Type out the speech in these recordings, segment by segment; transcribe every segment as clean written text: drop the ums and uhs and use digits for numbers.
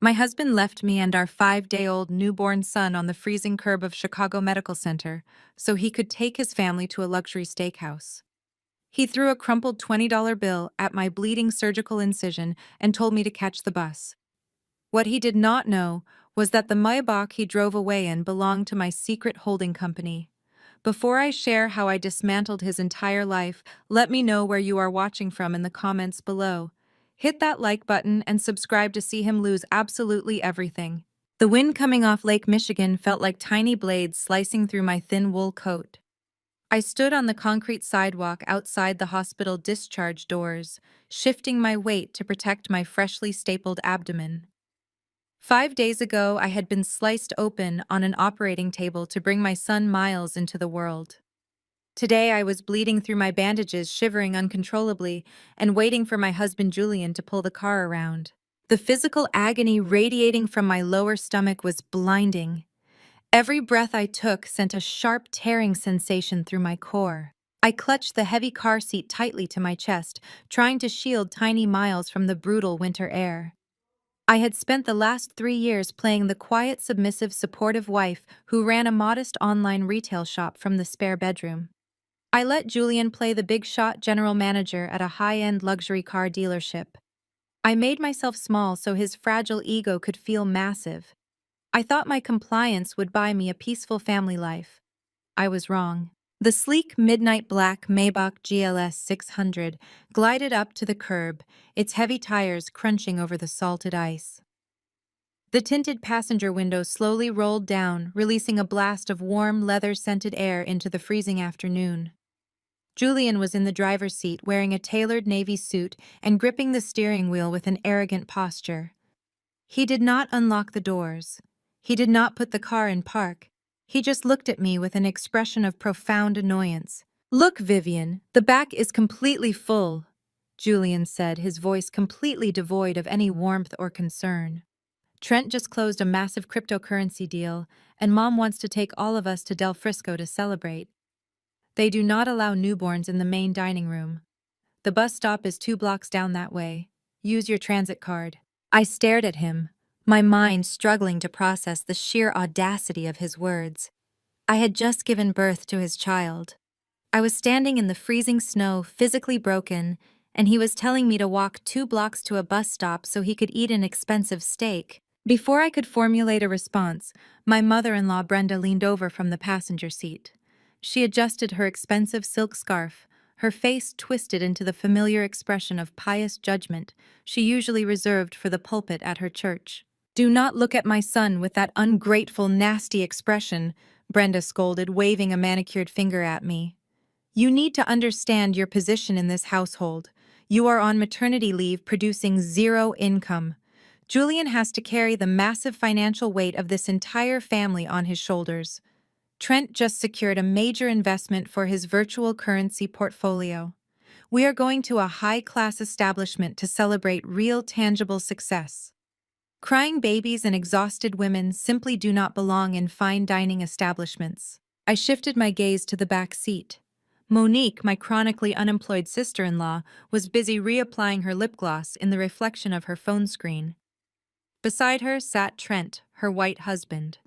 My husband left me and our 5-day-old newborn son on the freezing curb of Chicago Medical Center so he could take his family to a luxury steakhouse. He threw a crumpled $20 bill at my bleeding surgical incision and told me to catch the bus. What he did not know was that the Maybach he drove away in belonged to my secret holding company. Before I share how I dismantled his entire life, let me know where you are watching from in the comments below. Hit that like button and subscribe to see him lose absolutely everything. The wind coming off Lake Michigan felt like tiny blades slicing through my thin wool coat. I stood on the concrete sidewalk outside the hospital discharge doors, shifting my weight to protect my freshly stapled abdomen. 5 days ago, I had been sliced open on an operating table to bring my son Miles into the world. Today, I was bleeding through my bandages, shivering uncontrollably, and waiting for my husband Julian to pull the car around. The physical agony radiating from my lower stomach was blinding. Every breath I took sent a sharp tearing sensation through my core. I clutched the heavy car seat tightly to my chest, trying to shield tiny Miles from the brutal winter air. I had spent the last 3 years playing the quiet, submissive, supportive wife who ran a modest online retail shop from the spare bedroom. I let Julian play the big shot general manager at a high-end luxury car dealership. I made myself small so his fragile ego could feel massive. I thought my compliance would buy me a peaceful family life. I was wrong. The sleek midnight black Maybach GLS 600 glided up to the curb, its heavy tires crunching over the salted ice. The tinted passenger window slowly rolled down, releasing a blast of warm, leather-scented air into the freezing afternoon. Julian was in the driver's seat, wearing a tailored navy suit and gripping the steering wheel with an arrogant posture. He did not unlock the doors. He did not put the car in park. He just looked at me with an expression of profound annoyance. "Look, Vivian, the back is completely full," Julian said, his voice completely devoid of any warmth or concern. "Trent just closed a massive cryptocurrency deal, and Mom wants to take all of us to Del Frisco to celebrate. They do not allow newborns in the main dining room. The bus stop is 2 blocks down that way. Use your transit card." I stared at him, my mind struggling to process the sheer audacity of his words. I had just given birth to his child. I was standing in the freezing snow, physically broken, and he was telling me to walk 2 blocks to a bus stop so he could eat an expensive steak. Before I could formulate a response, my mother-in-law Brenda leaned over from the passenger seat. She adjusted her expensive silk scarf, her face twisted into the familiar expression of pious judgment she usually reserved for the pulpit at her church. "Do not look at my son with that ungrateful, nasty expression," Brenda scolded, waving a manicured finger at me. "You need to understand your position in this household. You are on maternity leave, producing zero income. Julian has to carry the massive financial weight of this entire family on his shoulders. Trent just secured a major investment for his virtual currency portfolio. We are going to a high-class establishment to celebrate real, tangible success. Crying babies and exhausted women simply do not belong in fine dining establishments." I shifted my gaze to the back seat. Monique, my chronically unemployed sister-in-law, was busy reapplying her lip gloss in the reflection of her phone screen. Beside her sat Trent, her white husband.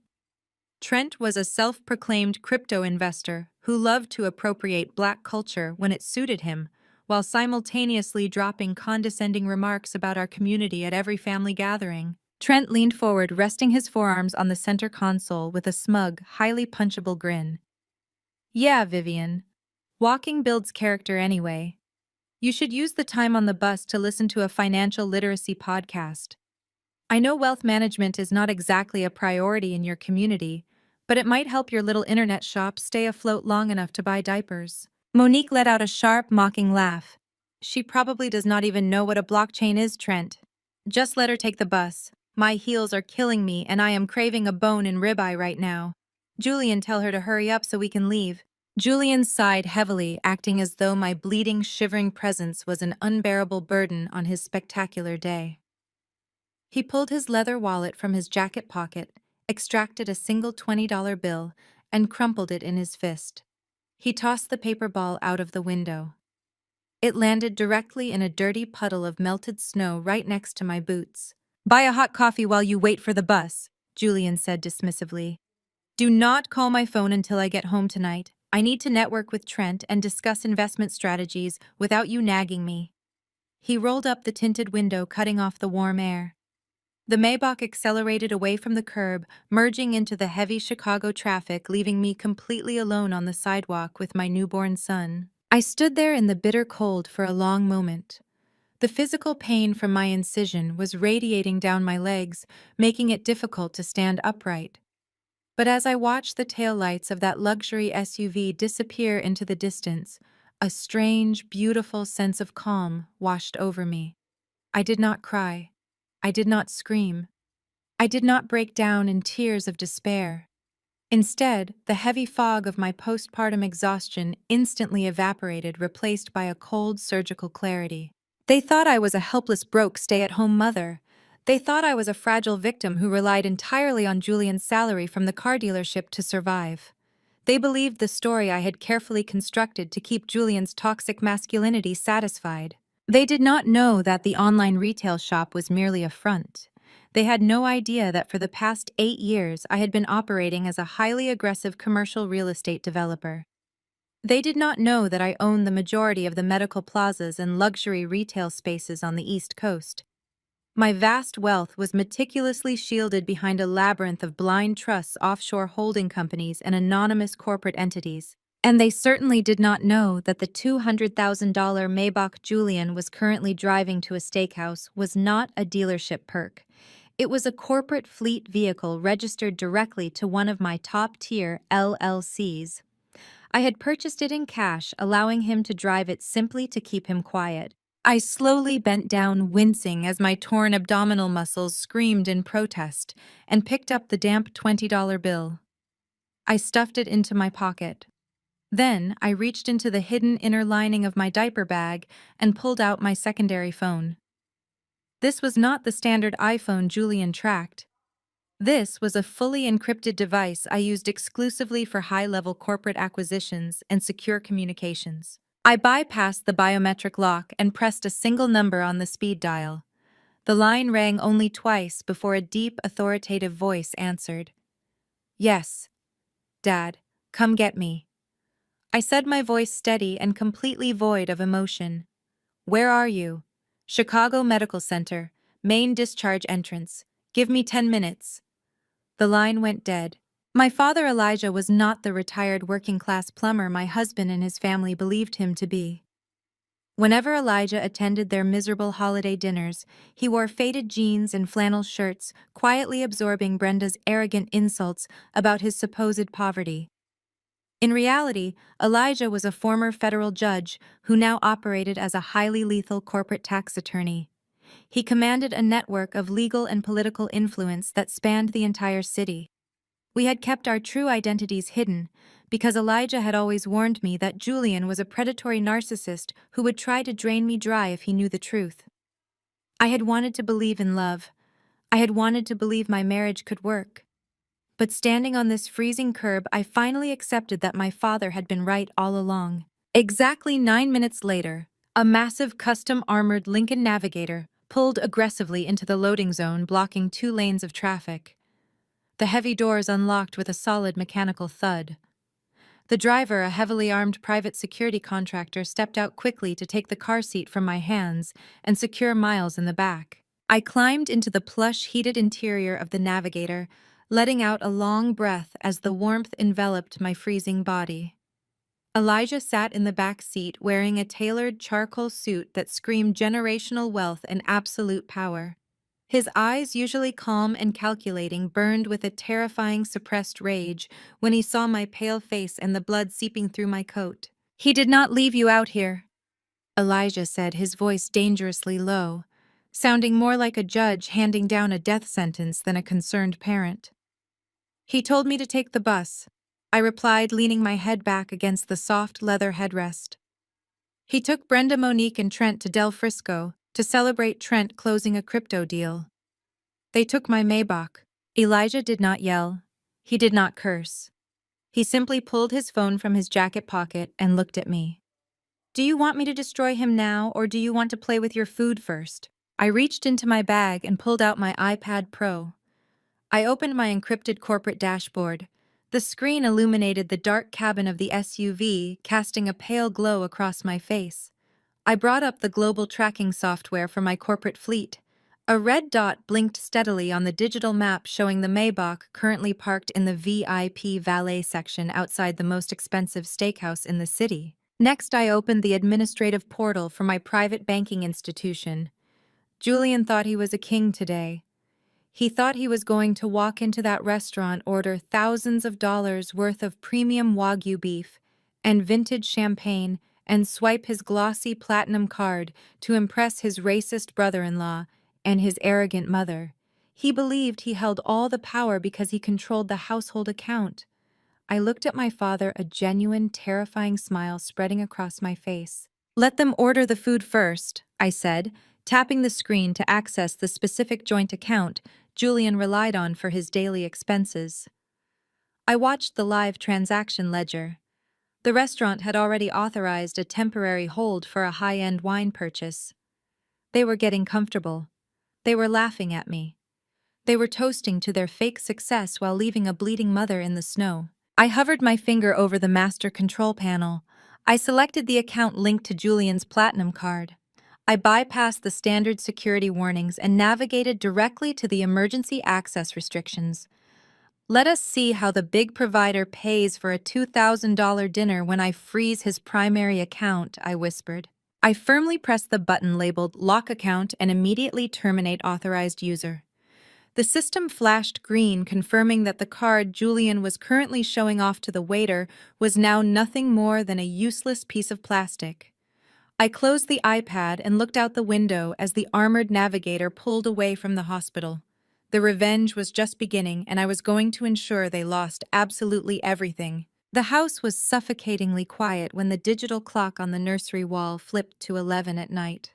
Trent was a self-proclaimed crypto investor who loved to appropriate Black culture when it suited him, while simultaneously dropping condescending remarks about our community at every family gathering. Trent leaned forward, resting his forearms on the center console with a smug, highly punchable grin. "Yeah, Vivian. Walking builds character anyway. You should use the time on the bus to listen to a financial literacy podcast. I know wealth management is not exactly a priority in your community, but it might help your little internet shop stay afloat long enough to buy diapers." Monique let out a sharp, mocking laugh. "She probably does not even know what a blockchain is, Trent. Just let her take the bus. My heels are killing me and I am craving a bone and ribeye right now. Julian, tell her to hurry up so we can leave." Julian sighed heavily, acting as though my bleeding, shivering presence was an unbearable burden on his spectacular day. He pulled his leather wallet from his jacket pocket, extracted a single $20 bill, and crumpled it in his fist. He tossed the paper ball out of the window. It landed directly in a dirty puddle of melted snow right next to my boots. Buy a hot coffee while you wait for the bus, Julian said dismissively. Do not call my phone until I get home tonight. I need to network with Trent and discuss investment strategies without you nagging me. He rolled up the tinted window, cutting off the warm air. The Maybach accelerated away from the curb, merging into the heavy Chicago traffic, leaving me completely alone on the sidewalk with my newborn son. I stood there in the bitter cold for a long moment. The physical pain from my incision was radiating down my legs, making it difficult to stand upright. But as I watched the taillights of that luxury SUV disappear into the distance, a strange, beautiful sense of calm washed over me. I did not cry. I did not scream. I did not break down in tears of despair. Instead, the heavy fog of my postpartum exhaustion instantly evaporated, replaced by a cold, surgical clarity. They thought I was a helpless, broke, stay-at-home mother. They thought I was a fragile victim who relied entirely on Julian's salary from the car dealership to survive. They believed the story I had carefully constructed to keep Julian's toxic masculinity satisfied. They did not know that the online retail shop was merely a front. They had no idea that for the past 8 years I had been operating as a highly aggressive commercial real estate developer. They did not know that I owned the majority of the medical plazas and luxury retail spaces on the East Coast. My vast wealth was meticulously shielded behind a labyrinth of blind trusts, offshore holding companies, and anonymous corporate entities. And they certainly did not know that the $200,000 Maybach Julian was currently driving to a steakhouse was not a dealership perk. It was a corporate fleet vehicle registered directly to one of my top-tier LLCs. I had purchased it in cash, allowing him to drive it simply to keep him quiet. I slowly bent down, wincing as my torn abdominal muscles screamed in protest, and picked up the damp $20 bill. I stuffed it into my pocket. Then I reached into the hidden inner lining of my diaper bag and pulled out my secondary phone. This was not the standard iPhone Julian tracked. This was a fully encrypted device I used exclusively for high-level corporate acquisitions and secure communications. I bypassed the biometric lock and pressed a single number on the speed dial. The line rang only twice before a deep, authoritative voice answered. Yes, Dad, come get me. I said, my voice steady and completely void of emotion. Where are you? Chicago Medical Center, main discharge entrance. Give me 10 minutes. The line went dead. My father Elijah was not the retired working-class plumber my husband and his family believed him to be. Whenever Elijah attended their miserable holiday dinners, he wore faded jeans and flannel shirts, quietly absorbing Brenda's arrogant insults about his supposed poverty. In reality, Elijah was a former federal judge who now operated as a highly lethal corporate tax attorney. He commanded a network of legal and political influence that spanned the entire city. We had kept our true identities hidden because Elijah had always warned me that Julian was a predatory narcissist who would try to drain me dry if he knew the truth. I had wanted to believe in love. I had wanted to believe my marriage could work. But standing on this freezing curb, I finally accepted that my father had been right all along. Exactly 9 minutes later, a massive custom-armored Lincoln Navigator pulled aggressively into the loading zone, blocking 2 lanes of traffic. The heavy doors unlocked with a solid mechanical thud. The driver, a heavily armed private security contractor, stepped out quickly to take the car seat from my hands and secure Miles in the back. I climbed into the plush, heated interior of the Navigator, letting out a long breath as the warmth enveloped my freezing body. Elijah sat in the back seat wearing a tailored charcoal suit that screamed generational wealth and absolute power. His eyes, usually calm and calculating, burned with a terrifying suppressed rage when he saw my pale face and the blood seeping through my coat. "He did not leave you out here," Elijah said, his voice dangerously low, sounding more like a judge handing down a death sentence than a concerned parent. "He told me to take the bus," I replied, leaning my head back against the soft leather headrest. "He took Brenda, Monique, and Trent to Del Frisco to celebrate Trent closing a crypto deal. They took my Maybach." Elijah did not yell. He did not curse. He simply pulled his phone from his jacket pocket and looked at me. "Do you want me to destroy him now, or do you want to play with your food first?" I reached into my bag and pulled out my iPad Pro. I opened my encrypted corporate dashboard. The screen illuminated the dark cabin of the SUV, casting a pale glow across my face. I brought up the global tracking software for my corporate fleet. A red dot blinked steadily on the digital map showing the Maybach currently parked in the VIP valet section outside the most expensive steakhouse in the city. Next, I opened the administrative portal for my private banking institution. Julian thought he was a king today. He thought he was going to walk into that restaurant, order thousands of dollars worth of premium Wagyu beef and vintage champagne, and swipe his glossy platinum card to impress his racist brother-in-law and his arrogant mother. He believed he held all the power because he controlled the household account. I looked at my father, a genuine, terrifying smile spreading across my face. "Let them order the food first," I said, tapping the screen to access the specific joint account Julian relied on for his daily expenses. I watched the live transaction ledger. The restaurant had already authorized a temporary hold for a high-end wine purchase. They were getting comfortable. They were laughing at me. They were toasting to their fake success while leaving a bleeding mother in the snow. I hovered my finger over the master control panel. I selected the account linked to Julian's platinum card. I bypassed the standard security warnings and navigated directly to the emergency access restrictions. "Let us see how the big provider pays for a $2,000 dinner when I freeze his primary account," I whispered. I firmly pressed the button labeled Lock Account and immediately Terminate Authorized User. The system flashed green, confirming that the card Julian was currently showing off to the waiter was now nothing more than a useless piece of plastic. I closed the iPad and looked out the window as the armored navigator pulled away from the hospital. The revenge was just beginning, and I was going to ensure they lost absolutely everything. The house was suffocatingly quiet when the digital clock on the nursery wall flipped to 11 at night.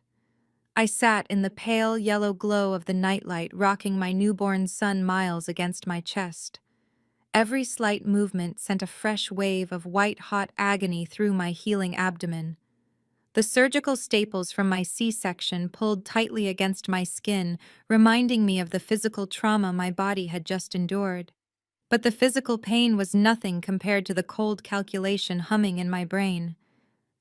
I sat in the pale yellow glow of the nightlight, rocking my newborn son Miles against my chest. Every slight movement sent a fresh wave of white-hot agony through my healing abdomen. The surgical staples from my C-section pulled tightly against my skin, reminding me of the physical trauma my body had just endured. But the physical pain was nothing compared to the cold calculation humming in my brain.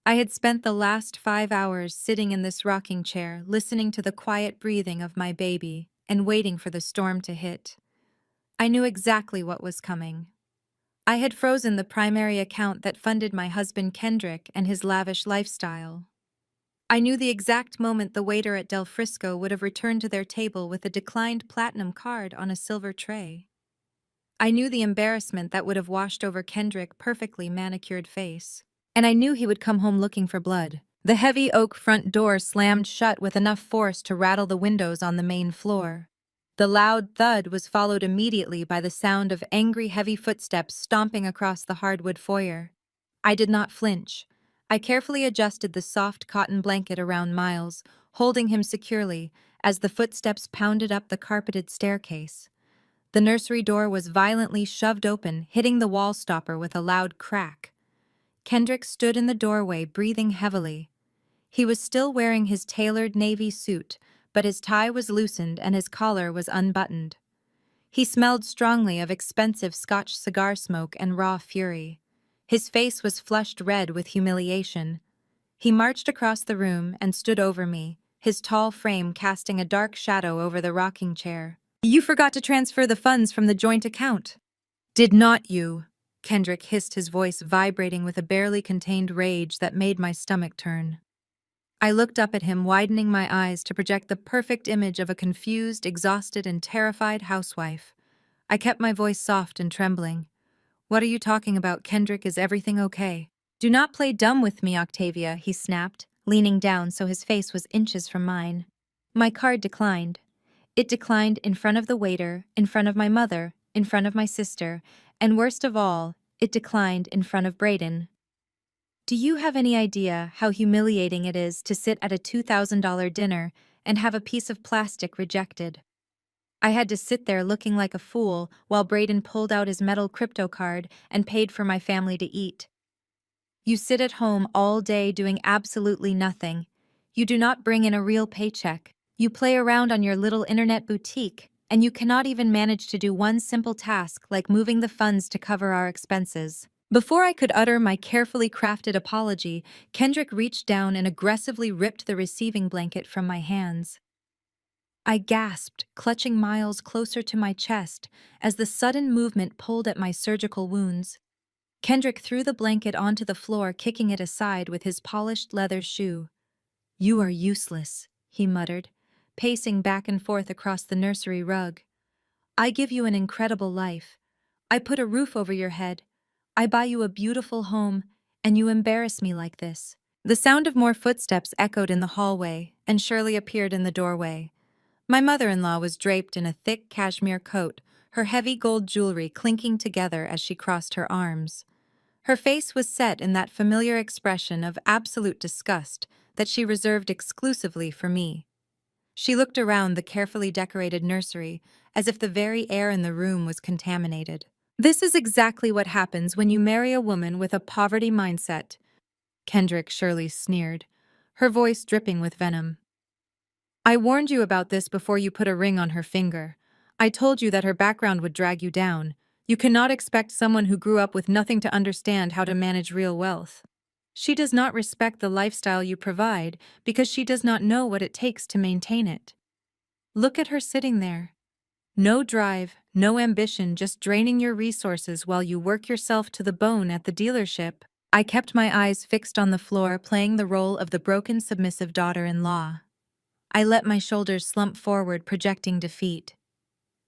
I had spent the last 5 hours sitting in this rocking chair, listening to the quiet breathing of my baby and waiting for the storm to hit. I knew exactly what was coming. I had frozen the primary account that funded my husband Kendrick and his lavish lifestyle. I knew the exact moment the waiter at Del Frisco would have returned to their table with a declined platinum card on a silver tray. I knew the embarrassment that would have washed over Kendrick's perfectly manicured face. And I knew he would come home looking for blood. The heavy oak front door slammed shut with enough force to rattle the windows on the main floor. The loud thud was followed immediately by the sound of angry, heavy footsteps stomping across the hardwood foyer. I did not flinch. I carefully adjusted the soft cotton blanket around Miles, holding him securely as the footsteps pounded up the carpeted staircase. The nursery door was violently shoved open, hitting the wall stopper with a loud crack. Kendrick stood in the doorway, breathing heavily. He was still wearing his tailored navy suit, but his tie was loosened and his collar was unbuttoned. He smelled strongly of expensive Scotch cigar smoke and raw fury. His face was flushed red with humiliation. He marched across the room and stood over me, his tall frame casting a dark shadow over the rocking chair. "You forgot to transfer the funds from the joint account." "Did not you?" Kendrick hissed, his voice vibrating with a barely contained rage that made my stomach turn. I looked up at him, widening my eyes to project the perfect image of a confused, exhausted, and terrified housewife. I kept my voice soft and trembling. "What are you talking about, Kendrick? Is everything okay?" "Do not play dumb with me, Octavia," he snapped, leaning down so his face was inches from mine. "My card declined. It declined in front of the waiter, in front of my mother, in front of my sister, and worst of all, it declined in front of Brayden. Do you have any idea how humiliating it is to sit at a $2,000 dinner and have a piece of plastic rejected? I had to sit there looking like a fool while Brayden pulled out his metal crypto card and paid for my family to eat. You sit at home all day doing absolutely nothing. You do not bring in a real paycheck. You play around on your little internet boutique, and you cannot even manage to do one simple task like moving the funds to cover our expenses. Before I could utter my carefully crafted apology, Kendrick reached down and aggressively ripped the receiving blanket from my hands. I gasped, clutching Miles closer to my chest as the sudden movement pulled at my surgical wounds. Kendrick threw the blanket onto the floor, kicking it aside with his polished leather shoe. "You are useless," he muttered, pacing back and forth across the nursery rug. "I give you an incredible life. I put a roof over your head. I buy you a beautiful home, and you embarrass me like this." The sound of more footsteps echoed in the hallway, and Shirley appeared in the doorway. My mother-in-law was draped in a thick cashmere coat, her heavy gold jewelry clinking together as she crossed her arms. Her face was set in that familiar expression of absolute disgust that she reserved exclusively for me. She looked around the carefully decorated nursery as if the very air in the room was contaminated. "This is exactly what happens when you marry a woman with a poverty mindset," Kendrick Shirley sneered, her voice dripping with venom. "I warned you about this before you put a ring on her finger. I told you that her background would drag you down. You cannot expect someone who grew up with nothing to understand how to manage real wealth. She does not respect the lifestyle you provide because she does not know what it takes to maintain it. Look at her sitting there. No drive, no ambition, just draining your resources while you work yourself to the bone at the dealership." I kept my eyes fixed on the floor, playing the role of the broken, submissive daughter-in-law. I let my shoulders slump forward, projecting defeat.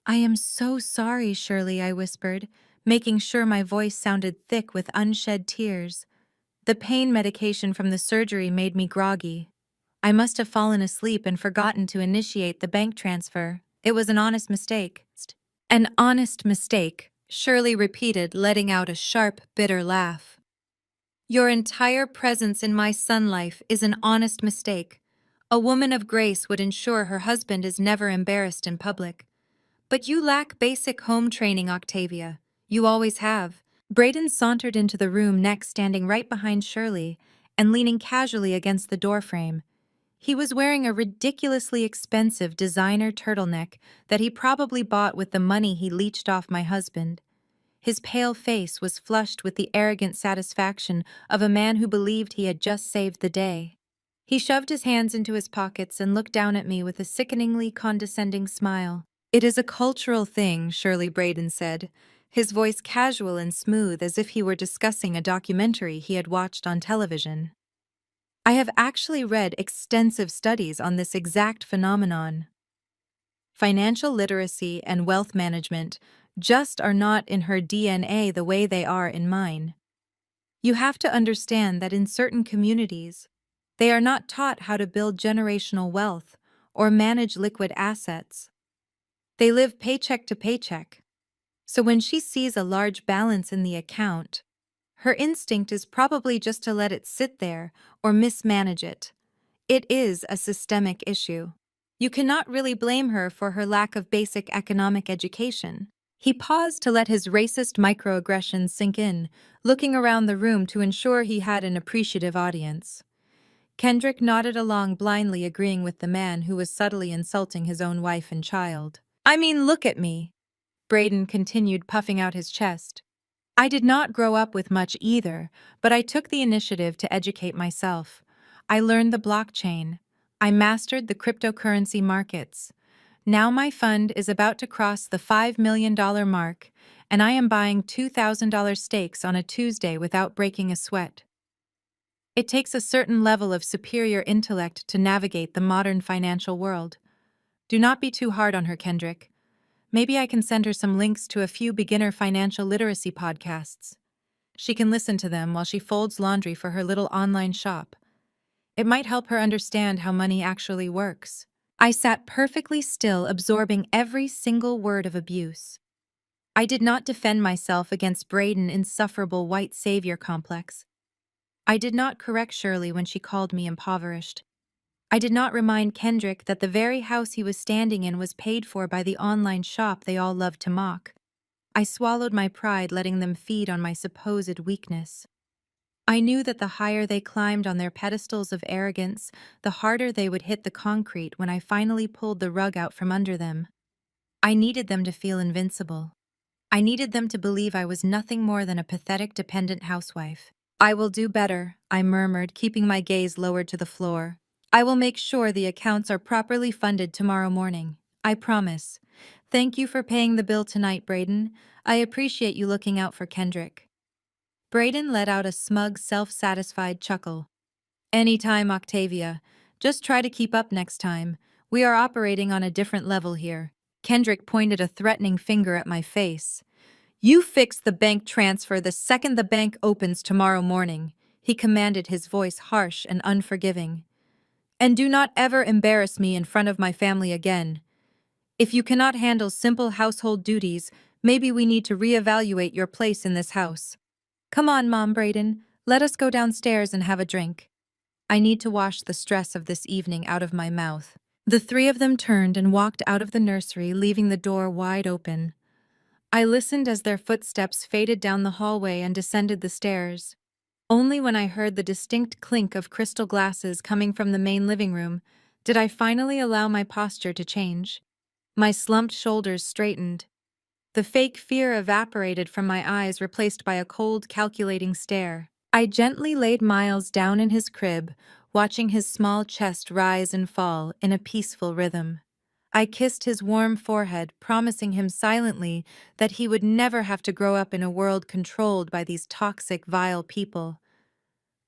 "I am so sorry, Shirley," I whispered, making sure my voice sounded thick with unshed tears. The pain medication from the surgery made me groggy. I must have fallen asleep and forgotten to initiate the bank transfer. It was an honest mistake. "An honest mistake," Shirley repeated, letting out a sharp, bitter laugh. "Your entire presence in my son life is an honest mistake. A woman of grace would ensure her husband is never embarrassed in public. But you lack basic home training, Octavia. You always have." Braden sauntered into the room next, standing right behind Shirley and leaning casually against the doorframe. He was wearing a ridiculously expensive designer turtleneck that he probably bought with the money he leached off my husband. His pale face was flushed with the arrogant satisfaction of a man who believed he had just saved the day. He shoved his hands into his pockets and looked down at me with a sickeningly condescending smile. "It is a cultural thing," Shirley Braden said, his voice casual and smooth as if he were discussing a documentary he had watched on television. "I have actually read extensive studies on this exact phenomenon. Financial literacy and wealth management just are not in her DNA the way they are in mine. You have to understand that in certain communities, they are not taught how to build generational wealth or manage liquid assets. They live paycheck to paycheck. So when she sees a large balance in the account, her instinct is probably just to let it sit there or mismanage it. It is a systemic issue. You cannot really blame her for her lack of basic economic education." He paused to let his racist microaggressions sink in, looking around the room to ensure he had an appreciative audience. Kendrick nodded along, blindly agreeing with the man who was subtly insulting his own wife and child. "I mean, look at me," Braden continued, puffing out his chest. "I did not grow up with much either, but I took the initiative to educate myself. I learned the blockchain. I mastered the cryptocurrency markets. Now my fund is about to cross the $5 million mark, and I am buying $2,000 stakes on a Tuesday without breaking a sweat." It takes a certain level of superior intellect to navigate the modern financial world. Do not be too hard on her, Kendrick. Maybe I can send her some links to a few beginner financial literacy podcasts. She can listen to them while she folds laundry for her little online shop. It might help her understand how money actually works. I sat perfectly still, absorbing every single word of abuse. I did not defend myself against Braden's insufferable white savior complex. I did not correct Shirley when she called me impoverished. I did not remind Kendrick that the very house he was standing in was paid for by the online shop they all loved to mock. I swallowed my pride, letting them feed on my supposed weakness. I knew that the higher they climbed on their pedestals of arrogance, the harder they would hit the concrete when I finally pulled the rug out from under them. I needed them to feel invincible. I needed them to believe I was nothing more than a pathetic dependent housewife. "I will do better," I murmured, keeping my gaze lowered to the floor. "I will make sure the accounts are properly funded tomorrow morning. I promise. Thank you for paying the bill tonight, Braden. I appreciate you looking out for Kendrick." Braden let out a smug, self-satisfied chuckle. "Anytime, Octavia. Just try to keep up next time. We are operating on a different level here." Kendrick pointed a threatening finger at my face. "You fix the bank transfer the second the bank opens tomorrow morning," he commanded, his voice harsh and unforgiving. "And do not ever embarrass me in front of my family again. If you cannot handle simple household duties, maybe we need to reevaluate your place in this house. Come on, Mom, Braden. Let us go downstairs and have a drink. I need to wash the stress of this evening out of my mouth." The three of them turned and walked out of the nursery, leaving the door wide open. I listened as their footsteps faded down the hallway and descended the stairs. Only when I heard the distinct clink of crystal glasses coming from the main living room did I finally allow my posture to change. My slumped shoulders straightened. The fake fear evaporated from my eyes, replaced by a cold, calculating stare. I gently laid Miles down in his crib, watching his small chest rise and fall in a peaceful rhythm. I kissed his warm forehead, promising him silently that he would never have to grow up in a world controlled by these toxic, vile people.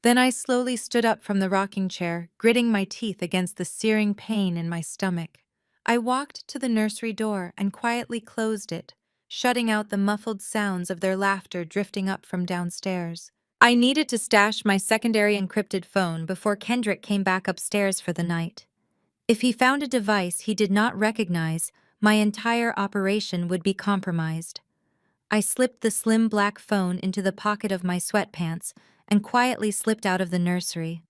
Then I slowly stood up from the rocking chair, gritting my teeth against the searing pain in my stomach. I walked to the nursery door and quietly closed it, shutting out the muffled sounds of their laughter drifting up from downstairs. I needed to stash my secondary encrypted phone before Kendrick came back upstairs for the night. If he found a device he did not recognize, my entire operation would be compromised. I slipped the slim black phone into the pocket of my sweatpants and quietly slipped out of the nursery.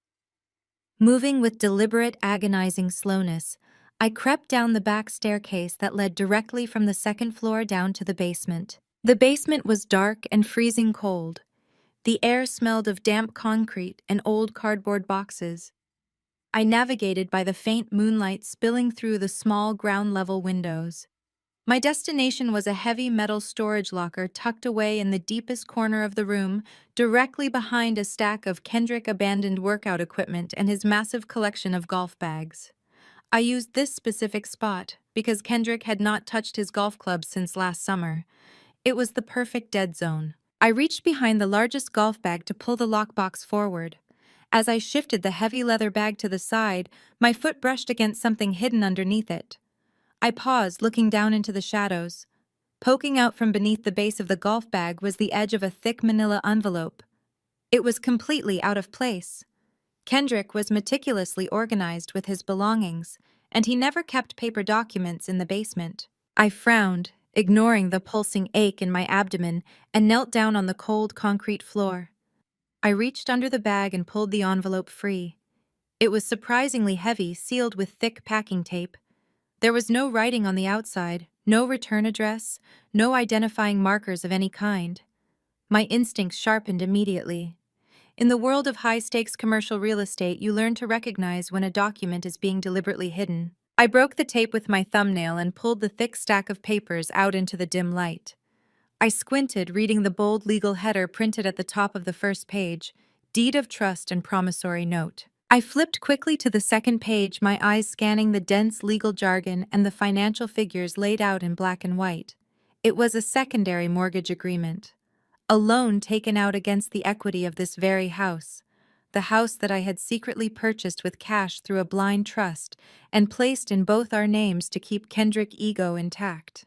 Moving with deliberate, agonizing slowness, I crept down the back staircase that led directly from the second floor down to the basement. The basement was dark and freezing cold. The air smelled of damp concrete and old cardboard boxes. I navigated by the faint moonlight spilling through the small ground-level windows. My destination was a heavy metal storage locker tucked away in the deepest corner of the room, directly behind a stack of Kendrick abandoned workout equipment and his massive collection of golf bags. I used this specific spot because Kendrick had not touched his golf clubs since last summer. It was the perfect dead zone. I reached behind the largest golf bag to pull the lockbox forward. As I shifted the heavy leather bag to the side, my foot brushed against something hidden underneath it. I paused, looking down into the shadows. Poking out from beneath the base of the golf bag was the edge of a thick manila envelope. It was completely out of place. Kendrick was meticulously organized with his belongings, and he never kept paper documents in the basement. I frowned, ignoring the pulsing ache in my abdomen, and knelt down on the cold concrete floor. I reached under the bag and pulled the envelope free. It was surprisingly heavy, sealed with thick packing tape. There was no writing on the outside, no return address, no identifying markers of any kind. My instincts sharpened immediately. In the world of high-stakes commercial real estate, you learn to recognize when a document is being deliberately hidden. I broke the tape with my thumbnail and pulled the thick stack of papers out into the dim light. I squinted, reading the bold legal header printed at the top of the first page, Deed of Trust and Promissory Note. I flipped quickly to the second page, my eyes scanning the dense legal jargon and the financial figures laid out in black and white. It was a secondary mortgage agreement. A loan taken out against the equity of this very house. The house that I had secretly purchased with cash through a blind trust and placed in both our names to keep Kendrick's ego intact.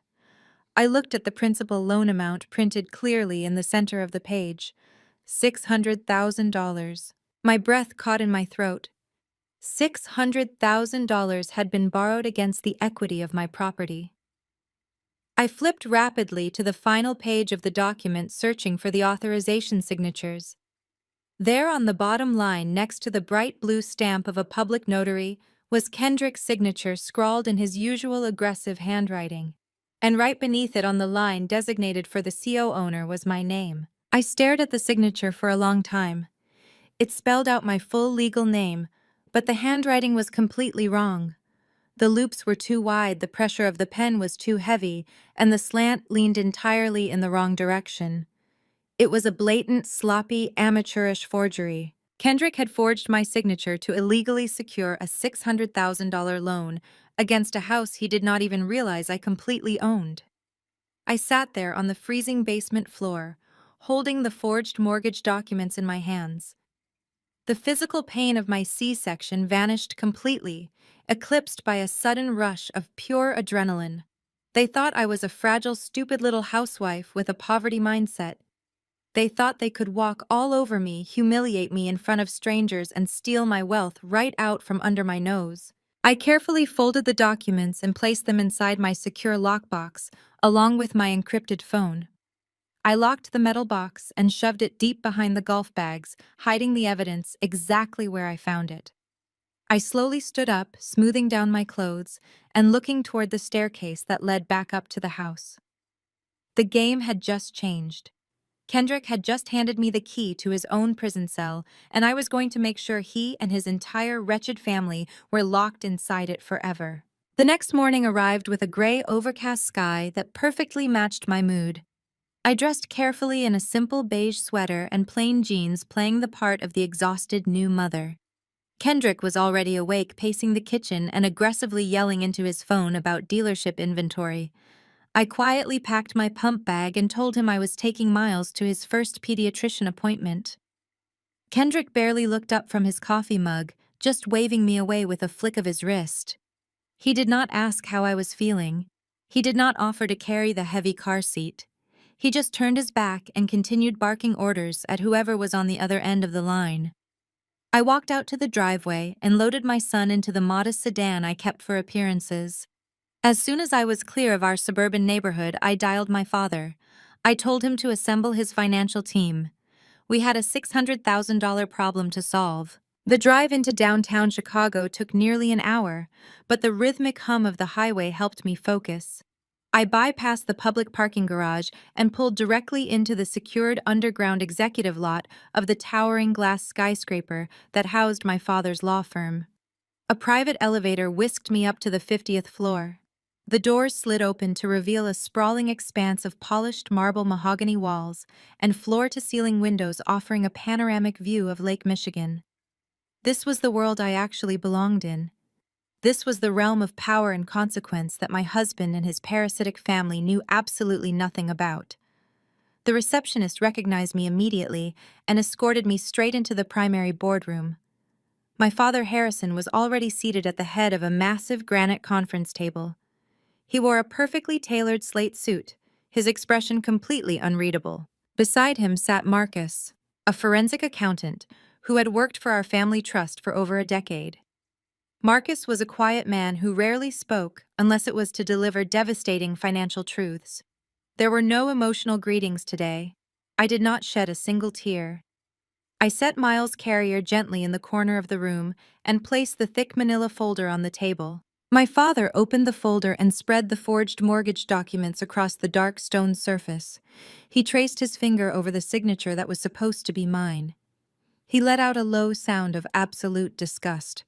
I looked at the principal loan amount printed clearly in the center of the page. $600,000. My breath caught in my throat. $600,000 had been borrowed against the equity of my property. I flipped rapidly to the final page of the document, searching for the authorization signatures. There on the bottom line, next to the bright blue stamp of a public notary, was Kendrick's signature scrawled in his usual aggressive handwriting. And right beneath it on the line designated for the CO owner was my name. I stared at the signature for a long time. It spelled out my full legal name, but the handwriting was completely wrong. The loops were too wide, the pressure of the pen was too heavy, and the slant leaned entirely in the wrong direction. It was a blatant, sloppy, amateurish forgery. Kendrick had forged my signature to illegally secure a $600,000 loan against a house he did not even realize I completely owned. I sat there on the freezing basement floor, holding the forged mortgage documents in my hands. The physical pain of my C-section vanished completely, eclipsed by a sudden rush of pure adrenaline. They thought I was a fragile, stupid little housewife with a poverty mindset. They thought they could walk all over me, humiliate me in front of strangers, and steal my wealth right out from under my nose. I carefully folded the documents and placed them inside my secure lockbox, along with my encrypted phone. I locked the metal box and shoved it deep behind the golf bags, hiding the evidence exactly where I found it. I slowly stood up, smoothing down my clothes, and looking toward the staircase that led back up to the house. The game had just changed. Kendrick had just handed me the key to his own prison cell, and I was going to make sure he and his entire wretched family were locked inside it forever. The next morning arrived with a gray, overcast sky that perfectly matched my mood. I dressed carefully in a simple beige sweater and plain jeans, playing the part of the exhausted new mother. Kendrick was already awake, pacing the kitchen and aggressively yelling into his phone about dealership inventory. I quietly packed my pump bag and told him I was taking Miles to his first pediatrician appointment. Kendrick barely looked up from his coffee mug, just waving me away with a flick of his wrist. He did not ask how I was feeling. He did not offer to carry the heavy car seat. He just turned his back and continued barking orders at whoever was on the other end of the line. I walked out to the driveway and loaded my son into the modest sedan I kept for appearances. As soon as I was clear of our suburban neighborhood, I dialed my father. I told him to assemble his financial team. We had a $600,000 problem to solve. The drive into downtown Chicago took nearly an hour, but the rhythmic hum of the highway helped me focus. I bypassed the public parking garage and pulled directly into the secured underground executive lot of the towering glass skyscraper that housed my father's law firm. A private elevator whisked me up to the 50th floor. The doors slid open to reveal a sprawling expanse of polished marble mahogany walls and floor-to-ceiling windows offering a panoramic view of Lake Michigan. This was the world I actually belonged in. This was the realm of power and consequence that my husband and his parasitic family knew absolutely nothing about. The receptionist recognized me immediately and escorted me straight into the primary boardroom. My father, Harrison, was already seated at the head of a massive granite conference table. He wore a perfectly tailored slate suit, his expression completely unreadable. Beside him sat Marcus, a forensic accountant who had worked for our family trust for over a decade. Marcus was a quiet man who rarely spoke unless it was to deliver devastating financial truths. There were no emotional greetings today. I did not shed a single tear. I set Miles' carrier gently in the corner of the room and placed the thick manila folder on the table. My father opened the folder and spread the forged mortgage documents across the dark stone surface. He traced his finger over the signature that was supposed to be mine. He let out a low sound of absolute disgust.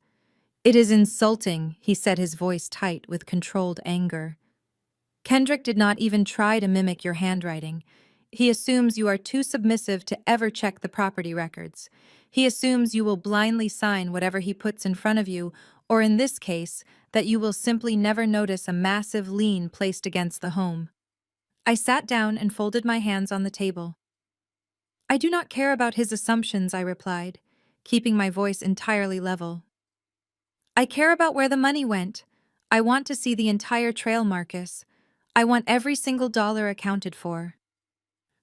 "It is insulting," he said, his voice tight with controlled anger. "Kendrick did not even try to mimic your handwriting. He assumes you are too submissive to ever check the property records. He assumes you will blindly sign whatever he puts in front of you, or in this case, that you will simply never notice a massive lien placed against the home." I sat down and folded my hands on the table. "I do not care about his assumptions," I replied, keeping my voice entirely level. "I care about where the money went. I want to see the entire trail, Marcus. I want every single dollar accounted for."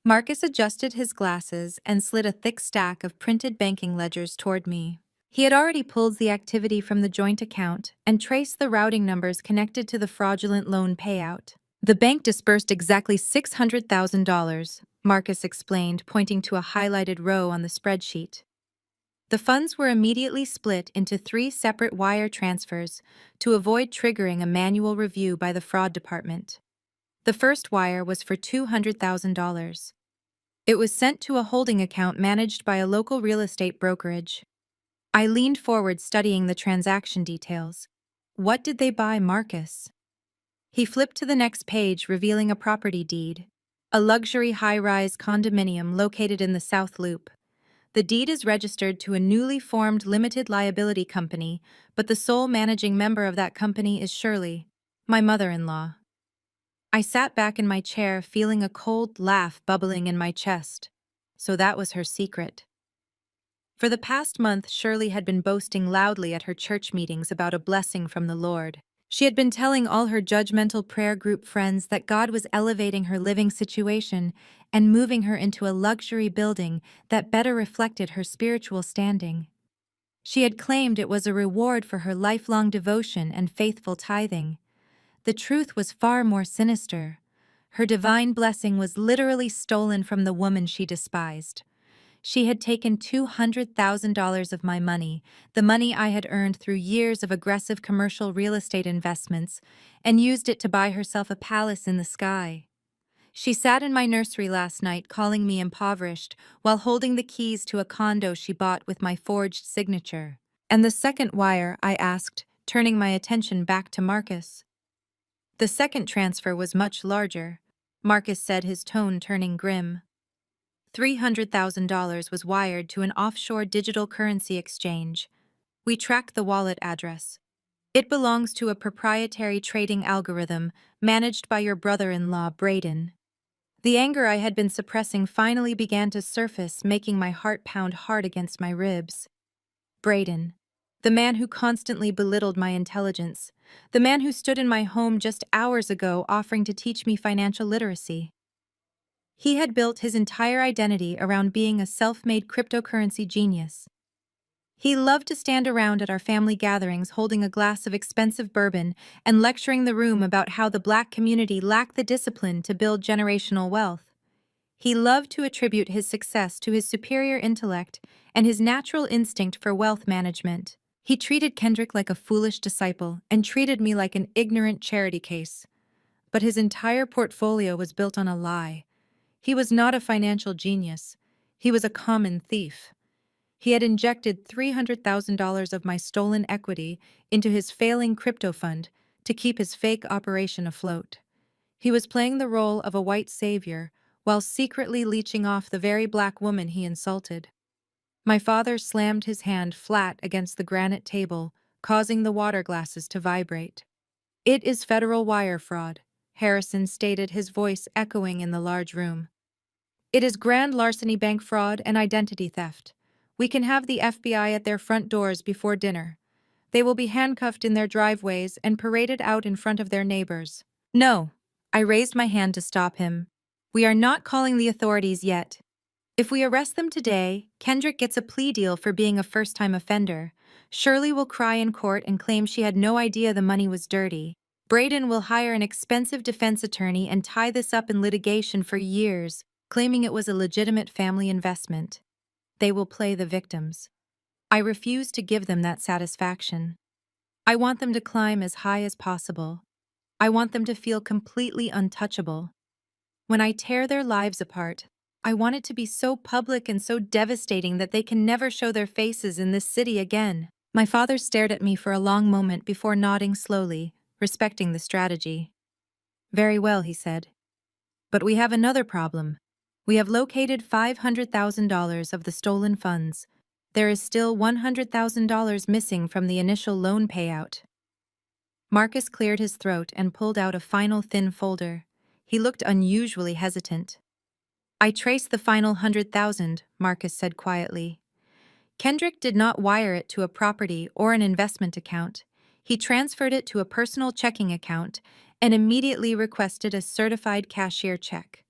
Marcus adjusted his glasses and slid a thick stack of printed banking ledgers toward me. He had already pulled the activity from the joint account and traced the routing numbers connected to the fraudulent loan payout. "The bank disbursed exactly $600,000, Marcus explained, pointing to a highlighted row on the spreadsheet. The funds were immediately split into 3 separate wire transfers to avoid triggering a manual review by the fraud department. The first wire was for $200,000. It was sent to a holding account managed by a local real estate brokerage. I leaned forward, studying the transaction details. What did they buy, Marcus? He flipped to the next page, revealing a property deed. A luxury high-rise condominium located in the South Loop. The deed is registered to a newly formed limited liability company, but the sole managing member of that company is Shirley, my mother-in-law. I sat back in my chair, feeling a cold laugh bubbling in my chest. So that was her secret. For the past month, Shirley had been boasting loudly at her church meetings about a blessing from the Lord. She had been telling all her judgmental prayer group friends that God was elevating her living situation and moving her into a luxury building that better reflected her spiritual standing. She had claimed it was a reward for her lifelong devotion and faithful tithing. The truth was far more sinister. Her divine blessing was literally stolen from the woman she despised. She had taken $200,000 of my money, the money I had earned through years of aggressive commercial real estate investments, and used it to buy herself a palace in the sky. She sat in my nursery last night, calling me impoverished, while holding the keys to a condo she bought with my forged signature. "And the second wire?" I asked, turning my attention back to Marcus. "The second transfer was much larger," Marcus said, his tone turning grim. $300,000 was wired to an offshore digital currency exchange. We tracked the wallet address. It belongs to a proprietary trading algorithm managed by your brother-in-law, Braden. The anger I had been suppressing finally began to surface, making my heart pound hard against my ribs. Braden. The man who constantly belittled my intelligence. The man who stood in my home just hours ago offering to teach me financial literacy. He had built his entire identity around being a self-made cryptocurrency genius. He loved to stand around at our family gatherings holding a glass of expensive bourbon and lecturing the room about how the Black community lacked the discipline to build generational wealth. He loved to attribute his success to his superior intellect and his natural instinct for wealth management. He treated Kendrick like a foolish disciple and treated me like an ignorant charity case. But his entire portfolio was built on a lie. He was not a financial genius. He was a common thief. He had injected $300,000 of my stolen equity into his failing crypto fund to keep his fake operation afloat. He was playing the role of a white savior while secretly leeching off the very Black woman he insulted. My father slammed his hand flat against the granite table, causing the water glasses to vibrate. "It is federal wire fraud," Harrison stated, his voice echoing in the large room. "It is grand larceny, bank fraud, and identity theft. We can have the FBI at their front doors before dinner. They will be handcuffed in their driveways and paraded out in front of their neighbors." "No." I raised my hand to stop him. "We are not calling the authorities yet. If we arrest them today, Kendrick gets a plea deal for being a first-time offender. Shirley will cry in court and claim she had no idea the money was dirty. Braden will hire an expensive defense attorney and tie this up in litigation for years, claiming it was a legitimate family investment. They will play the victims. I refuse to give them that satisfaction. I want them to climb as high as possible. I want them to feel completely untouchable. When I tear their lives apart, I want it to be so public and so devastating that they can never show their faces in this city again." My father stared at me for a long moment before nodding slowly, respecting the strategy. "Very well," he said. "But we have another problem. We have located $500,000 of the stolen funds. There is still $100,000 missing from the initial loan payout." Marcus cleared his throat and pulled out a final thin folder. He looked unusually hesitant. "I traced the final 100,000, Marcus said quietly. "Kendrick did not wire it to a property or an investment account. He transferred it to a personal checking account and immediately requested a certified cashier check."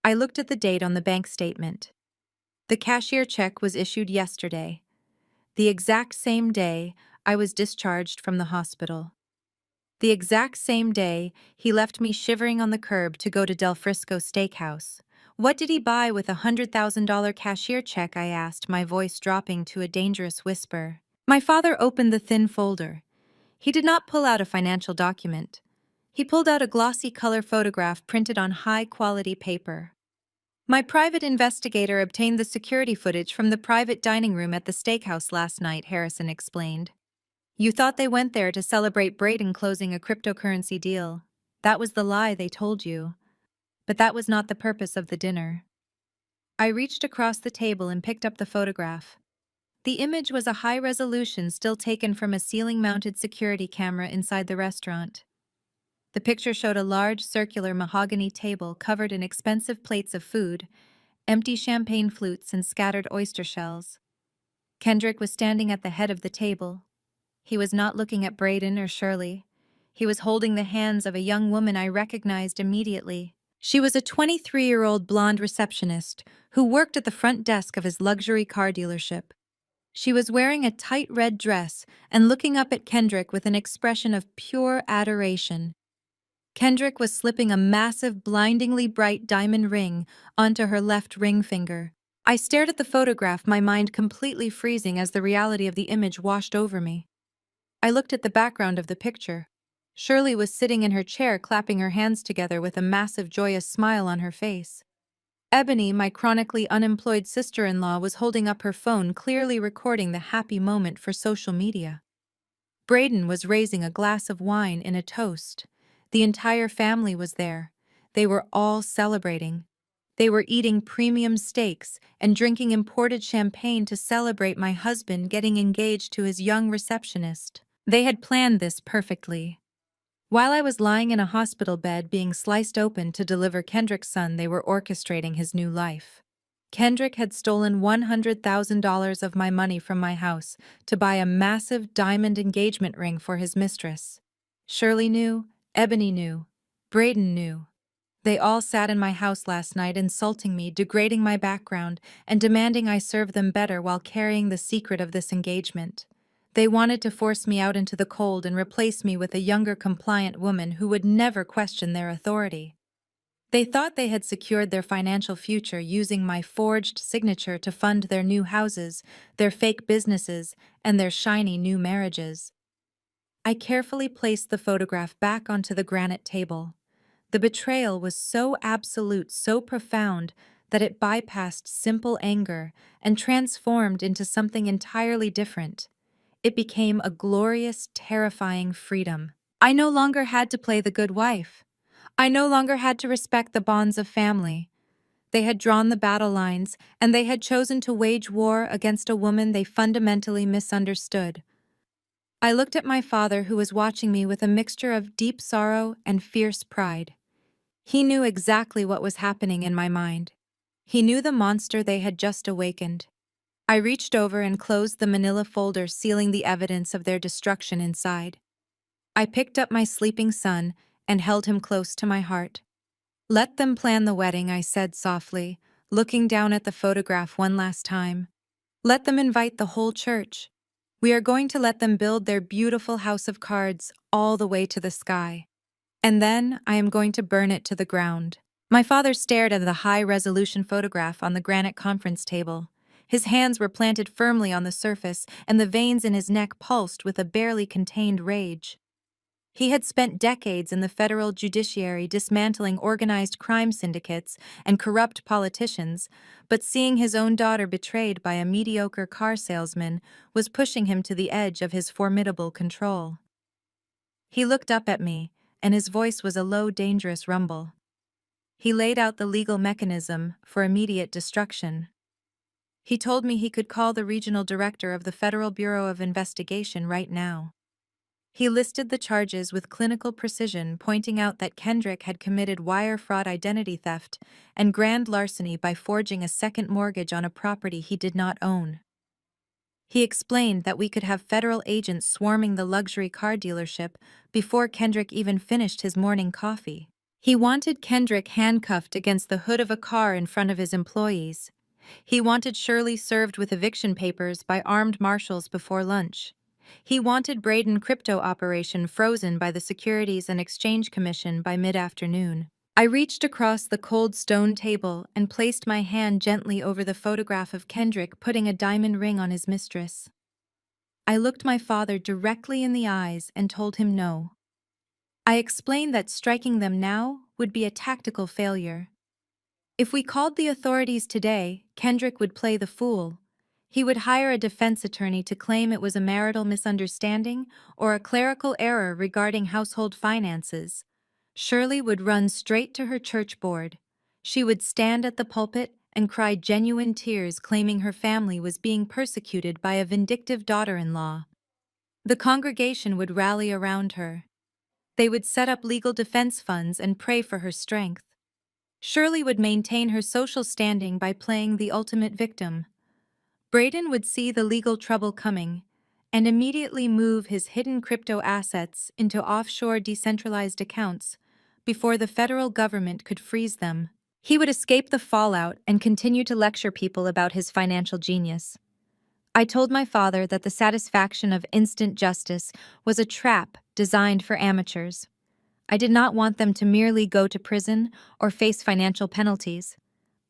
I looked at the date on the bank statement. The cashier check was issued yesterday, the exact same day I was discharged from the hospital. The exact same day he left me shivering on the curb to go to Del Frisco Steakhouse. "What did he buy with a $100,000 cashier check?" I asked, my voice dropping to a dangerous whisper. My father opened the thin folder. He did not pull out a financial document. He pulled out a glossy color photograph printed on high-quality paper. My private investigator obtained the security footage from the private dining room at the steakhouse last night, Harrison explained. You thought they went there to celebrate Braden closing a cryptocurrency deal. That was the lie they told you. But that was not the purpose of the dinner. I reached across the table and picked up the photograph. The image was a high-resolution still taken from a ceiling-mounted security camera inside the restaurant. The picture showed a large circular mahogany table covered in expensive plates of food, empty champagne flutes and scattered oyster shells. Kendrick was standing at the head of the table. He was not looking at Braden or Shirley. He was holding the hands of a young woman I recognized immediately. She was a 23-year-old blonde receptionist who worked at the front desk of his luxury car dealership. She was wearing a tight red dress and looking up at Kendrick with an expression of pure adoration. Kendrick was slipping a massive, blindingly bright diamond ring onto her left ring finger. I stared at the photograph, my mind completely freezing as the reality of the image washed over me. I looked at the background of the picture. Shirley was sitting in her chair clapping her hands together with a massive joyous smile on her face. Ebony, my chronically unemployed sister-in-law, was holding up her phone, clearly recording the happy moment for social media. Braden was raising a glass of wine in a toast. The entire family was there. They were all celebrating. They were eating premium steaks and drinking imported champagne to celebrate my husband getting engaged to his young receptionist. They had planned this perfectly. While I was lying in a hospital bed being sliced open to deliver Kendrick's son, they were orchestrating his new life. Kendrick had stolen $100,000 of my money from my house to buy a massive diamond engagement ring for his mistress. Shirley knew, Ebony knew, Braden knew. They all sat in my house last night insulting me, degrading my background, and demanding I serve them better while carrying the secret of this engagement. They wanted to force me out into the cold and replace me with a younger, compliant woman who would never question their authority. They thought they had secured their financial future using my forged signature to fund their new houses, their fake businesses, and their shiny new marriages. I carefully placed the photograph back onto the granite table. The betrayal was so absolute, so profound, that it bypassed simple anger and transformed into something entirely different. It became a glorious, terrifying freedom. I no longer had to play the good wife. I no longer had to respect the bonds of family. They had drawn the battle lines, and they had chosen to wage war against a woman they fundamentally misunderstood. I looked at my father, who was watching me with a mixture of deep sorrow and fierce pride. He knew exactly what was happening in my mind. He knew the monster they had just awakened. I reached over and closed the manila folder, sealing the evidence of their destruction inside. I picked up my sleeping son and held him close to my heart. Let them plan the wedding, I said softly, looking down at the photograph one last time. Let them invite the whole church. We are going to let them build their beautiful house of cards all the way to the sky. And then I am going to burn it to the ground. My father stared at the high-resolution photograph on the granite conference table. His hands were planted firmly on the surface, and the veins in his neck pulsed with a barely contained rage. He had spent decades in the federal judiciary dismantling organized crime syndicates and corrupt politicians, but seeing his own daughter betrayed by a mediocre car salesman was pushing him to the edge of his formidable control. He looked up at me, and his voice was a low, dangerous rumble. He laid out the legal mechanism for immediate destruction. He told me he could call the regional director of the Federal Bureau of Investigation right now. He listed the charges with clinical precision, pointing out that Kendrick had committed wire fraud, identity theft, and grand larceny by forging a second mortgage on a property he did not own. He explained that we could have federal agents swarming the luxury car dealership before Kendrick even finished his morning coffee. He wanted Kendrick handcuffed against the hood of a car in front of his employees. He wanted Shirley served with eviction papers by armed marshals before lunch. He wanted Braden crypto operation frozen by the Securities and Exchange Commission by mid-afternoon. I reached across the cold stone table and placed my hand gently over the photograph of Kendrick putting a diamond ring on his mistress. I looked my father directly in the eyes and told him no. I explained that striking them now would be a tactical failure. If we called the authorities today, Kendrick would play the fool. He would hire a defense attorney to claim it was a marital misunderstanding or a clerical error regarding household finances. Shirley would run straight to her church board. She would stand at the pulpit and cry genuine tears, claiming her family was being persecuted by a vindictive daughter-in-law. The congregation would rally around her. They would set up legal defense funds and pray for her strength. Shirley would maintain her social standing by playing the ultimate victim. Braden would see the legal trouble coming and immediately move his hidden crypto assets into offshore decentralized accounts before the federal government could freeze them. He would escape the fallout and continue to lecture people about his financial genius. I told my father that the satisfaction of instant justice was a trap designed for amateurs. I did not want them to merely go to prison or face financial penalties.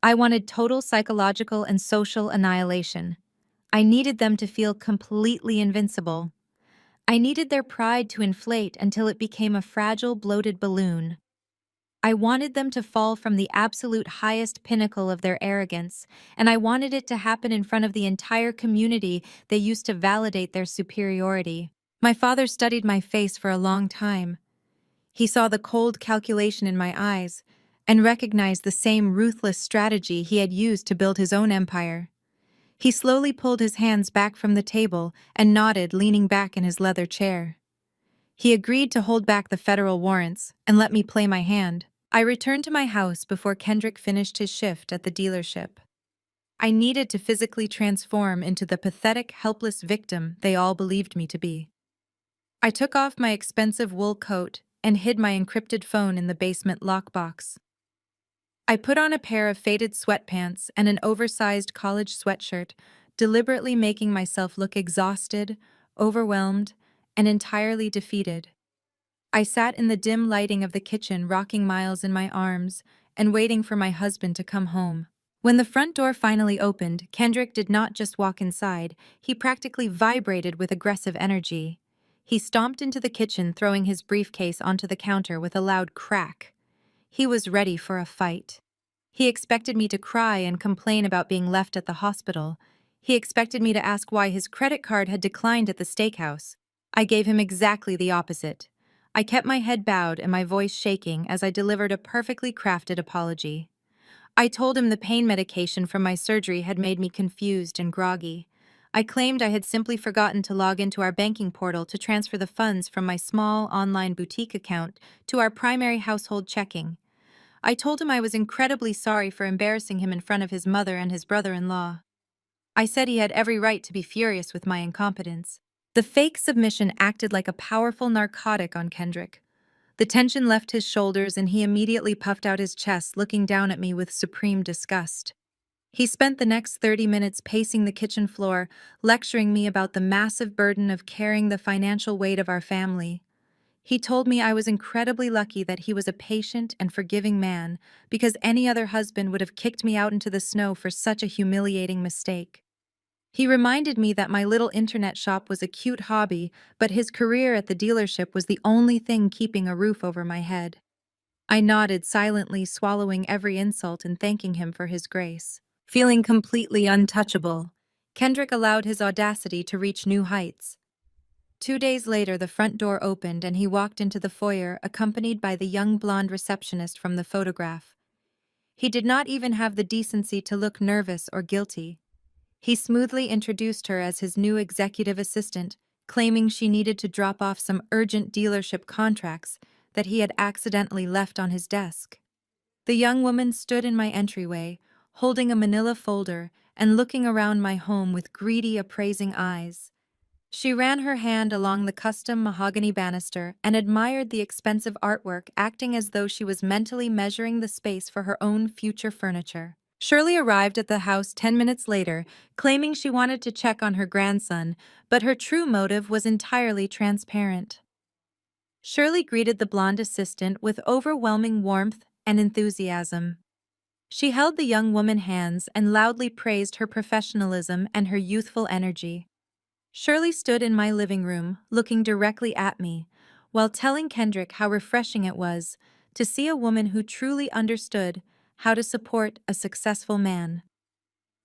I wanted total psychological and social annihilation. I needed them to feel completely invincible. I needed their pride to inflate until it became a fragile, bloated balloon. I wanted them to fall from the absolute highest pinnacle of their arrogance, and I wanted it to happen in front of the entire community they used to validate their superiority. My father studied my face for a long time. He saw the cold calculation in my eyes and recognized the same ruthless strategy he had used to build his own empire. He slowly pulled his hands back from the table and nodded, leaning back in his leather chair. He agreed to hold back the federal warrants and let me play my hand. I returned to my house before Kendrick finished his shift at the dealership. I needed to physically transform into the pathetic, helpless victim they all believed me to be. I took off my expensive wool coat and hid my encrypted phone in the basement lockbox. I put on a pair of faded sweatpants and an oversized college sweatshirt, deliberately making myself look exhausted, overwhelmed, and entirely defeated. I sat in the dim lighting of the kitchen, rocking Miles in my arms and waiting for my husband to come home. When the front door finally opened, Kendrick did not just walk inside, he practically vibrated with aggressive energy. He stomped into the kitchen, throwing his briefcase onto the counter with a loud crack. He was ready for a fight. He expected me to cry and complain about being left at the hospital. He expected me to ask why his credit card had declined at the steakhouse. I gave him exactly the opposite. I kept my head bowed and my voice shaking as I delivered a perfectly crafted apology. I told him the pain medication from my surgery had made me confused and groggy. I claimed I had simply forgotten to log into our banking portal to transfer the funds from my small online boutique account to our primary household checking. I told him I was incredibly sorry for embarrassing him in front of his mother and his brother-in-law. I said he had every right to be furious with my incompetence. The fake submission acted like a powerful narcotic on Kendrick. The tension left his shoulders and he immediately puffed out his chest, looking down at me with supreme disgust. He spent the next 30 minutes pacing the kitchen floor, lecturing me about the massive burden of carrying the financial weight of our family. He told me I was incredibly lucky that he was a patient and forgiving man, because any other husband would have kicked me out into the snow for such a humiliating mistake. He reminded me that my little internet shop was a cute hobby, but his career at the dealership was the only thing keeping a roof over my head. I nodded silently, swallowing every insult and thanking him for his grace. Feeling completely untouchable, Kendrick allowed his audacity to reach new heights. 2 days later, the front door opened and he walked into the foyer, accompanied by the young blonde receptionist from the photograph. He did not even have the decency to look nervous or guilty. He smoothly introduced her as his new executive assistant, claiming she needed to drop off some urgent dealership contracts that he had accidentally left on his desk. The young woman stood in my entryway, holding a manila folder and looking around my home with greedy, appraising eyes. She ran her hand along the custom mahogany banister and admired the expensive artwork, acting as though she was mentally measuring the space for her own future furniture. Shirley arrived at the house 10 minutes later, claiming she wanted to check on her grandson, but her true motive was entirely transparent. Shirley greeted the blonde assistant with overwhelming warmth and enthusiasm. She held the young woman's hands and loudly praised her professionalism and her youthful energy. Shirley stood in my living room, looking directly at me, while telling Kendrick how refreshing it was to see a woman who truly understood How to Support a Successful Man.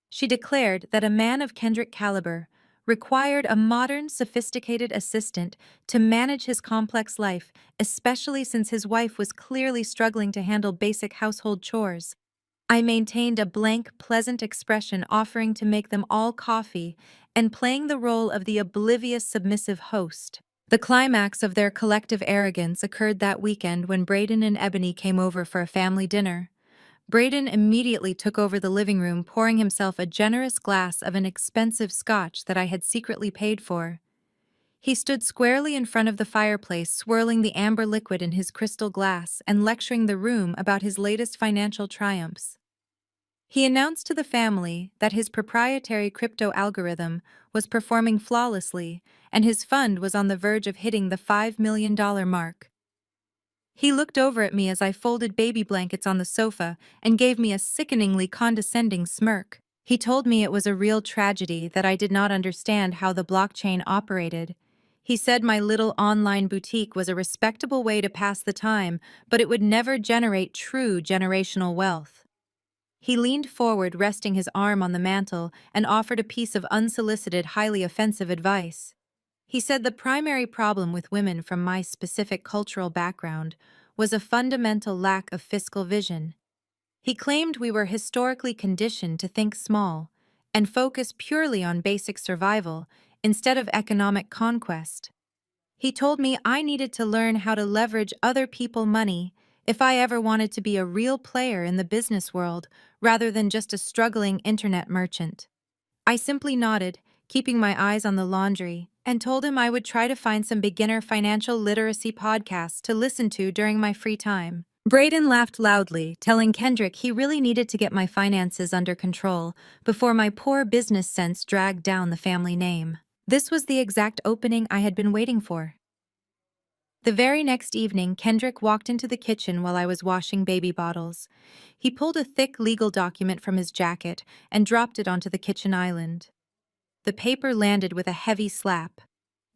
She declared that a man of Kendrick caliber required a modern, sophisticated assistant to manage his complex life, especially since his wife was clearly struggling to handle basic household chores. I maintained a blank, pleasant expression, offering to make them all coffee and playing the role of the oblivious, submissive host. The climax of their collective arrogance occurred that weekend when Braden and Ebony came over for a family dinner. Braden immediately took over the living room, pouring himself a generous glass of an expensive scotch that I had secretly paid for. He stood squarely in front of the fireplace, swirling the amber liquid in his crystal glass and lecturing the room about his latest financial triumphs. He announced to the family that his proprietary crypto algorithm was performing flawlessly and his fund was on the verge of hitting the $5 million mark. He looked over at me as I folded baby blankets on the sofa and gave me a sickeningly condescending smirk. He told me it was a real tragedy that I did not understand how the blockchain operated. He said my little online boutique was a respectable way to pass the time, but it would never generate true generational wealth. He leaned forward, resting his arm on the mantel, and offered a piece of unsolicited, highly offensive advice. He said the primary problem with women from my specific cultural background was a fundamental lack of fiscal vision. He claimed we were historically conditioned to think small and focus purely on basic survival instead of economic conquest. He told me I needed to learn how to leverage other people's money if I ever wanted to be a real player in the business world rather than just a struggling internet merchant. I simply nodded, keeping my eyes on the laundry, and told him I would try to find some beginner financial literacy podcasts to listen to during my free time. Braden laughed loudly, telling Kendrick he really needed to get my finances under control before my poor business sense dragged down the family name. This was the exact opening I had been waiting for. The very next evening, Kendrick walked into the kitchen while I was washing baby bottles. He pulled a thick legal document from his jacket and dropped it onto the kitchen island. The paper landed with a heavy slap.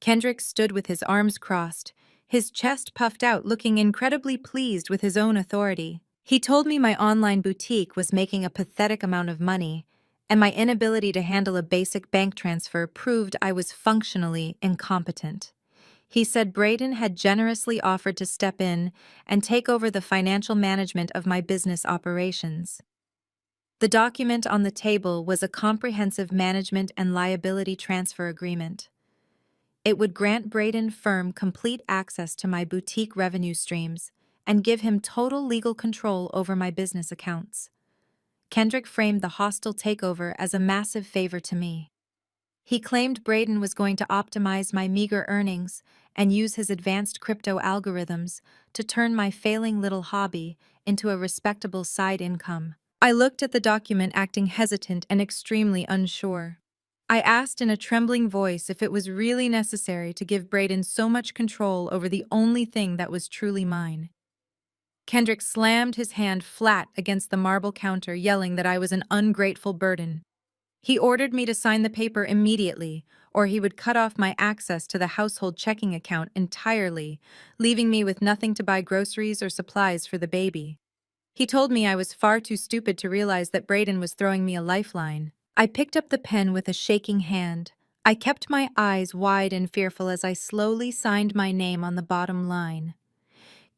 Kendrick stood with his arms crossed, his chest puffed out, looking incredibly pleased with his own authority. He told me my online boutique was making a pathetic amount of money, and my inability to handle a basic bank transfer proved I was functionally incompetent. He said Braden had generously offered to step in and take over the financial management of my business operations. The document on the table was a comprehensive management and liability transfer agreement. It would grant Braden firm complete access to my boutique revenue streams and give him total legal control over my business accounts. Kendrick framed the hostile takeover as a massive favor to me. He claimed Braden was going to optimize my meager earnings and use his advanced crypto algorithms to turn my failing little hobby into a respectable side income. I looked at the document, acting hesitant and extremely unsure. I asked in a trembling voice if it was really necessary to give Braden so much control over the only thing that was truly mine. Kendrick slammed his hand flat against the marble counter, yelling that I was an ungrateful burden. He ordered me to sign the paper immediately, or he would cut off my access to the household checking account entirely, leaving me with nothing to buy groceries or supplies for the baby. He told me I was far too stupid to realize that Braden was throwing me a lifeline. I picked up the pen with a shaking hand. I kept my eyes wide and fearful as I slowly signed my name on the bottom line.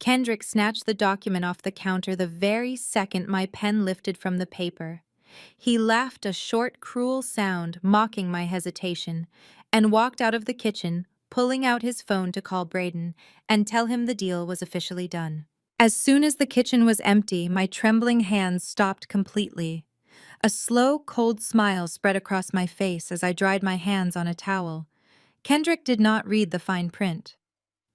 Kendrick snatched the document off the counter the very second my pen lifted from the paper. He laughed a short, cruel sound, mocking my hesitation, and walked out of the kitchen, pulling out his phone to call Braden and tell him the deal was officially done. As soon as the kitchen was empty, my trembling hands stopped completely. A slow, cold smile spread across my face as I dried my hands on a towel. Kendrick did not read the fine print.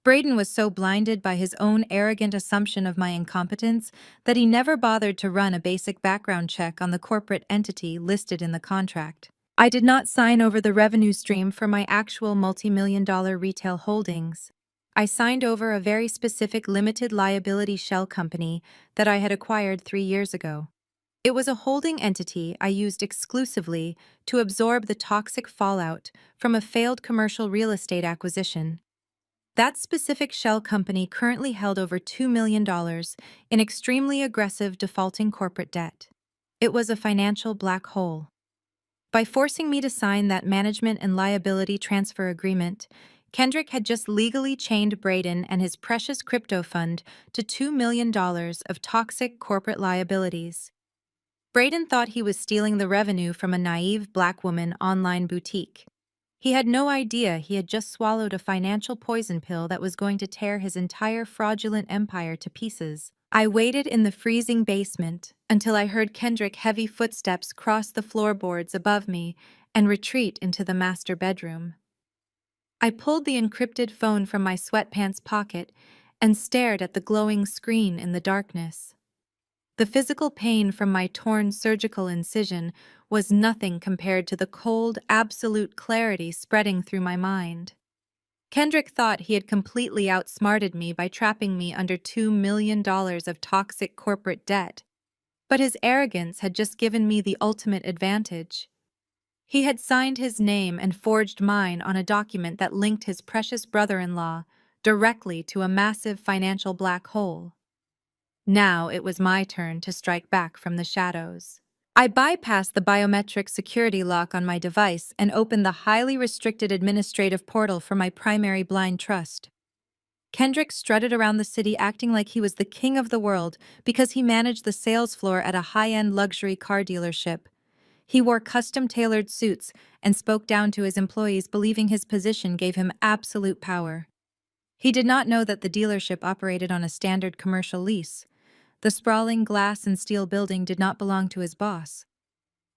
Braden was so blinded by his own arrogant assumption of my incompetence that he never bothered to run a basic background check on the corporate entity listed in the contract. I did not sign over the revenue stream for my actual multi-million-dollar retail holdings. I signed over a very specific limited liability shell company that I had acquired 3 years ago. It was a holding entity I used exclusively to absorb the toxic fallout from a failed commercial real estate acquisition. That specific shell company currently held over $2 million in extremely aggressive defaulting corporate debt. It was a financial black hole. By forcing me to sign that management and liability transfer agreement, Kendrick had just legally chained Braden and his precious crypto fund to $2 million of toxic corporate liabilities. Braden thought he was stealing the revenue from a naive black woman online boutique. He had no idea he had just swallowed a financial poison pill that was going to tear his entire fraudulent empire to pieces. I waited in the freezing basement until I heard Kendrick's heavy footsteps cross the floorboards above me and retreat into the master bedroom. I pulled the encrypted phone from my sweatpants pocket and stared at the glowing screen in the darkness. The physical pain from my torn surgical incision was nothing compared to the cold, absolute clarity spreading through my mind. Kendrick thought he had completely outsmarted me by trapping me under $2 million of toxic corporate debt, but his arrogance had just given me the ultimate advantage. He had signed his name and forged mine on a document that linked his precious brother-in-law directly to a massive financial black hole. Now it was my turn to strike back from the shadows. I bypassed the biometric security lock on my device and opened the highly restricted administrative portal for my primary blind trust. Kendrick strutted around the city acting like he was the king of the world because he managed the sales floor at a high-end luxury car dealership. He wore custom-tailored suits and spoke down to his employees, believing his position gave him absolute power. He did not know that the dealership operated on a standard commercial lease. The sprawling glass and steel building did not belong to his boss.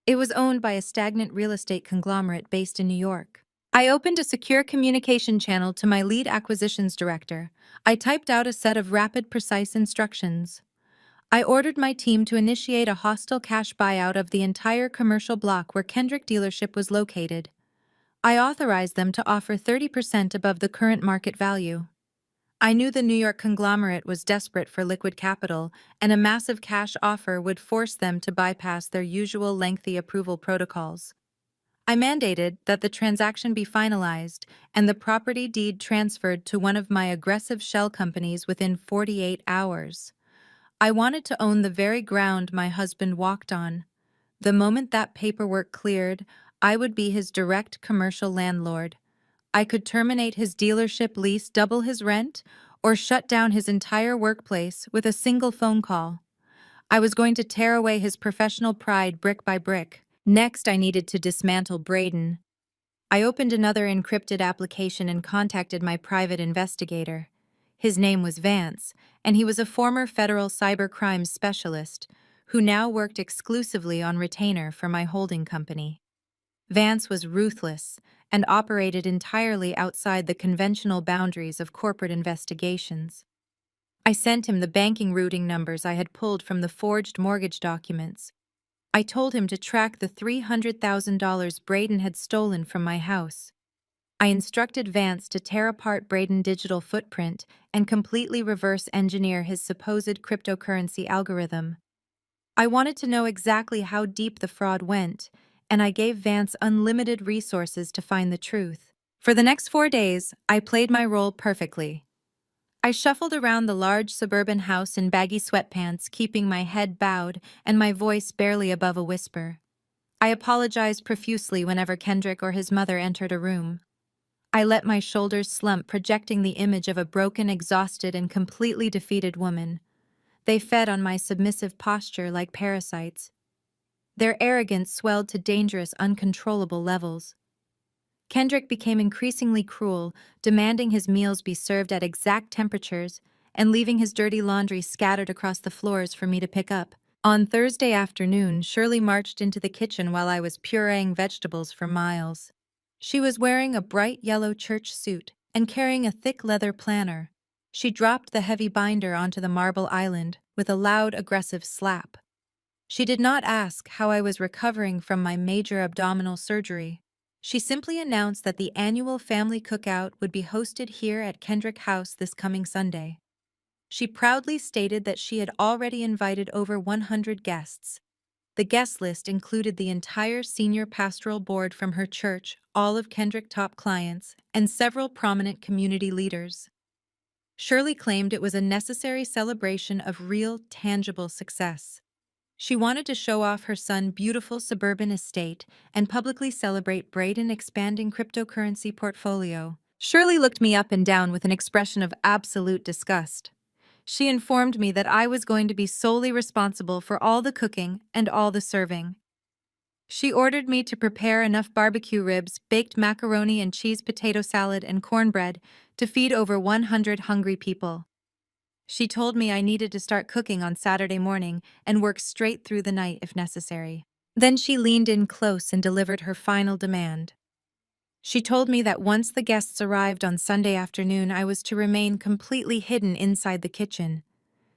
It was owned by a stagnant real estate conglomerate based in New York. I opened a secure communication channel to my lead acquisitions director. I typed out a set of rapid, precise instructions. I ordered my team to initiate a hostile cash buyout of the entire commercial block where Kendrick dealership was located. I authorized them to offer 30% above the current market value. I knew the New York conglomerate was desperate for liquid capital, and a massive cash offer would force them to bypass their usual lengthy approval protocols. I mandated that the transaction be finalized and the property deed transferred to one of my aggressive shell companies within 48 hours. I wanted to own the very ground my husband walked on. The moment that paperwork cleared, I would be his direct commercial landlord. I could terminate his dealership lease, double his rent, or shut down his entire workplace with a single phone call. I was going to tear away his professional pride brick by brick. Next, I needed to dismantle Braden. I opened another encrypted application and contacted my private investigator. His name was Vance, and he was a former federal cybercrime specialist who now worked exclusively on retainer for my holding company. Vance was ruthless and operated entirely outside the conventional boundaries of corporate investigations. I sent him the banking routing numbers I had pulled from the forged mortgage documents. I told him to track the $300,000 Braden had stolen from my house. I instructed Vance to tear apart Braden's digital footprint and completely reverse engineer his supposed cryptocurrency algorithm. I wanted to know exactly how deep the fraud went, and I gave Vance unlimited resources to find the truth. For the next 4 days, I played my role perfectly. I shuffled around the large suburban house in baggy sweatpants, keeping my head bowed and my voice barely above a whisper. I apologized profusely whenever Kendrick or his mother entered a room. I let my shoulders slump, projecting the image of a broken, exhausted, and completely defeated woman. They fed on my submissive posture like parasites. Their arrogance swelled to dangerous, uncontrollable levels. Kendrick became increasingly cruel, demanding his meals be served at exact temperatures and leaving his dirty laundry scattered across the floors for me to pick up. On Thursday afternoon, Shirley marched into the kitchen while I was pureeing vegetables for miles. She was wearing a bright yellow church suit and carrying a thick leather planner. She dropped the heavy binder onto the marble island with a loud, aggressive slap. She did not ask how I was recovering from my major abdominal surgery. She simply announced that the annual family cookout would be hosted here at Kendrick House this coming Sunday. She proudly stated that she had already invited over 100 guests. The guest list included the entire senior pastoral board from her church, all of Kendrick's top clients, and several prominent community leaders. Shirley claimed it was a necessary celebration of real, tangible success. She wanted to show off her son's beautiful suburban estate and publicly celebrate Braden's expanding cryptocurrency portfolio. Shirley looked me up and down with an expression of absolute disgust. She informed me that I was going to be solely responsible for all the cooking and all the serving. She ordered me to prepare enough barbecue ribs, baked macaroni and cheese potato salad, and cornbread to feed over 100 hungry people. She told me I needed to start cooking on Saturday morning and work straight through the night if necessary. Then she leaned in close and delivered her final demand. She told me that once the guests arrived on Sunday afternoon, I was to remain completely hidden inside the kitchen.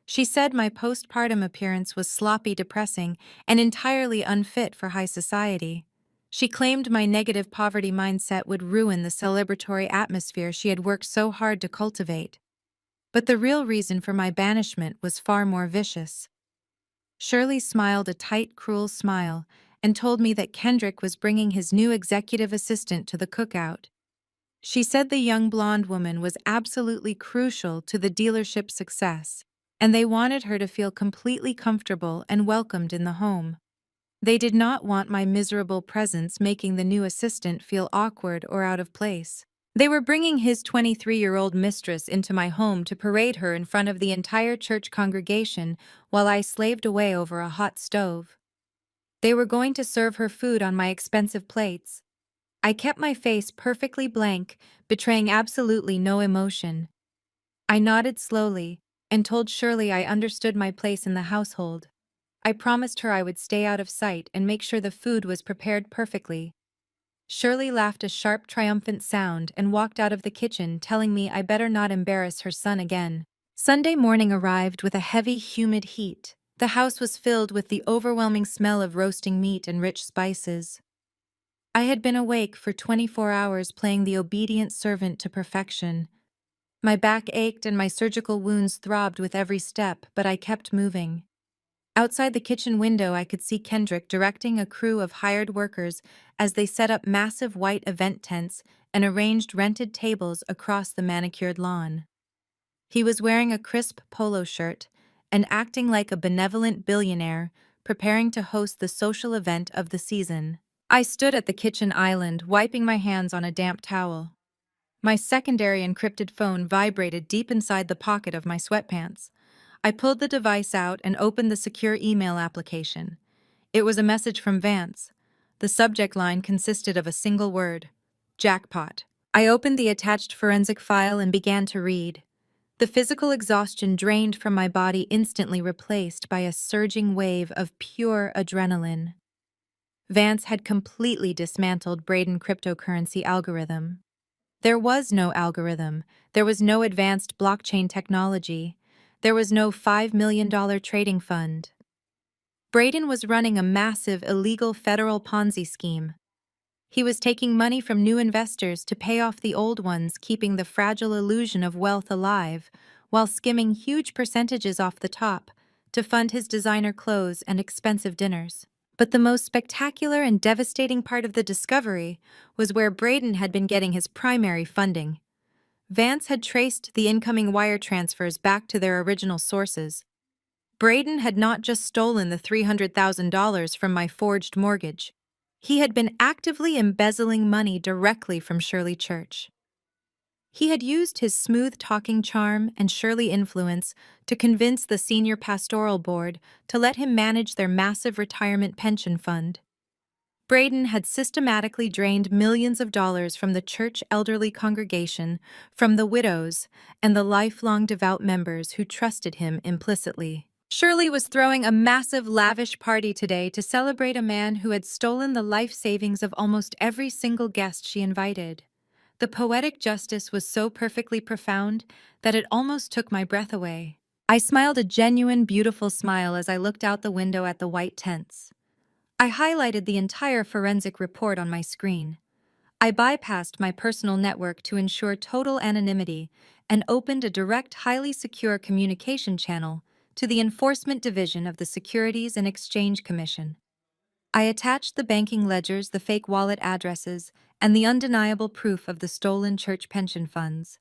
She said my postpartum appearance was sloppy, depressing, and entirely unfit for high society. She claimed my negative poverty mindset would ruin the celebratory atmosphere she had worked so hard to cultivate. But the real reason for my banishment was far more vicious. Shirley smiled a tight, cruel smile and told me that Kendrick was bringing his new executive assistant to the cookout. She said the young blonde woman was absolutely crucial to the dealership's success, and they wanted her to feel completely comfortable and welcomed in the home. They did not want my miserable presence making the new assistant feel awkward or out of place. They were bringing his 23-year-old mistress into my home to parade her in front of the entire church congregation while I slaved away over a hot stove. They were going to serve her food on my expensive plates. I kept my face perfectly blank, betraying absolutely no emotion. I nodded slowly and told Shirley I understood my place in the household. I promised her I would stay out of sight and make sure the food was prepared perfectly. Shirley laughed a sharp, triumphant sound and walked out of the kitchen, telling me I better not embarrass her son again. Sunday morning arrived with a heavy, humid heat. The house was filled with the overwhelming smell of roasting meat and rich spices. I had been awake for 24 hours playing the obedient servant to perfection. My back ached and my surgical wounds throbbed with every step, but I kept moving. Outside the kitchen window, I could see Kendrick directing a crew of hired workers as they set up massive white event tents and arranged rented tables across the manicured lawn. He was wearing a crisp polo shirt and acting like a benevolent billionaire, preparing to host the social event of the season. I stood at the kitchen island, wiping my hands on a damp towel. My secondary encrypted phone vibrated deep inside the pocket of my sweatpants. I pulled the device out and opened the secure email application. It was a message from Vance. The subject line consisted of a single word: jackpot. I opened the attached forensic file and began to read. The physical exhaustion drained from my body, instantly replaced by a surging wave of pure adrenaline. Vance had completely dismantled Braden's cryptocurrency algorithm. There was no algorithm. There was no advanced blockchain technology. There was no $5 million trading fund. Braden was running a massive, illegal federal Ponzi scheme. He was taking money from new investors to pay off the old ones, keeping the fragile illusion of wealth alive, while skimming huge percentages off the top to fund his designer clothes and expensive dinners. But the most spectacular and devastating part of the discovery was where Braden had been getting his primary funding. Vance had traced the incoming wire transfers back to their original sources. Braden had not just stolen the $300,000 from my forged mortgage. He had been actively embezzling money directly from Shirley Church. He had used his smooth-talking charm and Shirley influence to convince the senior pastoral board to let him manage their massive retirement pension fund. Braden had systematically drained millions of dollars from the church elderly congregation, from the widows, and the lifelong devout members who trusted him implicitly. Shirley was throwing a massive, lavish party today to celebrate a man who had stolen the life savings of almost every single guest she invited. The poetic justice was so perfectly profound that it almost took my breath away. I smiled a genuine, beautiful smile as I looked out the window at the white tents. I highlighted the entire forensic report on my screen. I bypassed my personal network to ensure total anonymity and opened a direct, highly secure communication channel to the Enforcement Division of the Securities and Exchange Commission. I attached the banking ledgers, the fake wallet addresses, and the undeniable proof of the stolen church pension funds.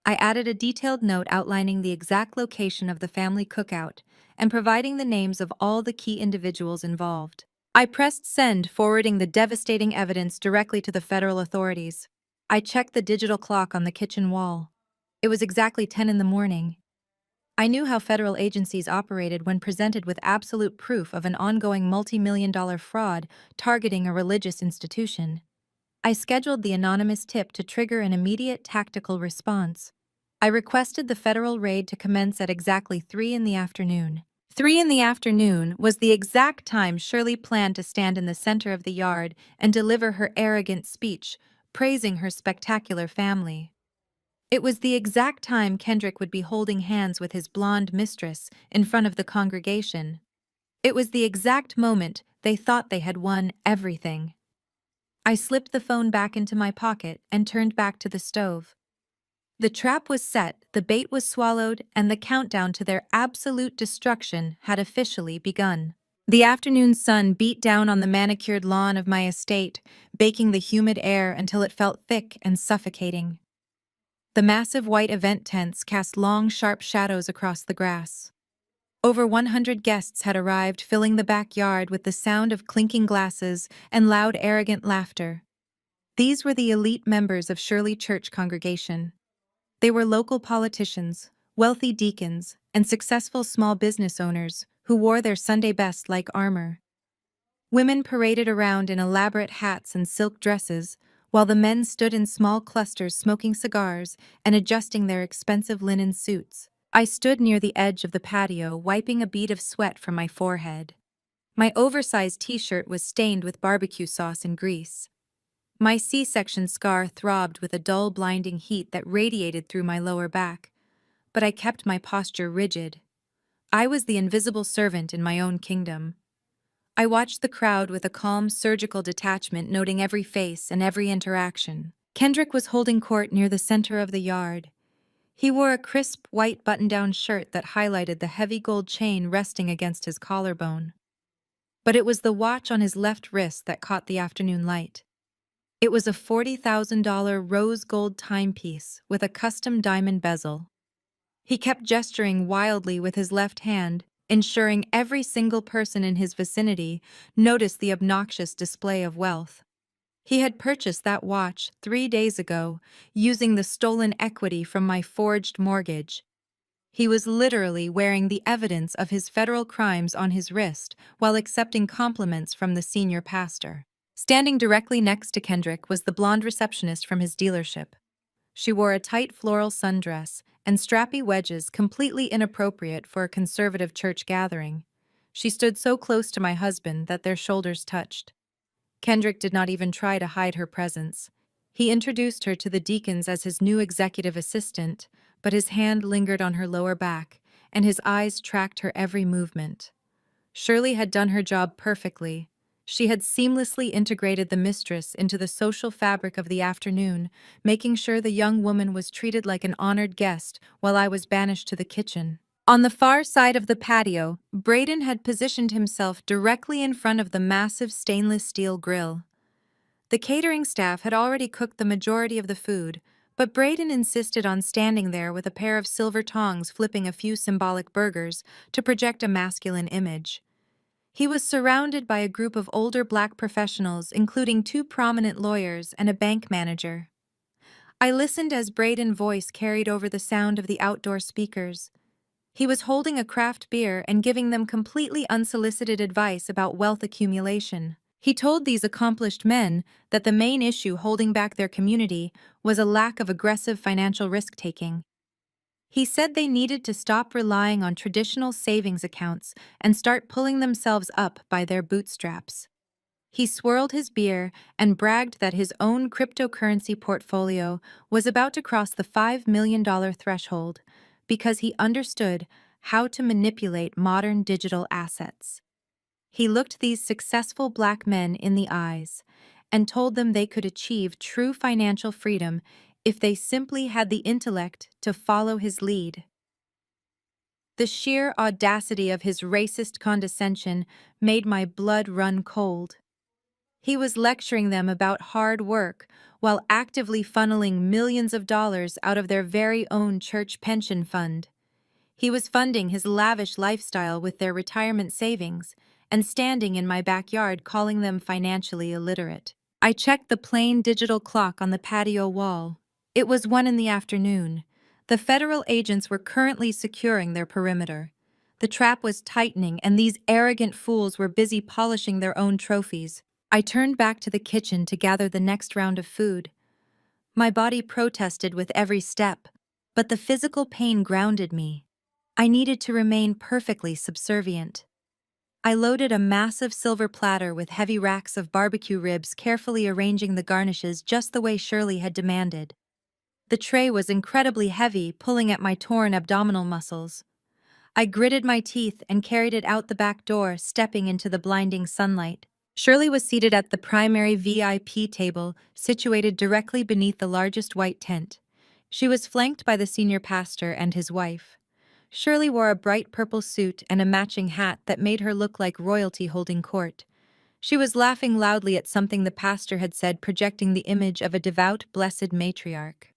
I added a detailed note outlining the exact location of the family cookout and providing the names of all the key individuals involved. I pressed send, forwarding the devastating evidence directly to the federal authorities. I checked the digital clock on the kitchen wall. It was exactly 10 in the morning. I knew how federal agencies operated when presented with absolute proof of an ongoing multi-million-dollar fraud targeting a religious institution. I scheduled the anonymous tip to trigger an immediate tactical response. I requested the federal raid to commence at exactly 3 in the afternoon. 3 in the afternoon was the exact time Shirley planned to stand in the center of the yard and deliver her arrogant speech, praising her spectacular family. It was the exact time Kendrick would be holding hands with his blonde mistress in front of the congregation. It was the exact moment they thought they had won everything. I slipped the phone back into my pocket and turned back to the stove. The trap was set, the bait was swallowed, and the countdown to their absolute destruction had officially begun. The afternoon sun beat down on the manicured lawn of my estate, baking the humid air until it felt thick and suffocating. The massive white event tents cast long, sharp shadows across the grass. Over 100 guests had arrived, filling the backyard with the sound of clinking glasses and loud, arrogant laughter. These were the elite members of Shirley Church congregation. They were local politicians, wealthy deacons, and successful small business owners who wore their Sunday best like armor. Women paraded around in elaborate hats and silk dresses, while the men stood in small clusters smoking cigars and adjusting their expensive linen suits. I stood near the edge of the patio, wiping a bead of sweat from my forehead. My oversized t-shirt was stained with barbecue sauce and grease. My C-section scar throbbed with a dull, blinding heat that radiated through my lower back, but I kept my posture rigid. I was the invisible servant in my own kingdom. I watched the crowd with a calm, surgical detachment, noting every face and every interaction. Kendrick was holding court near the center of the yard. He wore a crisp, white button-down shirt that highlighted the heavy gold chain resting against his collarbone. But it was the watch on his left wrist that caught the afternoon light. It was a $40,000 rose gold timepiece with a custom diamond bezel. He kept gesturing wildly with his left hand, ensuring every single person in his vicinity noticed the obnoxious display of wealth. He had purchased that watch 3 days ago, using the stolen equity from my forged mortgage. He was literally wearing the evidence of his federal crimes on his wrist while accepting compliments from the senior pastor. Standing directly next to Kendrick was the blonde receptionist from his dealership. She wore a tight floral sundress and strappy wedges completely inappropriate for a conservative church gathering. She stood so close to my husband that their shoulders touched. Kendrick did not even try to hide her presence. He introduced her to the deacons as his new executive assistant, but his hand lingered on her lower back, and his eyes tracked her every movement. Shirley had done her job perfectly. She had seamlessly integrated the mistress into the social fabric of the afternoon, making sure the young woman was treated like an honored guest while I was banished to the kitchen. On the far side of the patio, Braden had positioned himself directly in front of the massive stainless steel grill. The catering staff had already cooked the majority of the food, but Braden insisted on standing there with a pair of silver tongs flipping a few symbolic burgers to project a masculine image. He was surrounded by a group of older black professionals, including 2 prominent lawyers and a bank manager. I listened as Braden's voice carried over the sound of the outdoor speakers. He was holding a craft beer and giving them completely unsolicited advice about wealth accumulation. He told these accomplished men that the main issue holding back their community was a lack of aggressive financial risk-taking. He said they needed to stop relying on traditional savings accounts and start pulling themselves up by their bootstraps. He swirled his beer and bragged that his own cryptocurrency portfolio was about to cross the $5 million threshold because he understood how to manipulate modern digital assets. He looked these successful black men in the eyes and told them they could achieve true financial freedom if they simply had the intellect to follow his lead. The sheer audacity of his racist condescension made my blood run cold. He was lecturing them about hard work while actively funneling millions of dollars out of their very own church pension fund. He was funding his lavish lifestyle with their retirement savings and standing in my backyard calling them financially illiterate. I checked the plain digital clock on the patio wall. It was 1 in the afternoon. The federal agents were currently securing their perimeter. The trap was tightening, and these arrogant fools were busy polishing their own trophies. I turned back to the kitchen to gather the next round of food. My body protested with every step, but the physical pain grounded me. I needed to remain perfectly subservient. I loaded a massive silver platter with heavy racks of barbecue ribs, carefully arranging the garnishes just the way Shirley had demanded. The tray was incredibly heavy, pulling at my torn abdominal muscles. I gritted my teeth and carried it out the back door, stepping into the blinding sunlight. Shirley was seated at the primary VIP table, situated directly beneath the largest white tent. She was flanked by the senior pastor and his wife. Shirley wore a bright purple suit and a matching hat that made her look like royalty holding court. She was laughing loudly at something the pastor had said, projecting the image of a devout, blessed matriarch.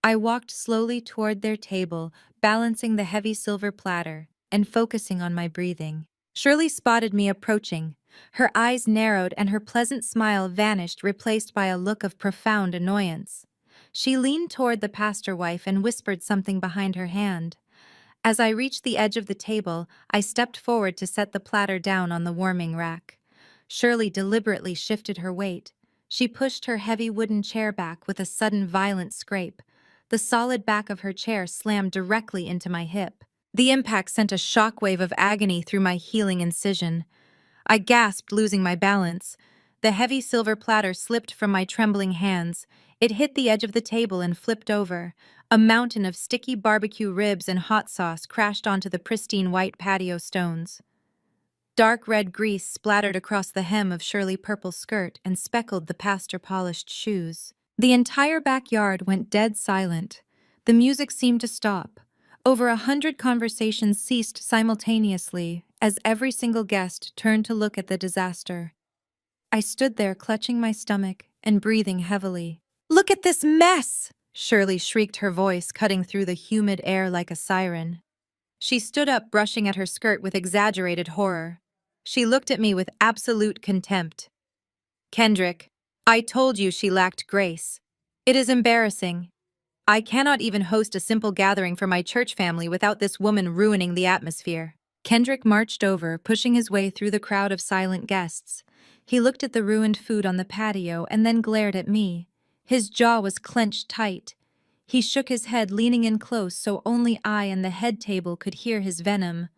I walked slowly toward their table, balancing the heavy silver platter and focusing on my breathing. Shirley spotted me approaching. Her eyes narrowed and her pleasant smile vanished, replaced by a look of profound annoyance. She leaned toward the pastor wife and whispered something behind her hand. As I reached the edge of the table, I stepped forward to set the platter down on the warming rack. Shirley deliberately shifted her weight. She pushed her heavy wooden chair back with a sudden violent scrape. The solid back of her chair slammed directly into my hip. The impact sent a shockwave of agony through my healing incision. I gasped, losing my balance. The heavy silver platter slipped from my trembling hands. It hit the edge of the table and flipped over. A mountain of sticky barbecue ribs and hot sauce crashed onto the pristine white patio stones. Dark red grease splattered across the hem of Shirley's purple skirt and speckled the pastor-polished shoes. The entire backyard went dead silent. The music seemed to stop. Over 100 conversations ceased simultaneously as every single guest turned to look at the disaster. I stood there clutching my stomach and breathing heavily. "Look at this mess!" Shirley shrieked, her voice cutting through the humid air like a siren. She stood up, brushing at her skirt with exaggerated horror. She looked at me with absolute contempt. "Kendrick, I told you she lacked grace. It is embarrassing. I cannot even host a simple gathering for my church family without this woman ruining the atmosphere." Kendrick marched over, pushing his way through the crowd of silent guests. He looked at the ruined food on the patio and then glared at me. His jaw was clenched tight. He shook his head, leaning in close so only I and the head table could hear his venom.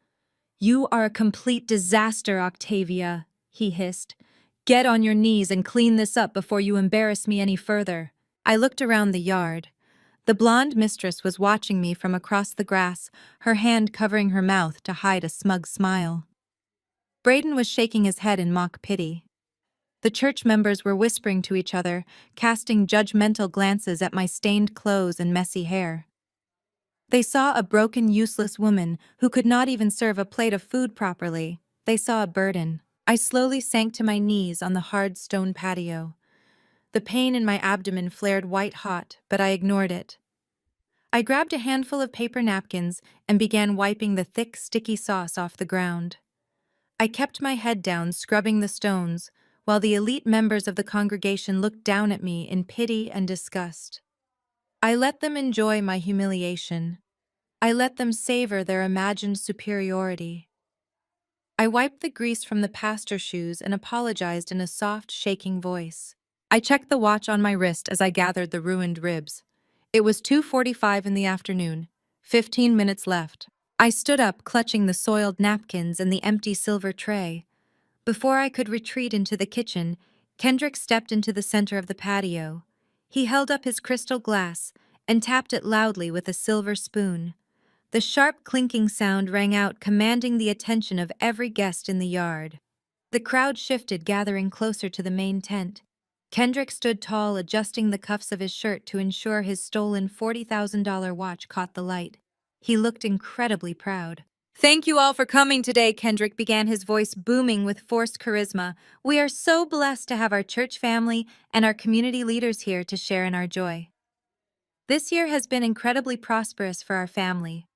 "You are a complete disaster, Octavia," he hissed. "Get on your knees and clean this up before you embarrass me any further." I looked around the yard. The blonde mistress was watching me from across the grass, her hand covering her mouth to hide a smug smile. Braden was shaking his head in mock pity. The church members were whispering to each other, casting judgmental glances at my stained clothes and messy hair. They saw a broken, useless woman who could not even serve a plate of food properly. They saw a burden. I slowly sank to my knees on the hard stone patio. The pain in my abdomen flared white-hot, but I ignored it. I grabbed a handful of paper napkins and began wiping the thick, sticky sauce off the ground. I kept my head down, scrubbing the stones, while the elite members of the congregation looked down at me in pity and disgust. I let them enjoy my humiliation. I let them savor their imagined superiority. I wiped the grease from the pastor's shoes and apologized in a soft, shaking voice. I checked the watch on my wrist as I gathered the ruined ribs. It was 2:45 in the afternoon, 15 minutes left. I stood up, clutching the soiled napkins and the empty silver tray. Before I could retreat into the kitchen, Kendrick stepped into the center of the patio. He held up his crystal glass and tapped it loudly with a silver spoon. The sharp clinking sound rang out, commanding the attention of every guest in the yard. The crowd shifted, gathering closer to the main tent. Kendrick stood tall, adjusting the cuffs of his shirt to ensure his stolen $40,000 watch caught the light. He looked incredibly proud. "Thank you all for coming today," Kendrick began, his voice booming with forced charisma. "We are so blessed to have our church family and our community leaders here to share in our joy. This year has been incredibly prosperous for our family.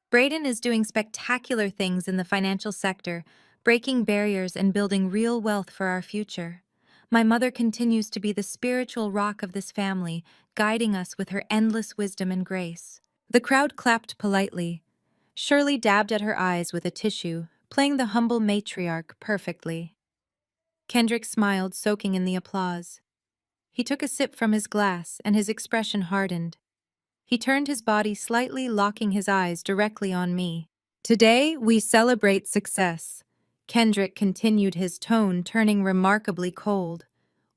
Braden is doing spectacular things in the financial sector, breaking barriers and building real wealth for our future. My mother continues to be the spiritual rock of this family, guiding us with her endless wisdom and grace." The crowd clapped politely. Shirley dabbed at her eyes with a tissue, playing the humble matriarch perfectly. Kendrick smiled, soaking in the applause. He took a sip from his glass, and his expression hardened. He turned his body slightly, locking his eyes directly on me. "Today, we celebrate success." Kendrick continued, his tone turning remarkably cold.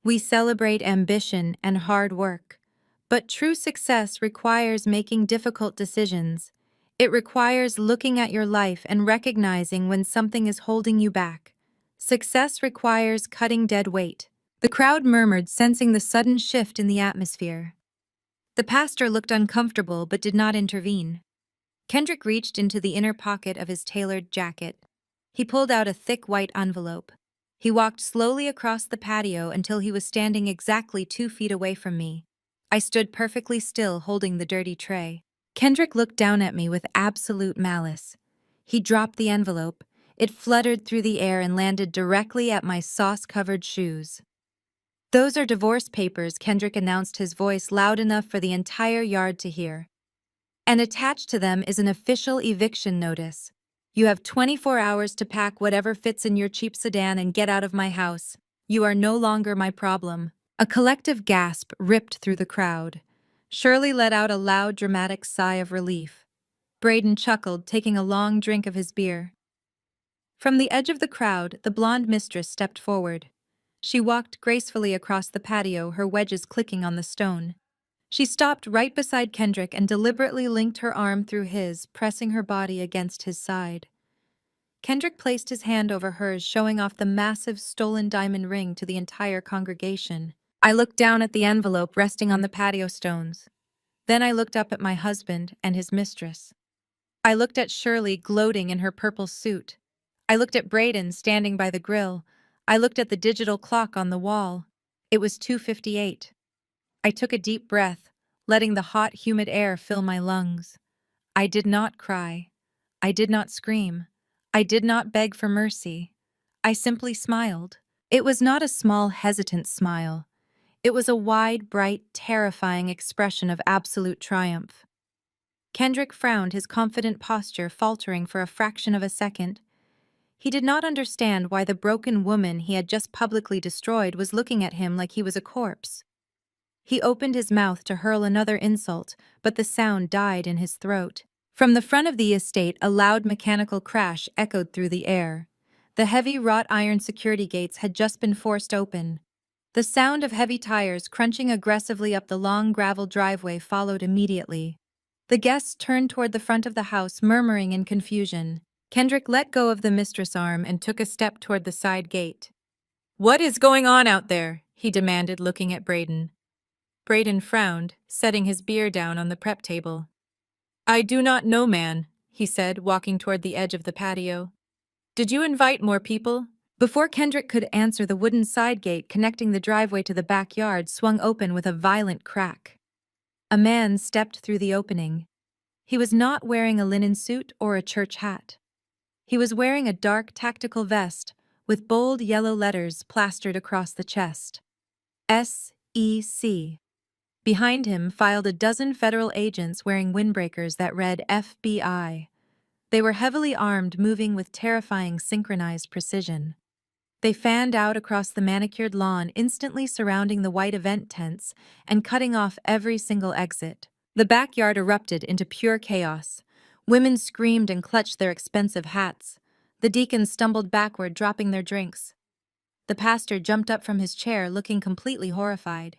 "We celebrate ambition and hard work. But true success requires making difficult decisions. It requires looking at your life and recognizing when something is holding you back. Success requires cutting dead weight." The crowd murmured, sensing the sudden shift in the atmosphere. The pastor looked uncomfortable but did not intervene. Kendrick reached into the inner pocket of his tailored jacket. He pulled out a thick white envelope. He walked slowly across the patio until he was standing exactly 2 feet away from me. I stood perfectly still, holding the dirty tray. Kendrick looked down at me with absolute malice. He dropped the envelope. It fluttered through the air and landed directly at my sauce-covered shoes. "Those are divorce papers," Kendrick announced, his voice loud enough for the entire yard to hear. "And attached to them is an official eviction notice. You have 24 hours to pack whatever fits in your cheap sedan and get out of my house. You are no longer my problem." A collective gasp ripped through the crowd. Shirley let out a loud, dramatic sigh of relief. Braden chuckled, taking a long drink of his beer. From the edge of the crowd, the blonde mistress stepped forward. She walked gracefully across the patio, her wedges clicking on the stone. She stopped right beside Kendrick and deliberately linked her arm through his, pressing her body against his side. Kendrick placed his hand over hers, showing off the massive stolen diamond ring to the entire congregation. I looked down at the envelope resting on the patio stones. Then I looked up at my husband and his mistress. I looked at Shirley gloating in her purple suit. I looked at Braden standing by the grill. I looked at the digital clock on the wall. It was 2:58. I took a deep breath, letting the hot, humid air fill my lungs. I did not cry. I did not scream. I did not beg for mercy. I simply smiled. It was not a small, hesitant smile. It was a wide, bright, terrifying expression of absolute triumph. Kendrick frowned, his confident posture faltering for a fraction of a second. He did not understand why the broken woman he had just publicly destroyed was looking at him like he was a corpse. He opened his mouth to hurl another insult, but the sound died in his throat. From the front of the estate, a loud mechanical crash echoed through the air. The heavy wrought iron security gates had just been forced open. The sound of heavy tires crunching aggressively up the long gravel driveway followed immediately. The guests turned toward the front of the house, murmuring in confusion. Kendrick let go of the mistress' arm and took a step toward the side gate. "What is going on out there?" he demanded, looking at Braden. Braden frowned, setting his beer down on the prep table. "I do not know, man," he said, walking toward the edge of the patio. "Did you invite more people?" Before Kendrick could answer, the wooden side gate connecting the driveway to the backyard swung open with a violent crack. A man stepped through the opening. He was not wearing a linen suit or a church hat. He was wearing a dark tactical vest with bold yellow letters plastered across the chest. SEC. Behind him filed a dozen federal agents wearing windbreakers that read FBI. They were heavily armed, moving with terrifying synchronized precision. They fanned out across the manicured lawn, instantly surrounding the white event tents and cutting off every single exit. The backyard erupted into pure chaos. Women screamed and clutched their expensive hats. The deacons stumbled backward, dropping their drinks. The pastor jumped up from his chair, looking completely horrified.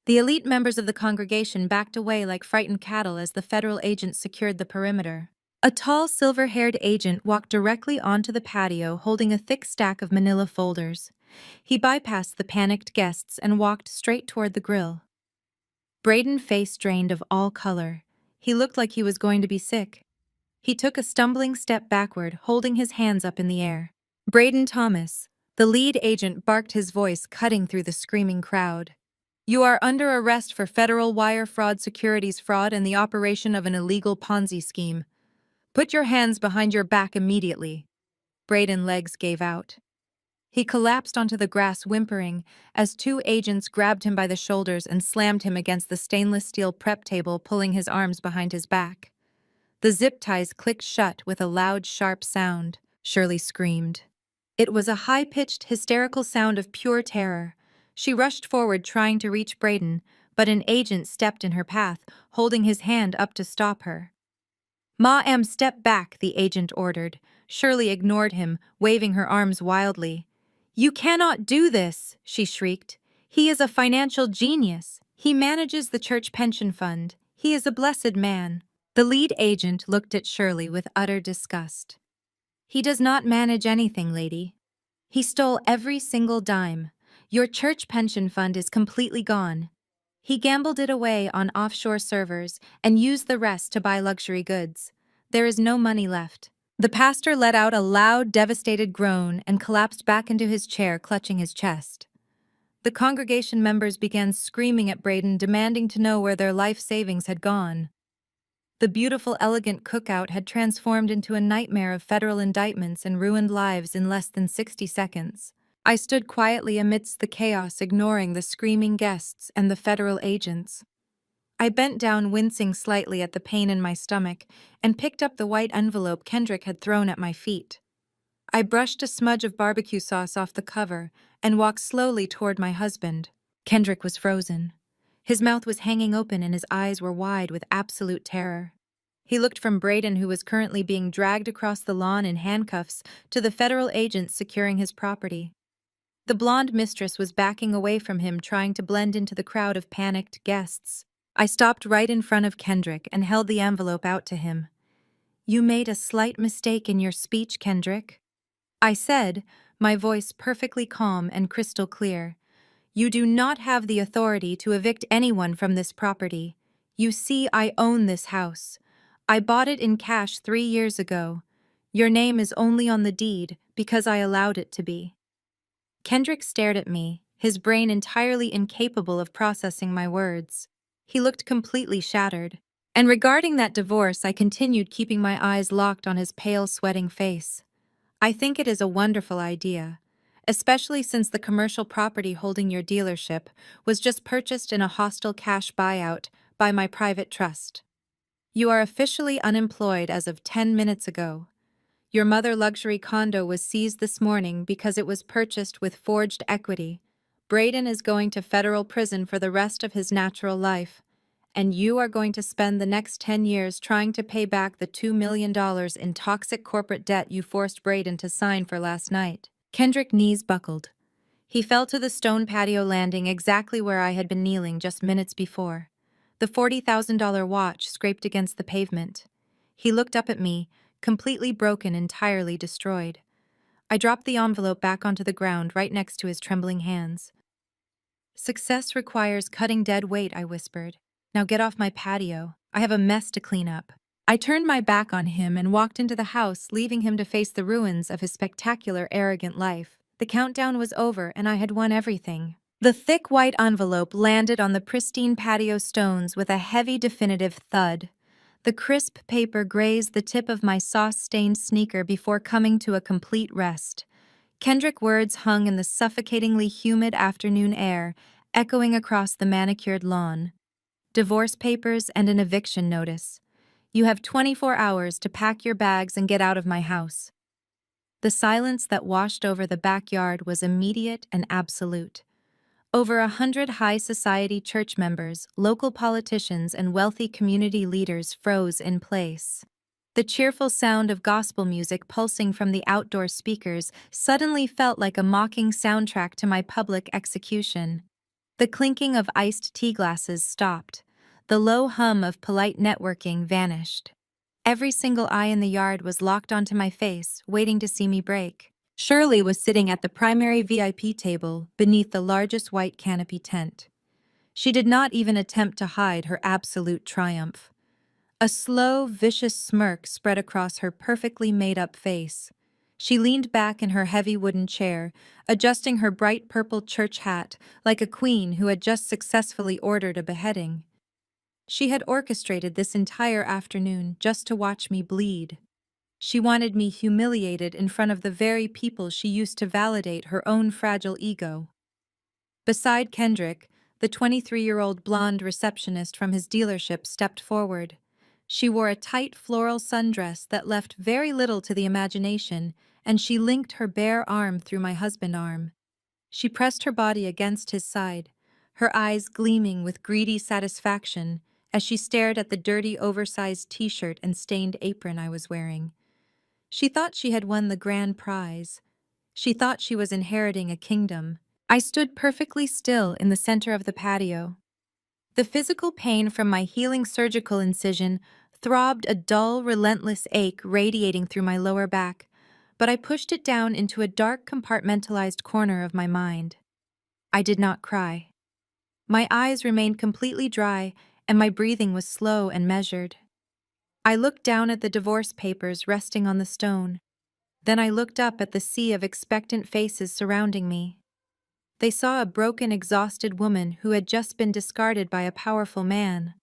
The elite members of the congregation backed away like frightened cattle as the federal agents secured the perimeter. A tall, silver-haired agent walked directly onto the patio, holding a thick stack of manila folders. He bypassed the panicked guests and walked straight toward the grill. Braden's face drained of all color. He looked like he was going to be sick. He took a stumbling step backward, holding his hands up in the air. Braden Thomas, the lead agent, barked, his voice cutting through the screaming crowd. You are under arrest for federal wire fraud, securities fraud, and the operation of an illegal Ponzi scheme. Put your hands behind your back immediately. Braden's legs gave out. He collapsed onto the grass, whimpering, as two agents grabbed him by the shoulders and slammed him against the stainless steel prep table, pulling his arms behind his back. The zip ties clicked shut with a loud, sharp sound. Shirley screamed. It was a high-pitched, hysterical sound of pure terror. She rushed forward, trying to reach Braden, but an agent stepped in her path, holding his hand up to stop her. "Ma'am, step back," the agent ordered. Shirley ignored him, waving her arms wildly. "You cannot do this," she shrieked. "He is a financial genius. He manages the church pension fund. He is a blessed man." The lead agent looked at Shirley with utter disgust. "He does not manage anything, lady. He stole every single dime. Your church pension fund is completely gone. He gambled it away on offshore servers and used the rest to buy luxury goods. There is no money left." The pastor let out a loud, devastated groan and collapsed back into his chair, clutching his chest. The congregation members began screaming at Braden, demanding to know where their life savings had gone. The beautiful, elegant cookout had transformed into a nightmare of federal indictments and ruined lives in less than 60 seconds. I stood quietly amidst the chaos, ignoring the screaming guests and the federal agents. I bent down, wincing slightly at the pain in my stomach, and picked up the white envelope Kendrick had thrown at my feet. I brushed a smudge of barbecue sauce off the cover and walked slowly toward my husband. Kendrick was frozen. His mouth was hanging open and his eyes were wide with absolute terror. He looked from Braden, who was currently being dragged across the lawn in handcuffs, to the federal agents securing his property. The blonde mistress was backing away from him, trying to blend into the crowd of panicked guests. I stopped right in front of Kendrick and held the envelope out to him. "You made a slight mistake in your speech, Kendrick," I said, my voice perfectly calm and crystal clear. "You do not have the authority to evict anyone from this property. You see, I own this house. I bought it in cash 3 years ago. Your name is only on the deed because I allowed it to be." Kendrick stared at me, his brain entirely incapable of processing my words. He looked completely shattered. And regarding that divorce, I continued, keeping my eyes locked on his pale, sweating face. "I think it is a wonderful idea, especially since the commercial property holding your dealership was just purchased in a hostile cash buyout by my private trust. You are officially unemployed as of 10 minutes ago. Your mother luxury condo was seized this morning because it was purchased with forged equity. Braden is going to federal prison for the rest of his natural life, and you are going to spend the next 10 years trying to pay back the $2 million in toxic corporate debt you forced Braden to sign for last night." Kendrick's knees buckled. He fell to the stone patio landing exactly where I had been kneeling just minutes before. The $40,000 watch scraped against the pavement. He looked up at me, completely broken, entirely destroyed. I dropped the envelope back onto the ground right next to his trembling hands. "Success requires cutting dead weight," I whispered. "Now get off my patio. I have a mess to clean up." I turned my back on him and walked into the house, leaving him to face the ruins of his spectacular, arrogant life. The countdown was over, and I had won everything. The thick white envelope landed on the pristine patio stones with a heavy, definitive thud. The crisp paper grazed the tip of my sauce-stained sneaker before coming to a complete rest. Kendrick's words hung in the suffocatingly humid afternoon air, echoing across the manicured lawn. "Divorce papers and an eviction notice. You have 24 hours to pack your bags and get out of my house." The silence that washed over the backyard was immediate and absolute. Over 100 high society church members, local politicians, and wealthy community leaders froze in place. The cheerful sound of gospel music pulsing from the outdoor speakers suddenly felt like a mocking soundtrack to my public execution. The clinking of iced tea glasses stopped. The low hum of polite networking vanished. Every single eye in the yard was locked onto my face, waiting to see me break. Shirley was sitting at the primary VIP table beneath the largest white canopy tent. She did not even attempt to hide her absolute triumph. A slow, vicious smirk spread across her perfectly made-up face. She leaned back in her heavy wooden chair, adjusting her bright purple church hat like a queen who had just successfully ordered a beheading. She had orchestrated this entire afternoon just to watch me bleed. She wanted me humiliated in front of the very people she used to validate her own fragile ego. Beside Kendrick, the 23-year-old blonde receptionist from his dealership stepped forward. She wore a tight floral sundress that left very little to the imagination, and she linked her bare arm through my husband's arm. She pressed her body against his side, her eyes gleaming with greedy satisfaction as she stared at the dirty, oversized t-shirt and stained apron I was wearing. She thought she had won the grand prize. She thought she was inheriting a kingdom. I stood perfectly still in the center of the patio. The physical pain from my healing surgical incision throbbed a dull, relentless ache radiating through my lower back, but I pushed it down into a dark, compartmentalized corner of my mind. I did not cry. My eyes remained completely dry, and my breathing was slow and measured. I looked down at the divorce papers resting on the stone. Then I looked up at the sea of expectant faces surrounding me. They saw a broken, exhausted woman who had just been discarded by a powerful man.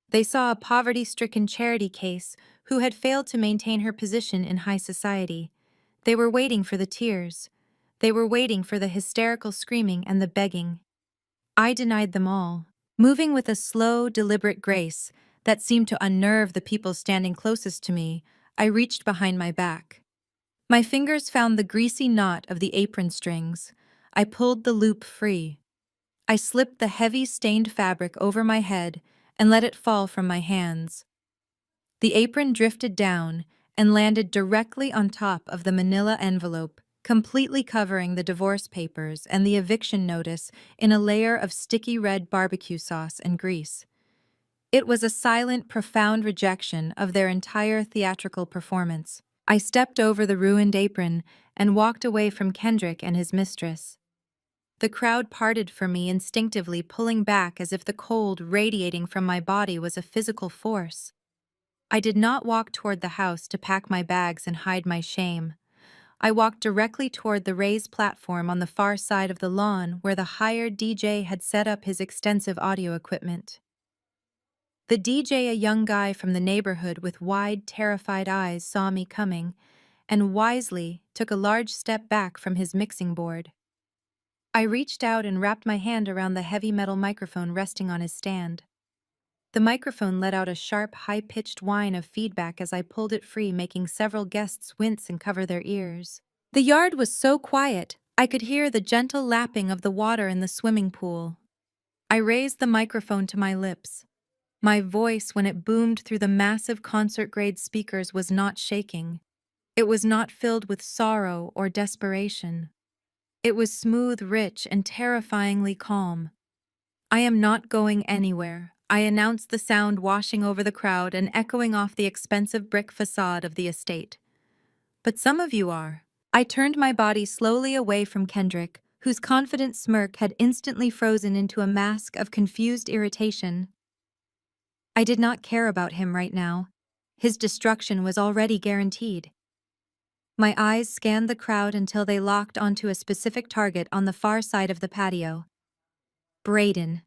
They saw a poverty-stricken charity case who had failed to maintain her position in high society. They were waiting for the tears. They were waiting for the hysterical screaming and the begging. I denied them all, moving with a slow, deliberate grace that seemed to unnerve the people standing closest to me. I reached behind my back. My fingers found the greasy knot of the apron strings. I pulled the loop free. I slipped the heavy, stained fabric over my head and let it fall from my hands. The apron drifted down and landed directly on top of the manila envelope, completely covering the divorce papers and the eviction notice in a layer of sticky red barbecue sauce and grease. It was a silent, profound rejection of their entire theatrical performance. I stepped over the ruined apron and walked away from Kendrick and his mistress. The crowd parted for me instinctively, pulling back as if the cold radiating from my body was a physical force. I did not walk toward the house to pack my bags and hide my shame. I walked directly toward the raised platform on the far side of the lawn where the hired DJ had set up his extensive audio equipment. The DJ, a young guy from the neighborhood with wide, terrified eyes, saw me coming and wisely took a large step back from his mixing board. I reached out and wrapped my hand around the heavy metal microphone resting on his stand. The microphone let out a sharp, high-pitched whine of feedback as I pulled it free, making several guests wince and cover their ears. The yard was so quiet, I could hear the gentle lapping of the water in the swimming pool. I raised the microphone to my lips. My voice, when it boomed through the massive concert-grade speakers, was not shaking. It was not filled with sorrow or desperation. It was smooth, rich, and terrifyingly calm. "I am not going anywhere," I announced, the sound washing over the crowd and echoing off the expensive brick facade of the estate. "But some of you are." I turned my body slowly away from Kendrick, whose confident smirk had instantly frozen into a mask of confused irritation. I did not care about him right now. His destruction was already guaranteed. My eyes scanned the crowd until they locked onto a specific target on the far side of the patio. Braden.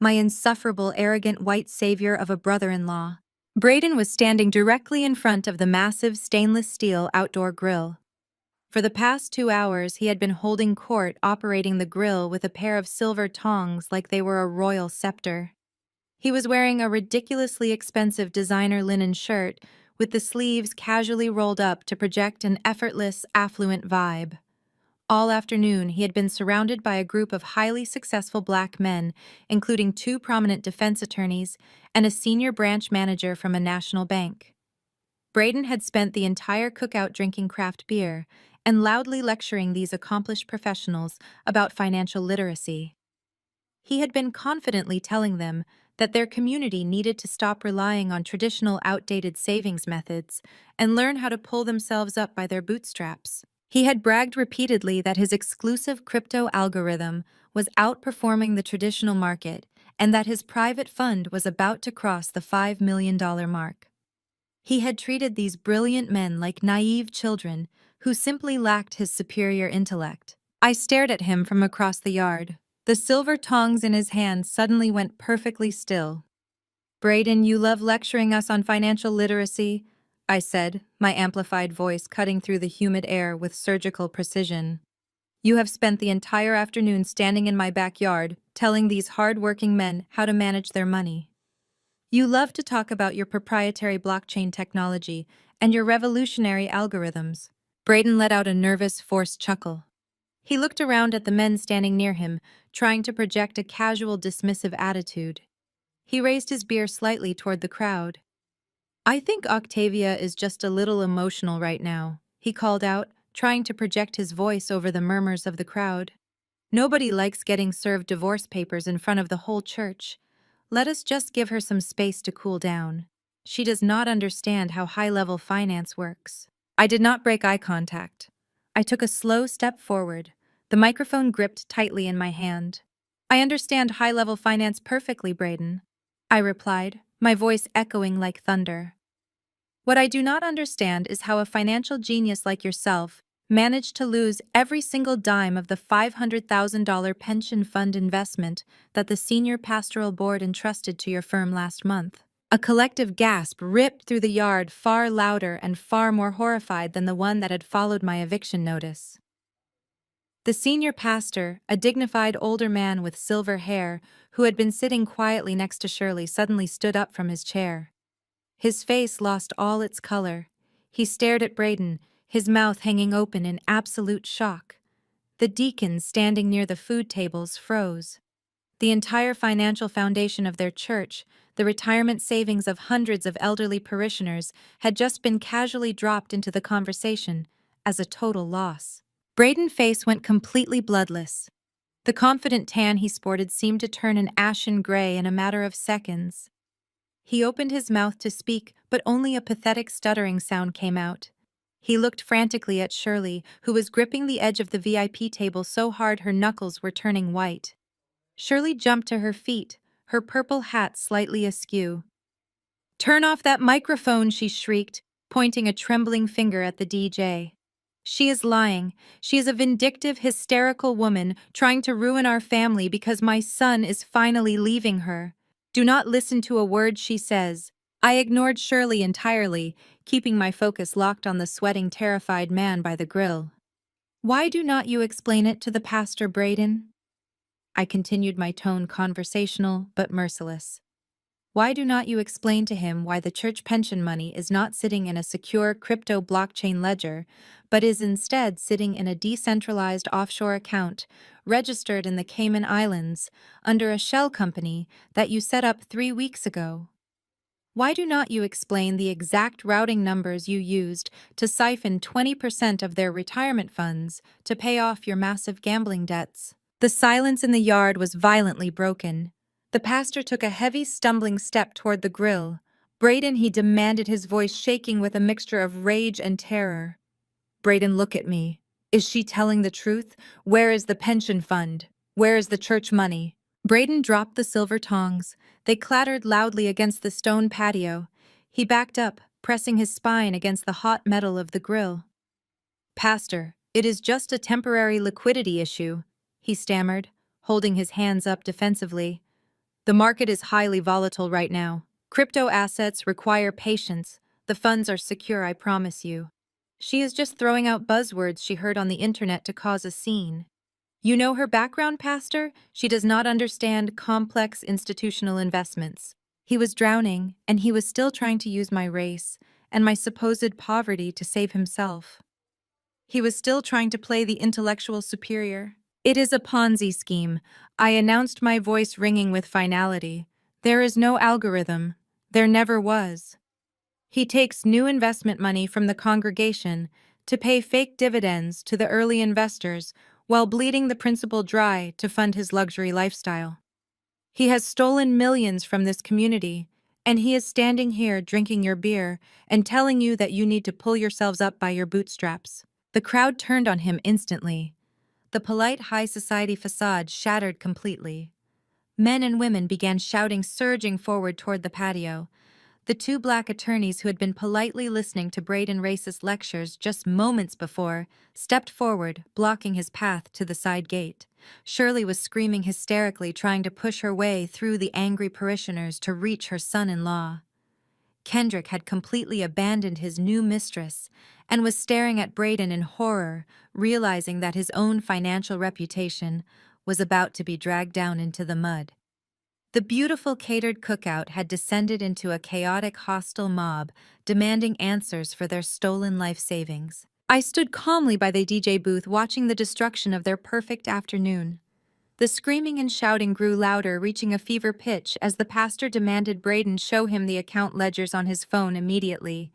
My insufferable, arrogant white savior of a brother-in-law. Braden was standing directly in front of the massive stainless steel outdoor grill. For the past 2 hours, he had been holding court, operating the grill with a pair of silver tongs like they were a royal scepter. He was wearing a ridiculously expensive designer linen shirt with the sleeves casually rolled up to project an effortless, affluent vibe. All afternoon, he had been surrounded by a group of highly successful black men, including 2 prominent defense attorneys and a senior branch manager from a national bank. Braden had spent the entire cookout drinking craft beer and loudly lecturing these accomplished professionals about financial literacy. He had been confidently telling them that their community needed to stop relying on traditional, outdated savings methods and learn how to pull themselves up by their bootstraps. He had bragged repeatedly that his exclusive crypto algorithm was outperforming the traditional market and that his private fund was about to cross the $5 million mark. He had treated these brilliant men like naive children who simply lacked his superior intellect. I stared at him from across the yard. The silver tongs in his hand suddenly went perfectly still. "Braden, you love lecturing us on financial literacy," I said, my amplified voice cutting through the humid air with surgical precision. "You have spent the entire afternoon standing in my backyard, telling these hard-working men how to manage their money. You love to talk about your proprietary blockchain technology and your revolutionary algorithms." Braden let out a nervous, forced chuckle. He looked around at the men standing near him, trying to project a casual, dismissive attitude. He raised his beer slightly toward the crowd. "I think Octavia is just a little emotional right now," he called out, trying to project his voice over the murmurs of the crowd. "Nobody likes getting served divorce papers in front of the whole church. Let us just give her some space to cool down. She does not understand how high-level finance works." I did not break eye contact. I took a slow step forward, the microphone gripped tightly in my hand. "I understand high-level finance perfectly, Braden," I replied, my voice echoing like thunder. "What I do not understand is how a financial genius like yourself managed to lose every single dime of the $500,000 pension fund investment that the senior pastoral board entrusted to your firm last month." A collective gasp ripped through the yard, far louder and far more horrified than the one that had followed my eviction notice. The senior pastor, a dignified older man with silver hair, who had been sitting quietly next to Shirley, suddenly stood up from his chair. His face lost all its color. He stared at Braden, his mouth hanging open in absolute shock. The deacons standing near the food tables froze. The entire financial foundation of their church, the retirement savings of hundreds of elderly parishioners, had just been casually dropped into the conversation as a total loss. Braden's face went completely bloodless. The confident tan he sported seemed to turn an ashen gray in a matter of seconds. He opened his mouth to speak, but only a pathetic stuttering sound came out. He looked frantically at Shirley, who was gripping the edge of the VIP table so hard her knuckles were turning white. Shirley jumped to her feet, her purple hat slightly askew. "Turn off that microphone," she shrieked, pointing a trembling finger at the DJ. "She is lying. She is a vindictive, hysterical woman trying to ruin our family because my son is finally leaving her. Do not listen to a word she says." I ignored Shirley entirely, keeping my focus locked on the sweating, terrified man by the grill. "Why do not you explain it to the pastor, Braden?" I continued, my tone conversational but merciless. "Why do not you explain to him why the church pension money is not sitting in a secure crypto blockchain ledger, but is instead sitting in a decentralized offshore account registered in the Cayman Islands under a shell company that you set up 3 weeks ago? Why do not you explain the exact routing numbers you used to siphon 20% of their retirement funds to pay off your massive gambling debts?" The silence in the yard was violently broken. The pastor took a heavy, stumbling step toward the grill. "Braden," he demanded, his voice shaking with a mixture of rage and terror. "Braden, look at me. Is she telling the truth? Where is the pension fund? Where is the church money?" Braden dropped the silver tongs. They clattered loudly against the stone patio. He backed up, pressing his spine against the hot metal of the grill. "Pastor, it is just a temporary liquidity issue," he stammered, holding his hands up defensively. "The market is highly volatile right now. Crypto assets require patience. The funds are secure, I promise you." She is just throwing out buzzwords she heard on the internet to cause a scene. You know her background, Pastor? She does not understand complex institutional investments. He was drowning, and he was still trying to use my race and my supposed poverty to save himself. He was still trying to play the intellectual superior. "It is a Ponzi scheme," I announced, my voice ringing with finality. "There is no algorithm. There never was. He takes new investment money from the congregation to pay fake dividends to the early investors while bleeding the principal dry to fund his luxury lifestyle. He has stolen millions from this community, and he is standing here drinking your beer and telling you that you need to pull yourselves up by your bootstraps." The crowd turned on him instantly. The polite high society facade shattered completely. Men and women began shouting, surging forward toward the patio. The two black attorneys who had been politely listening to Braden racist lectures just moments before stepped forward, blocking his path to the side gate. Shirley was screaming hysterically, trying to push her way through the angry parishioners to reach her son-in-law. Kendrick had completely abandoned his new mistress and was staring at Braden in horror, realizing that his own financial reputation was about to be dragged down into the mud. The beautiful catered cookout had descended into a chaotic hostile mob, demanding answers for their stolen life savings. I stood calmly by the DJ booth watching the destruction of their perfect afternoon. The screaming and shouting grew louder, reaching a fever pitch as the pastor demanded Braden show him the account ledgers on his phone immediately.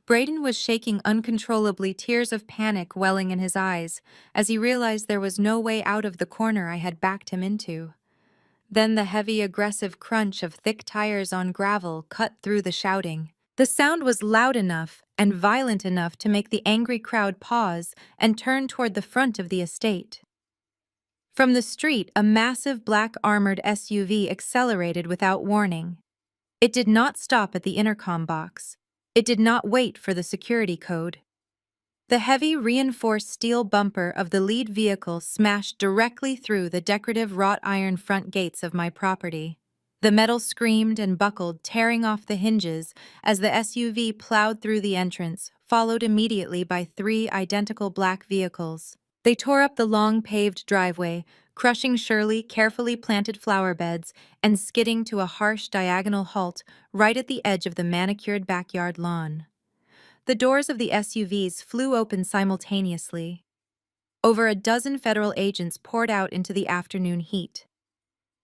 Braden was shaking uncontrollably, tears of panic welling in his eyes, as he realized there was no way out of the corner I had backed him into. Then the heavy, aggressive crunch of thick tires on gravel cut through the shouting. The sound was loud enough and violent enough to make the angry crowd pause and turn toward the front of the estate. From the street, a massive black armored SUV accelerated without warning. It did not stop at the intercom box. It did not wait for the security code. The heavy, reinforced steel bumper of the lead vehicle smashed directly through the decorative wrought iron front gates of my property. The metal screamed and buckled, tearing off the hinges as the SUV plowed through the entrance, followed immediately by three identical black vehicles. They tore up the long paved driveway, crushing Shirley carefully planted flower beds and skidding to a harsh diagonal halt right at the edge of the manicured backyard lawn. The doors of the SUVs flew open simultaneously. Over a dozen federal agents poured out into the afternoon heat.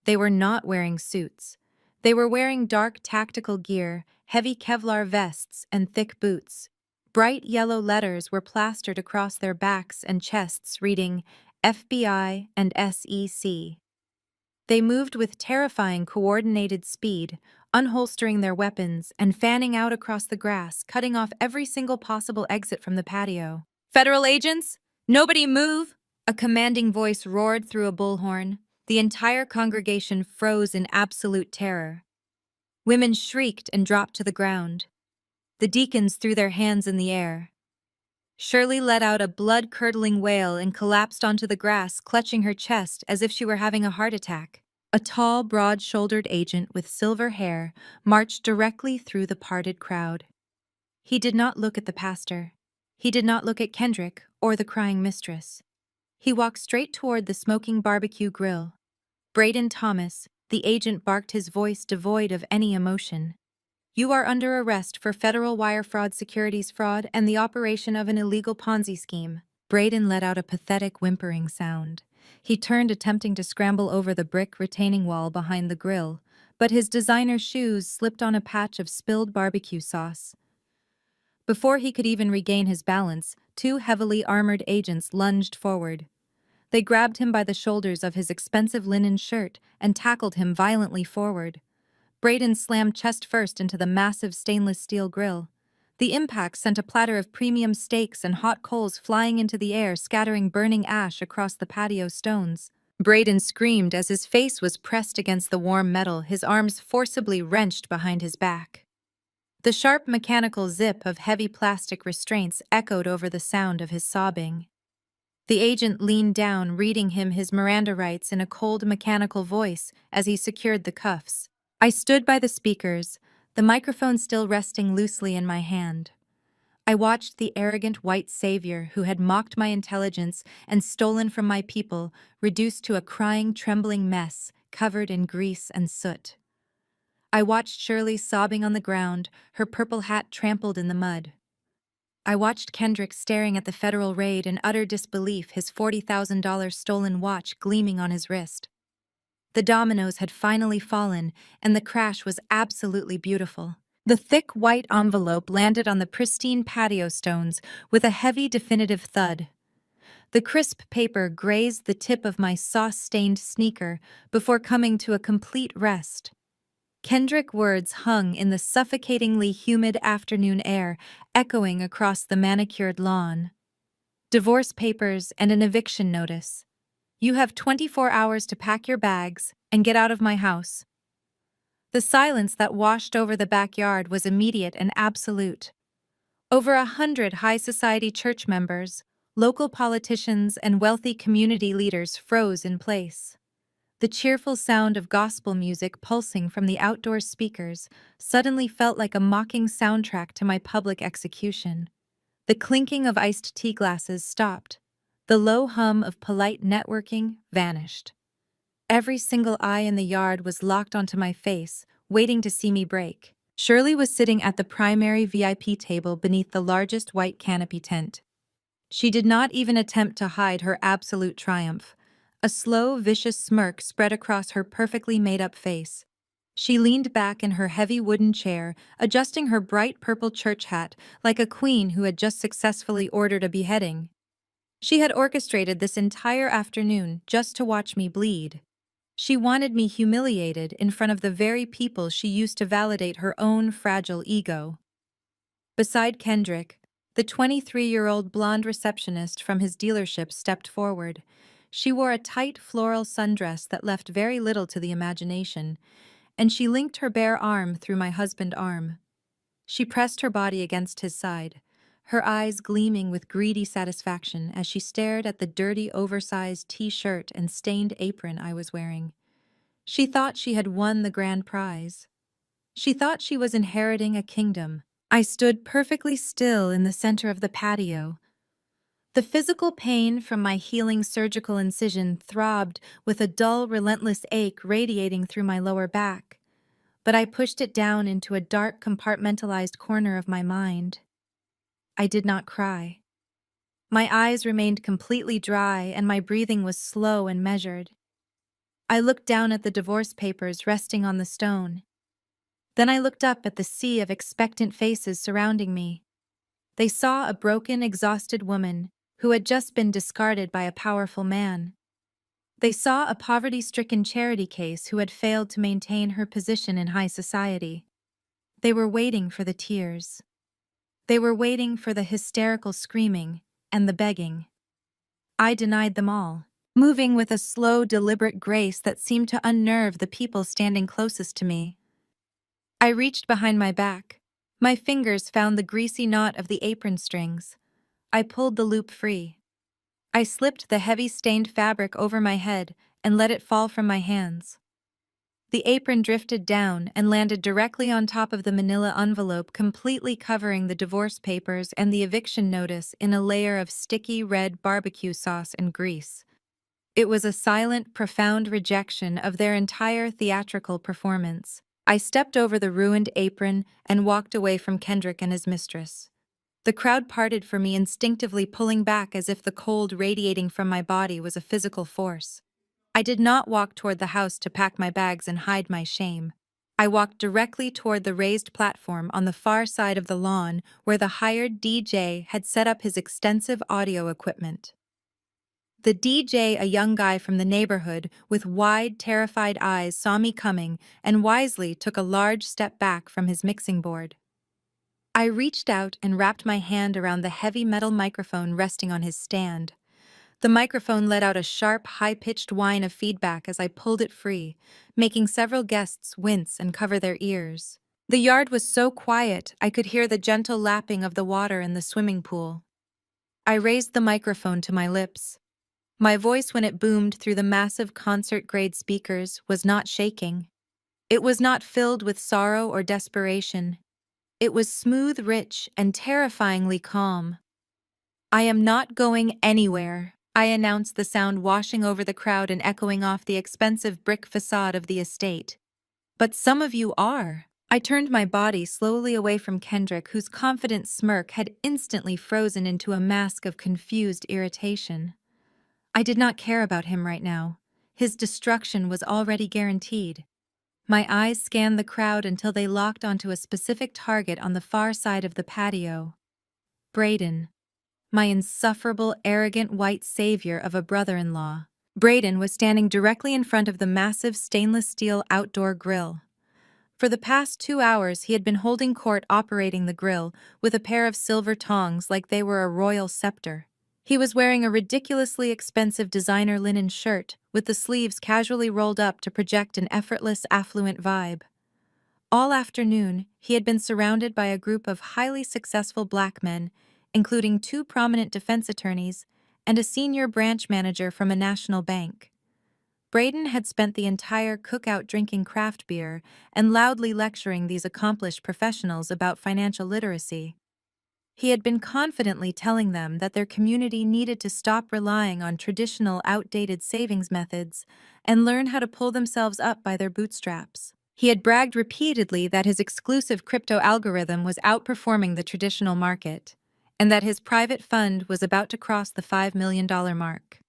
They were not wearing suits. They were wearing dark tactical gear, heavy Kevlar vests, and thick boots. Bright yellow letters were plastered across their backs and chests reading FBI and SEC. They moved with terrifying coordinated speed, unholstering their weapons and fanning out across the grass, cutting off every single possible exit from the patio. "Federal agents, nobody move!" A commanding voice roared through a bullhorn. The entire congregation froze in absolute terror. Women shrieked and dropped to the ground. The deacons threw their hands in the air. Shirley let out a blood-curdling wail and collapsed onto the grass, clutching her chest as if she were having a heart attack. A tall, broad-shouldered agent with silver hair marched directly through the parted crowd. He did not look at the pastor. He did not look at Kendrick or the crying mistress. He walked straight toward the smoking barbecue grill. "Braden Thomas," the agent barked, his voice devoid of any emotion. "You are under arrest for federal wire fraud, securities fraud, and the operation of an illegal Ponzi scheme." Braden let out a pathetic whimpering sound. He turned, attempting to scramble over the brick retaining wall behind the grill, but his designer shoes slipped on a patch of spilled barbecue sauce. Before he could even regain his balance, two heavily armored agents lunged forward. They grabbed him by the shoulders of his expensive linen shirt and tackled him violently forward. Braden slammed chest first into the massive stainless steel grill. The impact sent a platter of premium steaks and hot coals flying into the air, scattering burning ash across the patio stones. Braden screamed as his face was pressed against the warm metal, his arms forcibly wrenched behind his back. The sharp mechanical zip of heavy plastic restraints echoed over the sound of his sobbing. The agent leaned down, reading him his Miranda rights in a cold mechanical voice as he secured the cuffs. I stood by the speakers, the microphone still resting loosely in my hand. I watched the arrogant white savior who had mocked my intelligence and stolen from my people, reduced to a crying, trembling mess, covered in grease and soot. I watched Shirley sobbing on the ground, her purple hat trampled in the mud. I watched Kendrick staring at the federal raid in utter disbelief, his $40,000 stolen watch gleaming on his wrist. The dominoes had finally fallen, and the crash was absolutely beautiful. The thick white envelope landed on the pristine patio stones with a heavy, definitive thud. The crisp paper grazed the tip of my sauce-stained sneaker before coming to a complete rest. Kendrick's words hung in the suffocatingly humid afternoon air, echoing across the manicured lawn. "Divorce papers and an eviction notice. You have 24 hours to pack your bags and get out of my house. The silence that washed over the backyard was immediate and absolute. Over 100 high society church members, local politicians, and wealthy community leaders froze in place. The cheerful sound of gospel music pulsing from the outdoor speakers suddenly felt like a mocking soundtrack to my public execution. The clinking of iced tea glasses stopped. The low hum of polite networking vanished. Every single eye in the yard was locked onto my face, waiting to see me break. Shirley was sitting at the primary VIP table beneath the largest white canopy tent. She did not even attempt to hide her absolute triumph. A slow, vicious smirk spread across her perfectly made-up face. She leaned back in her heavy wooden chair, adjusting her bright purple church hat like a queen who had just successfully ordered a beheading. She had orchestrated this entire afternoon just to watch me bleed. She wanted me humiliated in front of the very people she used to validate her own fragile ego. Beside Kendrick, the 23-year-old blonde receptionist from his dealership stepped forward. She wore a tight floral sundress that left very little to the imagination, and she linked her bare arm through my husband's arm. She pressed her body against his side, her eyes gleaming with greedy satisfaction as she stared at the dirty, oversized t-shirt and stained apron I was wearing. She thought she had won the grand prize. She thought she was inheriting a kingdom. I stood perfectly still in the center of the patio. The physical pain from my healing surgical incision throbbed with a dull, relentless ache radiating through my lower back, but I pushed it down into a dark, compartmentalized corner of my mind. I did not cry. My eyes remained completely dry and my breathing was slow and measured. I looked down at the divorce papers resting on the stone. Then I looked up at the sea of expectant faces surrounding me. They saw a broken, exhausted woman who had just been discarded by a powerful man. They saw a poverty-stricken charity case who had failed to maintain her position in high society. They were waiting for the tears. They were waiting for the hysterical screaming and the begging. I denied them all, moving with a slow, deliberate grace that seemed to unnerve the people standing closest to me. I reached behind my back. My fingers found the greasy knot of the apron strings. I pulled the loop free. I slipped the heavy stained fabric over my head and let it fall from my hands. The apron drifted down and landed directly on top of the manila envelope, completely covering the divorce papers and the eviction notice in a layer of sticky red barbecue sauce and grease. It was a silent, profound rejection of their entire theatrical performance. I stepped over the ruined apron and walked away from Kendrick and his mistress. The crowd parted for me, instinctively pulling back as if the cold radiating from my body was a physical force. I did not walk toward the house to pack my bags and hide my shame. I walked directly toward the raised platform on the far side of the lawn where the hired DJ had set up his extensive audio equipment. The DJ, a young guy from the neighborhood with wide, terrified eyes, saw me coming and wisely took a large step back from his mixing board. I reached out and wrapped my hand around the heavy metal microphone resting on his stand. The microphone let out a sharp, high-pitched whine of feedback as I pulled it free, making several guests wince and cover their ears. The yard was so quiet I could hear the gentle lapping of the water in the swimming pool. I raised the microphone to my lips. My voice, when it boomed through the massive concert-grade speakers, was not shaking. It was not filled with sorrow or desperation. It was smooth, rich, and terrifyingly calm. "I am not going anywhere," I announced, the sound washing over the crowd and echoing off the expensive brick facade of the estate. "But some of you are." I turned my body slowly away from Kendrick, whose confident smirk had instantly frozen into a mask of confused irritation. I did not care about him right now. His destruction was already guaranteed. My eyes scanned the crowd until they locked onto a specific target on the far side of the patio. Braden. My insufferable, arrogant white savior of a brother-in-law. Braden was standing directly in front of the massive stainless steel outdoor grill. For the past 2 hours, he had been holding court operating the grill with a pair of silver tongs like they were a royal scepter. He was wearing a ridiculously expensive designer linen shirt with the sleeves casually rolled up to project an effortless, affluent vibe. All afternoon, he had been surrounded by a group of highly successful black men, including two prominent defense attorneys and a senior branch manager from a national bank. Braden had spent the entire cookout drinking craft beer and loudly lecturing these accomplished professionals about financial literacy. He had been confidently telling them that their community needed to stop relying on traditional, outdated savings methods and learn how to pull themselves up by their bootstraps. He had bragged repeatedly that his exclusive crypto algorithm was outperforming the traditional market, and that his private fund was about to cross the $5 million mark.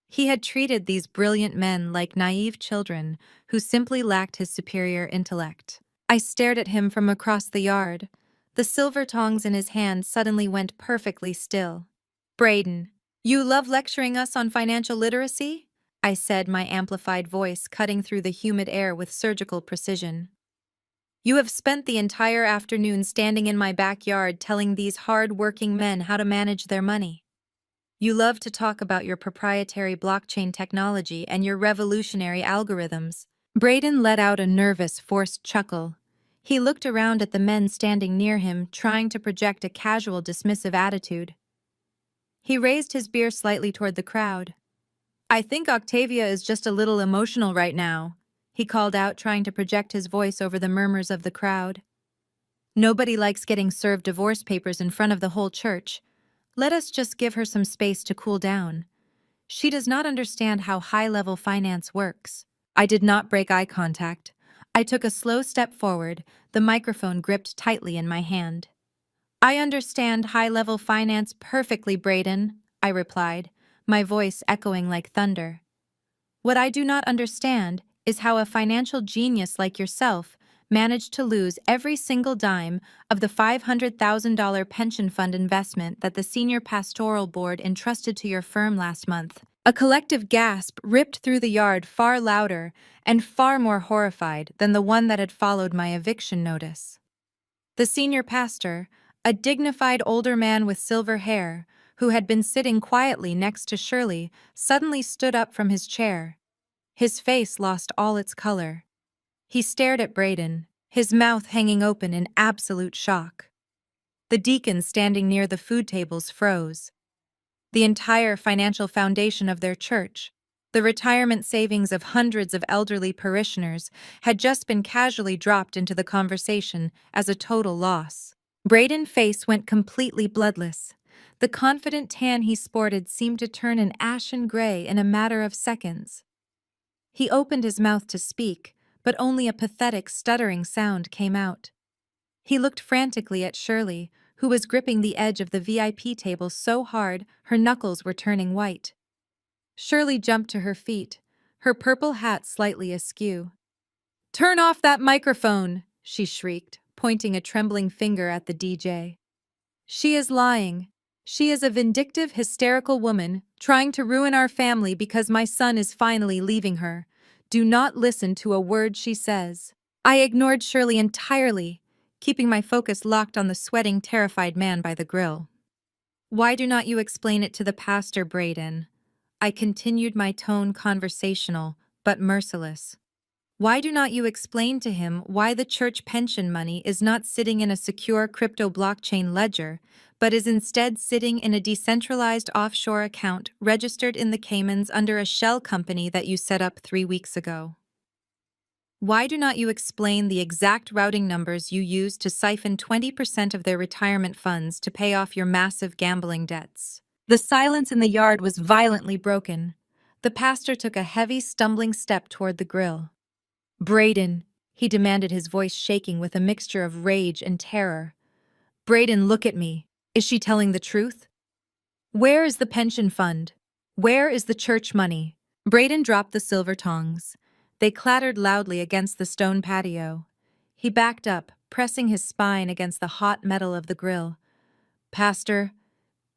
He had treated these brilliant men like naive children who simply lacked his superior intellect. I stared at him from across the yard. The silver tongs in his hand suddenly went perfectly still. "Braden, you love lecturing us on financial literacy?" I said, my amplified voice cutting through the humid air with surgical precision. "You have spent the entire afternoon standing in my backyard telling these hard-working men how to manage their money. You love to talk about your proprietary blockchain technology and your revolutionary algorithms." Braden let out a nervous, forced chuckle. He looked around at the men standing near him, trying to project a casual, dismissive attitude. He raised his beer slightly toward the crowd. "I think Octavia is just a little emotional right now," he called out, trying to project his voice over the murmurs of the crowd. "Nobody likes getting served divorce papers in front of the whole church. Let us just give her some space to cool down. She does not understand how high-level finance works." I did not break eye contact. I took a slow step forward, the microphone gripped tightly in my hand. "I understand high-level finance perfectly, Braden," I replied, my voice echoing like thunder. "What I do not understand is how a financial genius like yourself managed to lose every single dime of the $500,000 pension fund investment that the senior pastoral board entrusted to your firm last month." A collective gasp ripped through the yard, far louder and far more horrified than the one that had followed my eviction notice. The senior pastor, a dignified older man with silver hair, who had been sitting quietly next to Shirley, suddenly stood up from his chair. His face lost all its color. He stared at Braden, his mouth hanging open in absolute shock. The deacons standing near the food tables froze. The entire financial foundation of their church, the retirement savings of hundreds of elderly parishioners, had just been casually dropped into the conversation as a total loss. Braden's face went completely bloodless. The confident tan he sported seemed to turn an ashen gray in a matter of seconds. He opened his mouth to speak, but only a pathetic, stuttering sound came out. He looked frantically at Shirley, who was gripping the edge of the VIP table so hard her knuckles were turning white. Shirley jumped to her feet, her purple hat slightly askew. "Turn off that microphone!" she shrieked, pointing a trembling finger at the DJ. "She is lying. She is a vindictive, hysterical woman, trying to ruin our family because my son is finally leaving her. Do not listen to a word she says." I ignored Shirley entirely, keeping my focus locked on the sweating, terrified man by the grill. "Why do not you explain it to the pastor, Braden?" I continued, my tone conversational, but merciless. "Why do not you explain to him why the church pension money is not sitting in a secure crypto blockchain ledger, but is instead sitting in a decentralized offshore account registered in the Caymans under a shell company that you set up 3 weeks ago? Why do not you explain the exact routing numbers you used to siphon 20% of their retirement funds to pay off your massive gambling debts?" The silence in the yard was violently broken. The pastor took a heavy, stumbling step toward the grill. "Braden," he demanded, his voice shaking with a mixture of rage and terror. "Braden, look at me. Is she telling the truth? Where is the pension fund? Where is the church money?" Braden dropped the silver tongs. They clattered loudly against the stone patio. He backed up, pressing his spine against the hot metal of the grill. "Pastor,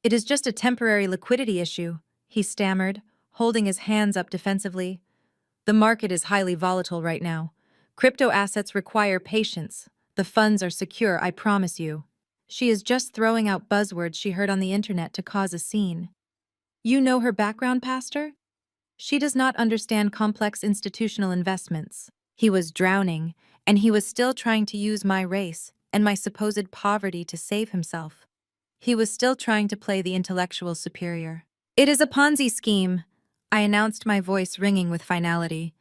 it is just a temporary liquidity issue," he stammered, holding his hands up defensively. "The market is highly volatile right now. Crypto assets require patience. The funds are secure, I promise you." She is just throwing out buzzwords she heard on the internet to cause a scene. You know her background, Pastor? She does not understand complex institutional investments. He was drowning, and he was still trying to use my race and my supposed poverty to save himself. He was still trying to play the intellectual superior. It is a Ponzi scheme, I announced, my voice ringing with finality.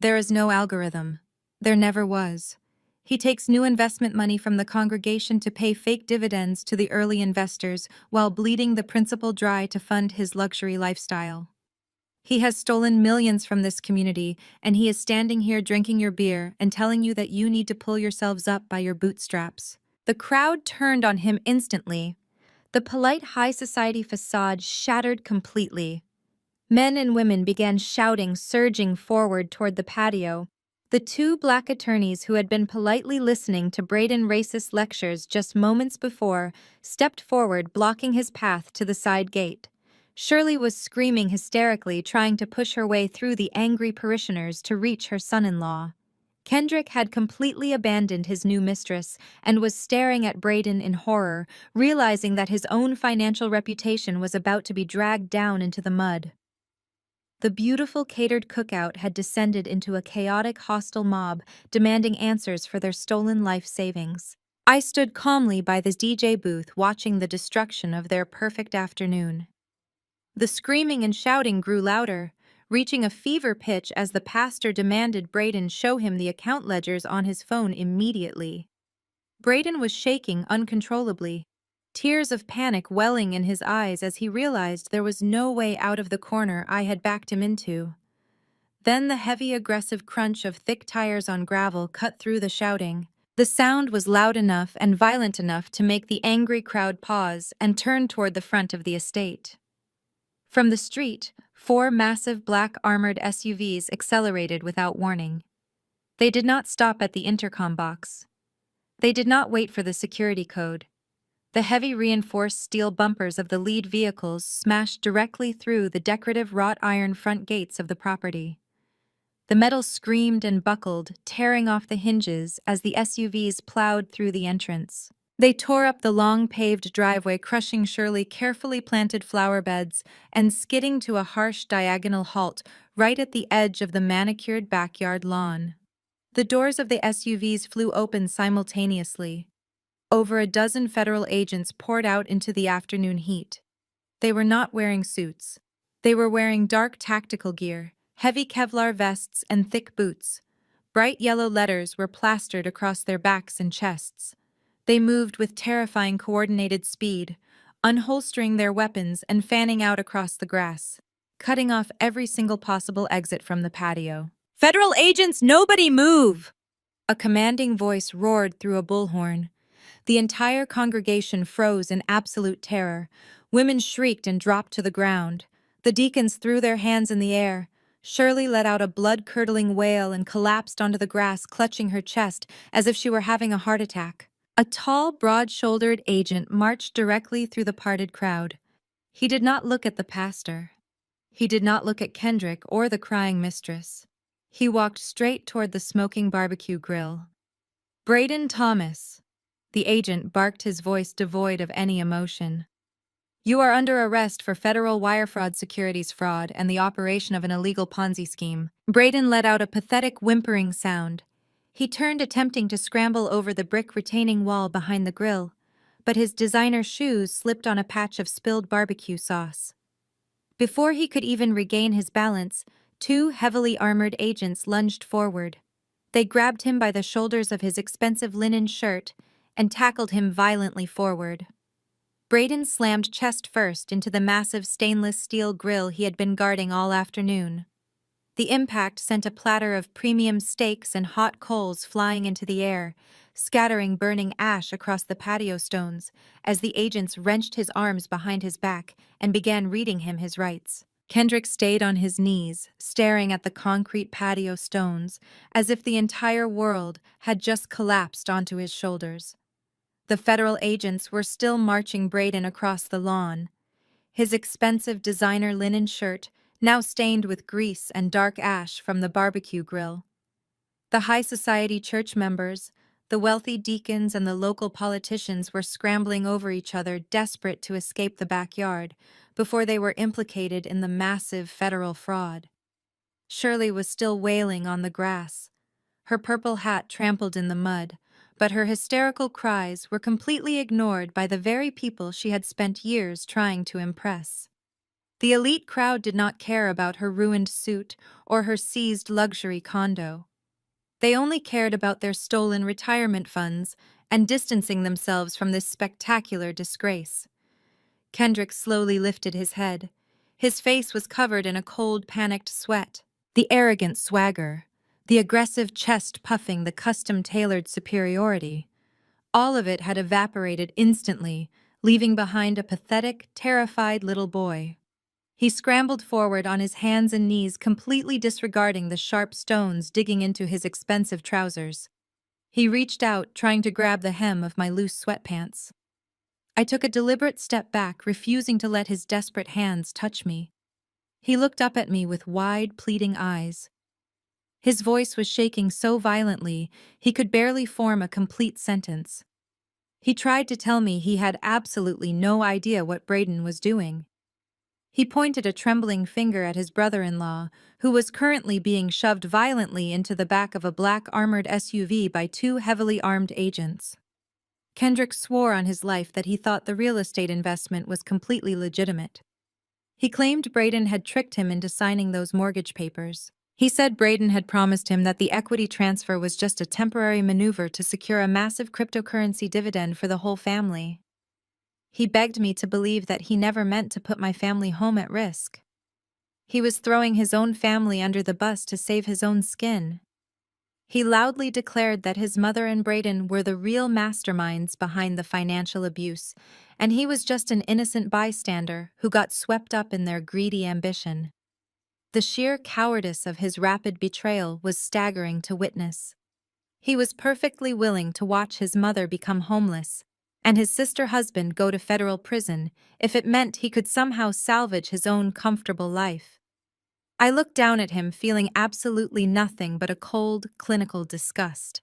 There is no algorithm. There never was. He takes new investment money from the congregation to pay fake dividends to the early investors while bleeding the principal dry to fund his luxury lifestyle. He has stolen millions from this community, and he is standing here drinking your beer and telling you that you need to pull yourselves up by your bootstraps. The crowd turned on him instantly. The polite high society facade shattered completely. Men and women began shouting, surging forward toward the patio. The two black attorneys who had been politely listening to Braden racist lectures just moments before stepped forward, blocking his path to the side gate. Shirley was screaming hysterically, trying to push her way through the angry parishioners to reach her son-in-law. Kendrick had completely abandoned his new mistress and was staring at Braden in horror, realizing that his own financial reputation was about to be dragged down into the mud. The beautiful catered cookout had descended into a chaotic, hostile mob, demanding answers for their stolen life savings. I stood calmly by the DJ booth, watching the destruction of their perfect afternoon. The screaming and shouting grew louder, reaching a fever pitch as the pastor demanded Braden show him the account ledgers on his phone immediately. Braden was shaking uncontrollably, tears of panic welling in his eyes as he realized there was no way out of the corner I had backed him into. Then the heavy, aggressive crunch of thick tires on gravel cut through the shouting. The sound was loud enough and violent enough to make the angry crowd pause and turn toward the front of the estate. From the street, 4 massive black armored SUVs accelerated without warning. They did not stop at the intercom box. They did not wait for the security code. The heavy reinforced steel bumpers of the lead vehicles smashed directly through the decorative wrought iron front gates of the property. The metal screamed and buckled, tearing off the hinges as the SUVs plowed through the entrance. They tore up the long paved driveway, crushing Shirley carefully planted flower beds and skidding to a harsh diagonal halt right at the edge of the manicured backyard lawn. The doors of the SUVs flew open simultaneously. Over a dozen federal agents poured out into the afternoon heat. They were not wearing suits. They were wearing dark tactical gear, heavy Kevlar vests, and thick boots. Bright yellow letters were plastered across their backs and chests. They moved with terrifying coordinated speed, unholstering their weapons and fanning out across the grass, cutting off every single possible exit from the patio. "Federal agents, nobody move!" A commanding voice roared through a bullhorn. The entire congregation froze in absolute terror. Women shrieked and dropped to the ground. The deacons threw their hands in the air. Shirley let out a blood-curdling wail and collapsed onto the grass, clutching her chest as if she were having a heart attack. A tall, broad-shouldered agent marched directly through the parted crowd. He did not look at the pastor. He did not look at Kendrick or the crying mistress. He walked straight toward the smoking barbecue grill. "Braden Thomas," the agent barked, his voice devoid of any emotion. "You are under arrest for federal wire fraud, securities fraud, and the operation of an illegal Ponzi scheme." Braden let out a pathetic whimpering sound. He turned, attempting to scramble over the brick retaining wall behind the grill, but his designer shoes slipped on a patch of spilled barbecue sauce. Before he could even regain his balance, 2 heavily armored agents lunged forward. They grabbed him by the shoulders of his expensive linen shirt and tackled him violently forward. Braden slammed chest first into the massive stainless steel grill he had been guarding all afternoon. The impact sent a platter of premium steaks and hot coals flying into the air, scattering burning ash across the patio stones as the agents wrenched his arms behind his back and began reading him his rights. Kendrick stayed on his knees, staring at the concrete patio stones, as if the entire world had just collapsed onto his shoulders. The federal agents were still marching Braden across the lawn. His expensive designer linen shirt now stained with grease and dark ash from the barbecue grill. The high society church members, the wealthy deacons, and the local politicians were scrambling over each other, desperate to escape the backyard, before they were implicated in the massive federal fraud. Shirley was still wailing on the grass, her purple hat trampled in the mud, but her hysterical cries were completely ignored by the very people she had spent years trying to impress. The elite crowd did not care about her ruined suit or her seized luxury condo. They only cared about their stolen retirement funds and distancing themselves from this spectacular disgrace. Kendrick slowly lifted his head. His face was covered in a cold, panicked sweat. The arrogant swagger, the aggressive chest puffing the custom-tailored superiority, all of it had evaporated instantly, leaving behind a pathetic, terrified little boy. He scrambled forward on his hands and knees, completely disregarding the sharp stones digging into his expensive trousers. He reached out, trying to grab the hem of my loose sweatpants. I took a deliberate step back, refusing to let his desperate hands touch me. He looked up at me with wide, pleading eyes. His voice was shaking so violently he could barely form a complete sentence. He tried to tell me he had absolutely no idea what Braden was doing. He pointed a trembling finger at his brother-in-law, who was currently being shoved violently into the back of a black armored SUV by two heavily armed agents. Kendrick swore on his life that he thought the real estate investment was completely legitimate. He claimed Braden had tricked him into signing those mortgage papers. He said Braden had promised him that the equity transfer was just a temporary maneuver to secure a massive cryptocurrency dividend for the whole family. He begged me to believe that he never meant to put my family home at risk. He was throwing his own family under the bus to save his own skin. He loudly declared that his mother and Braden were the real masterminds behind the financial abuse, and he was just an innocent bystander who got swept up in their greedy ambition. The sheer cowardice of his rapid betrayal was staggering to witness. He was perfectly willing to watch his mother become homeless and his sister husband go to federal prison if it meant he could somehow salvage his own comfortable life. I looked down at him, feeling absolutely nothing but a cold, clinical disgust.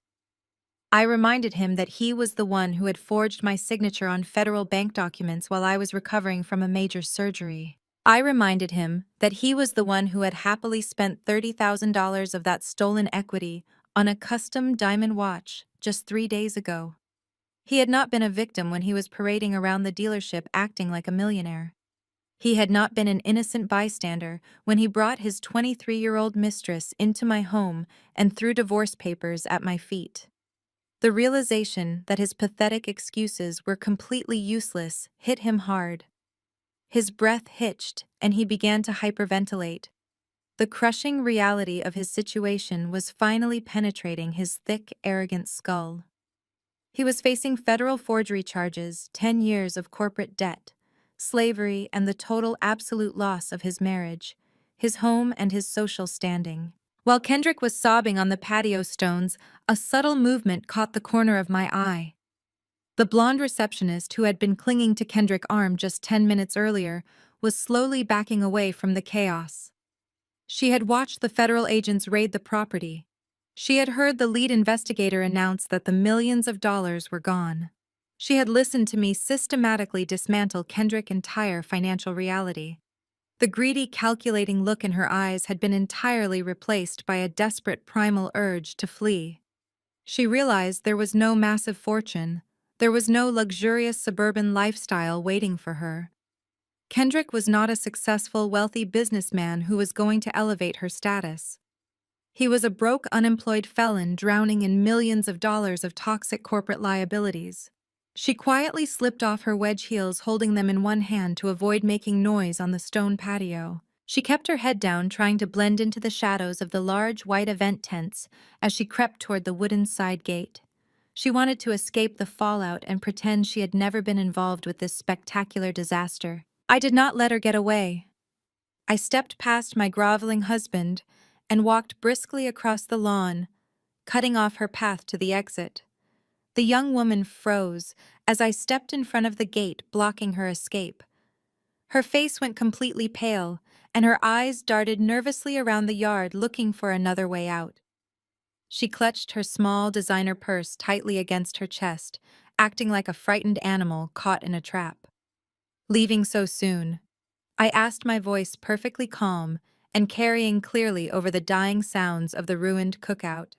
I reminded him that he was the one who had forged my signature on federal bank documents while I was recovering from a major surgery. I reminded him that he was the one who had happily spent $30,000 of that stolen equity on a custom diamond watch just 3 days ago. He had not been a victim when he was parading around the dealership acting like a millionaire. He had not been an innocent bystander when he brought his 23-year-old mistress into my home and threw divorce papers at my feet. The realization that his pathetic excuses were completely useless hit him hard. His breath hitched, and he began to hyperventilate. The crushing reality of his situation was finally penetrating his thick, arrogant skull. He was facing federal forgery charges, 10 years of corporate debt, slavery, and the total absolute loss of his marriage, his home, and his social standing. While Kendrick was sobbing on the patio stones, a subtle movement caught the corner of my eye. The blonde receptionist who had been clinging to Kendrick's arm just 10 minutes earlier was slowly backing away from the chaos. She had watched the federal agents raid the property. She had heard the lead investigator announce that the millions of dollars were gone. She had listened to me systematically dismantle Kendrick's entire financial reality. The greedy, calculating look in her eyes had been entirely replaced by a desperate primal urge to flee. She realized there was no massive fortune. There was no luxurious suburban lifestyle waiting for her. Kendrick was not a successful, wealthy businessman who was going to elevate her status. He was a broke, unemployed felon drowning in millions of dollars of toxic corporate liabilities. She quietly slipped off her wedge heels, holding them in one hand to avoid making noise on the stone patio. She kept her head down, trying to blend into the shadows of the large white event tents as she crept toward the wooden side gate. She wanted to escape the fallout and pretend she had never been involved with this spectacular disaster. I did not let her get away. I stepped past my groveling husband and walked briskly across the lawn, cutting off her path to the exit. The young woman froze as I stepped in front of the gate, blocking her escape. Her face went completely pale, and her eyes darted nervously around the yard, looking for another way out. She clutched her small designer purse tightly against her chest, acting like a frightened animal caught in a trap. Leaving so soon? I asked, my voice perfectly calm and carrying clearly over the dying sounds of the ruined cookout.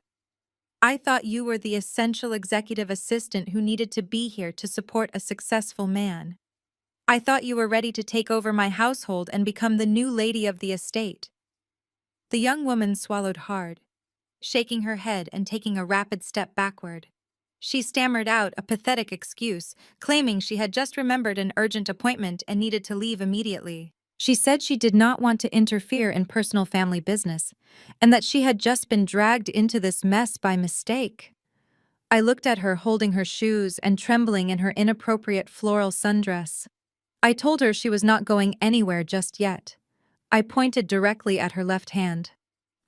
I thought you were the essential executive assistant who needed to be here to support a successful man. I thought you were ready to take over my household and become the new lady of the estate. The young woman swallowed hard, shaking her head and taking a rapid step backward. She stammered out a pathetic excuse, claiming she had just remembered an urgent appointment and needed to leave immediately. She said she did not want to interfere in personal family business, and that she had just been dragged into this mess by mistake. I looked at her holding her shoes and trembling in her inappropriate floral sundress. I told her she was not going anywhere just yet. I pointed directly at her left hand.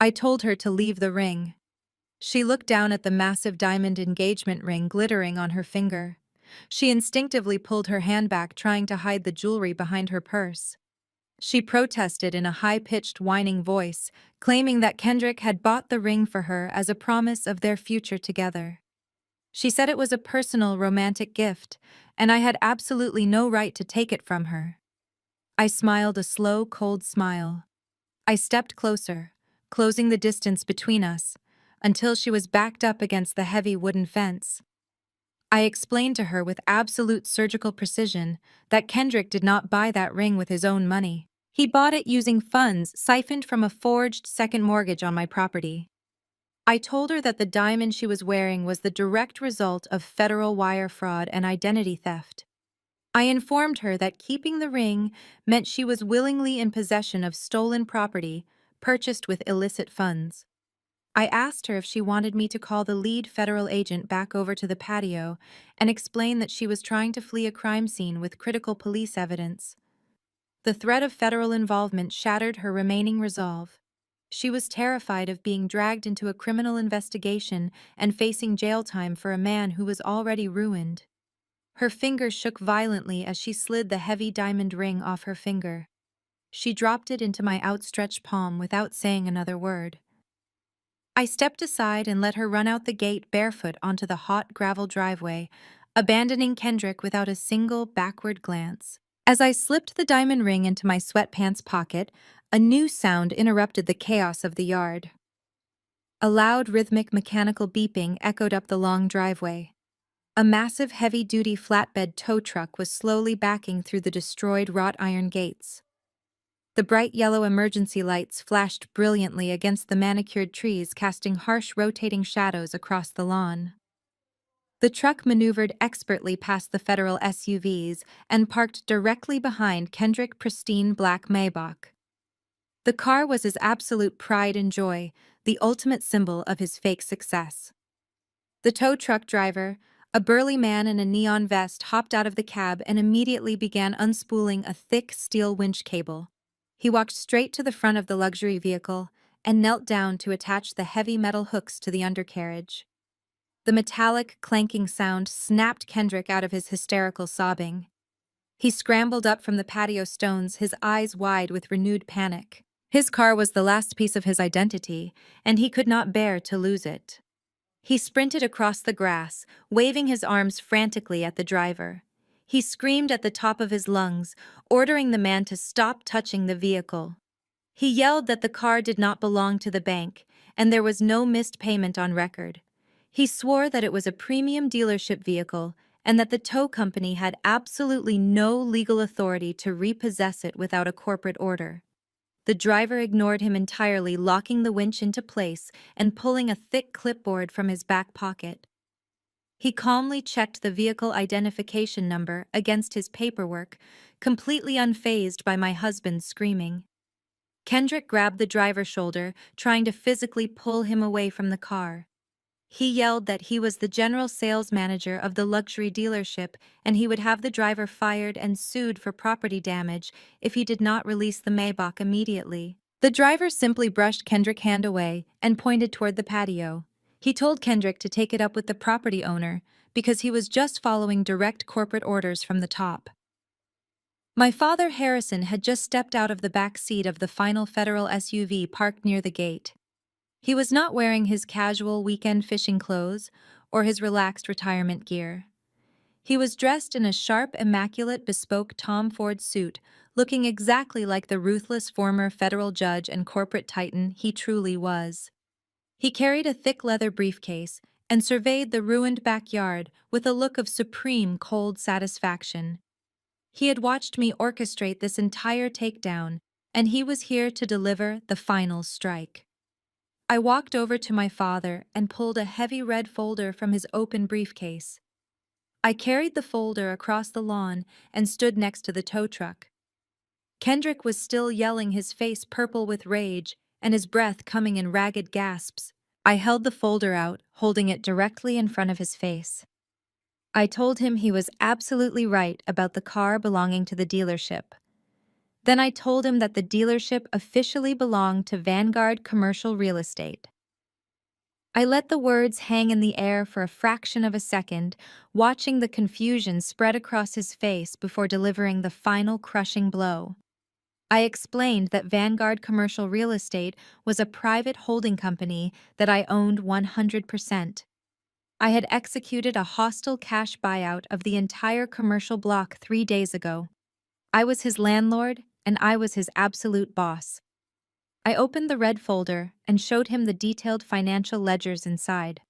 I told her to leave the ring. She looked down at the massive diamond engagement ring glittering on her finger. She instinctively pulled her hand back, trying to hide the jewelry behind her purse. She protested in a high-pitched, whining voice, claiming that Kendrick had bought the ring for her as a promise of their future together. She said it was a personal, romantic gift, and I had absolutely no right to take it from her. I smiled a slow, cold smile. I stepped closer, closing the distance between us, until she was backed up against the heavy wooden fence. I explained to her with absolute surgical precision that Kendrick did not buy that ring with his own money. He bought it using funds siphoned from a forged second mortgage on my property. I told her that the diamond she was wearing was the direct result of federal wire fraud and identity theft. I informed her that keeping the ring meant she was willingly in possession of stolen property purchased with illicit funds. I asked her if she wanted me to call the lead federal agent back over to the patio and explain that she was trying to flee a crime scene with critical police evidence. The threat of federal involvement shattered her remaining resolve. She was terrified of being dragged into a criminal investigation and facing jail time for a man who was already ruined. Her fingers shook violently as she slid the heavy diamond ring off her finger. She dropped it into my outstretched palm without saying another word. I stepped aside and let her run out the gate barefoot onto the hot gravel driveway, abandoning Kendrick without a single backward glance. As I slipped the diamond ring into my sweatpants pocket, a new sound interrupted the chaos of the yard. A loud, rhythmic, mechanical beeping echoed up the long driveway. A massive, heavy-duty flatbed tow truck was slowly backing through the destroyed wrought iron gates. The bright yellow emergency lights flashed brilliantly against the manicured trees, casting harsh, rotating shadows across the lawn. The truck maneuvered expertly past the federal SUVs and parked directly behind Kendrick's pristine black Maybach. The car was his absolute pride and joy, the ultimate symbol of his fake success. The tow truck driver, a burly man in a neon vest, hopped out of the cab and immediately began unspooling a thick steel winch cable. He walked straight to the front of the luxury vehicle and knelt down to attach the heavy metal hooks to the undercarriage. The metallic, clanking sound snapped Kendrick out of his hysterical sobbing. He scrambled up from the patio stones, his eyes wide with renewed panic. His car was the last piece of his identity, and he could not bear to lose it. He sprinted across the grass, waving his arms frantically at the driver. He screamed at the top of his lungs, ordering the man to stop touching the vehicle. He yelled that the car did not belong to the bank, and there was no missed payment on record. He swore that it was a premium dealership vehicle and that the tow company had absolutely no legal authority to repossess it without a corporate order. The driver ignored him entirely, locking the winch into place and pulling a thick clipboard from his back pocket. He calmly checked the vehicle identification number against his paperwork, completely unfazed by my husband's screaming. Kendrick grabbed the driver's shoulder, trying to physically pull him away from the car. He yelled that he was the general sales manager of the luxury dealership and he would have the driver fired and sued for property damage if he did not release the Maybach immediately. The driver simply brushed Kendrick's hand away and pointed toward the patio. He told Kendrick to take it up with the property owner because he was just following direct corporate orders from the top. My father, Harrison, had just stepped out of the back seat of the final federal SUV parked near the gate. He was not wearing his casual weekend fishing clothes or his relaxed retirement gear. He was dressed in a sharp, immaculate, bespoke Tom Ford suit, looking exactly like the ruthless former federal judge and corporate titan he truly was. He carried a thick leather briefcase and surveyed the ruined backyard with a look of supreme cold satisfaction. He had watched me orchestrate this entire takedown, and he was here to deliver the final strike. I walked over to my father and pulled a heavy red folder from his open briefcase. I carried the folder across the lawn and stood next to the tow truck. Kendrick was still yelling, his face purple with rage and his breath coming in ragged gasps. I held the folder out, holding it directly in front of his face. I told him he was absolutely right about the car belonging to the dealership. Then I told him that the dealership officially belonged to Vanguard Commercial Real Estate. I let the words hang in the air for a fraction of a second, watching the confusion spread across his face before delivering the final crushing blow. I explained that Vanguard Commercial Real Estate was a private holding company that I owned 100%. I had executed a hostile cash buyout of the entire commercial block 3 days ago. I was his landlord, and I was his absolute boss. I opened the red folder and showed him the detailed financial ledgers inside.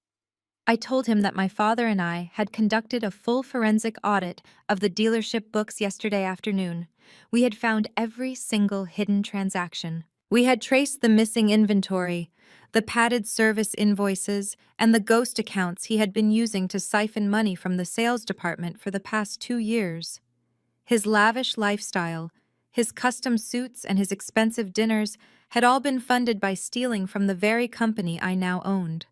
I told him that my father and I had conducted a full forensic audit of the dealership books yesterday afternoon. We had found every single hidden transaction. We had traced the missing inventory, the padded service invoices, and the ghost accounts he had been using to siphon money from the sales department for the past 2 years. His lavish lifestyle, his custom suits, and his expensive dinners had all been funded by stealing from the very company I now owned.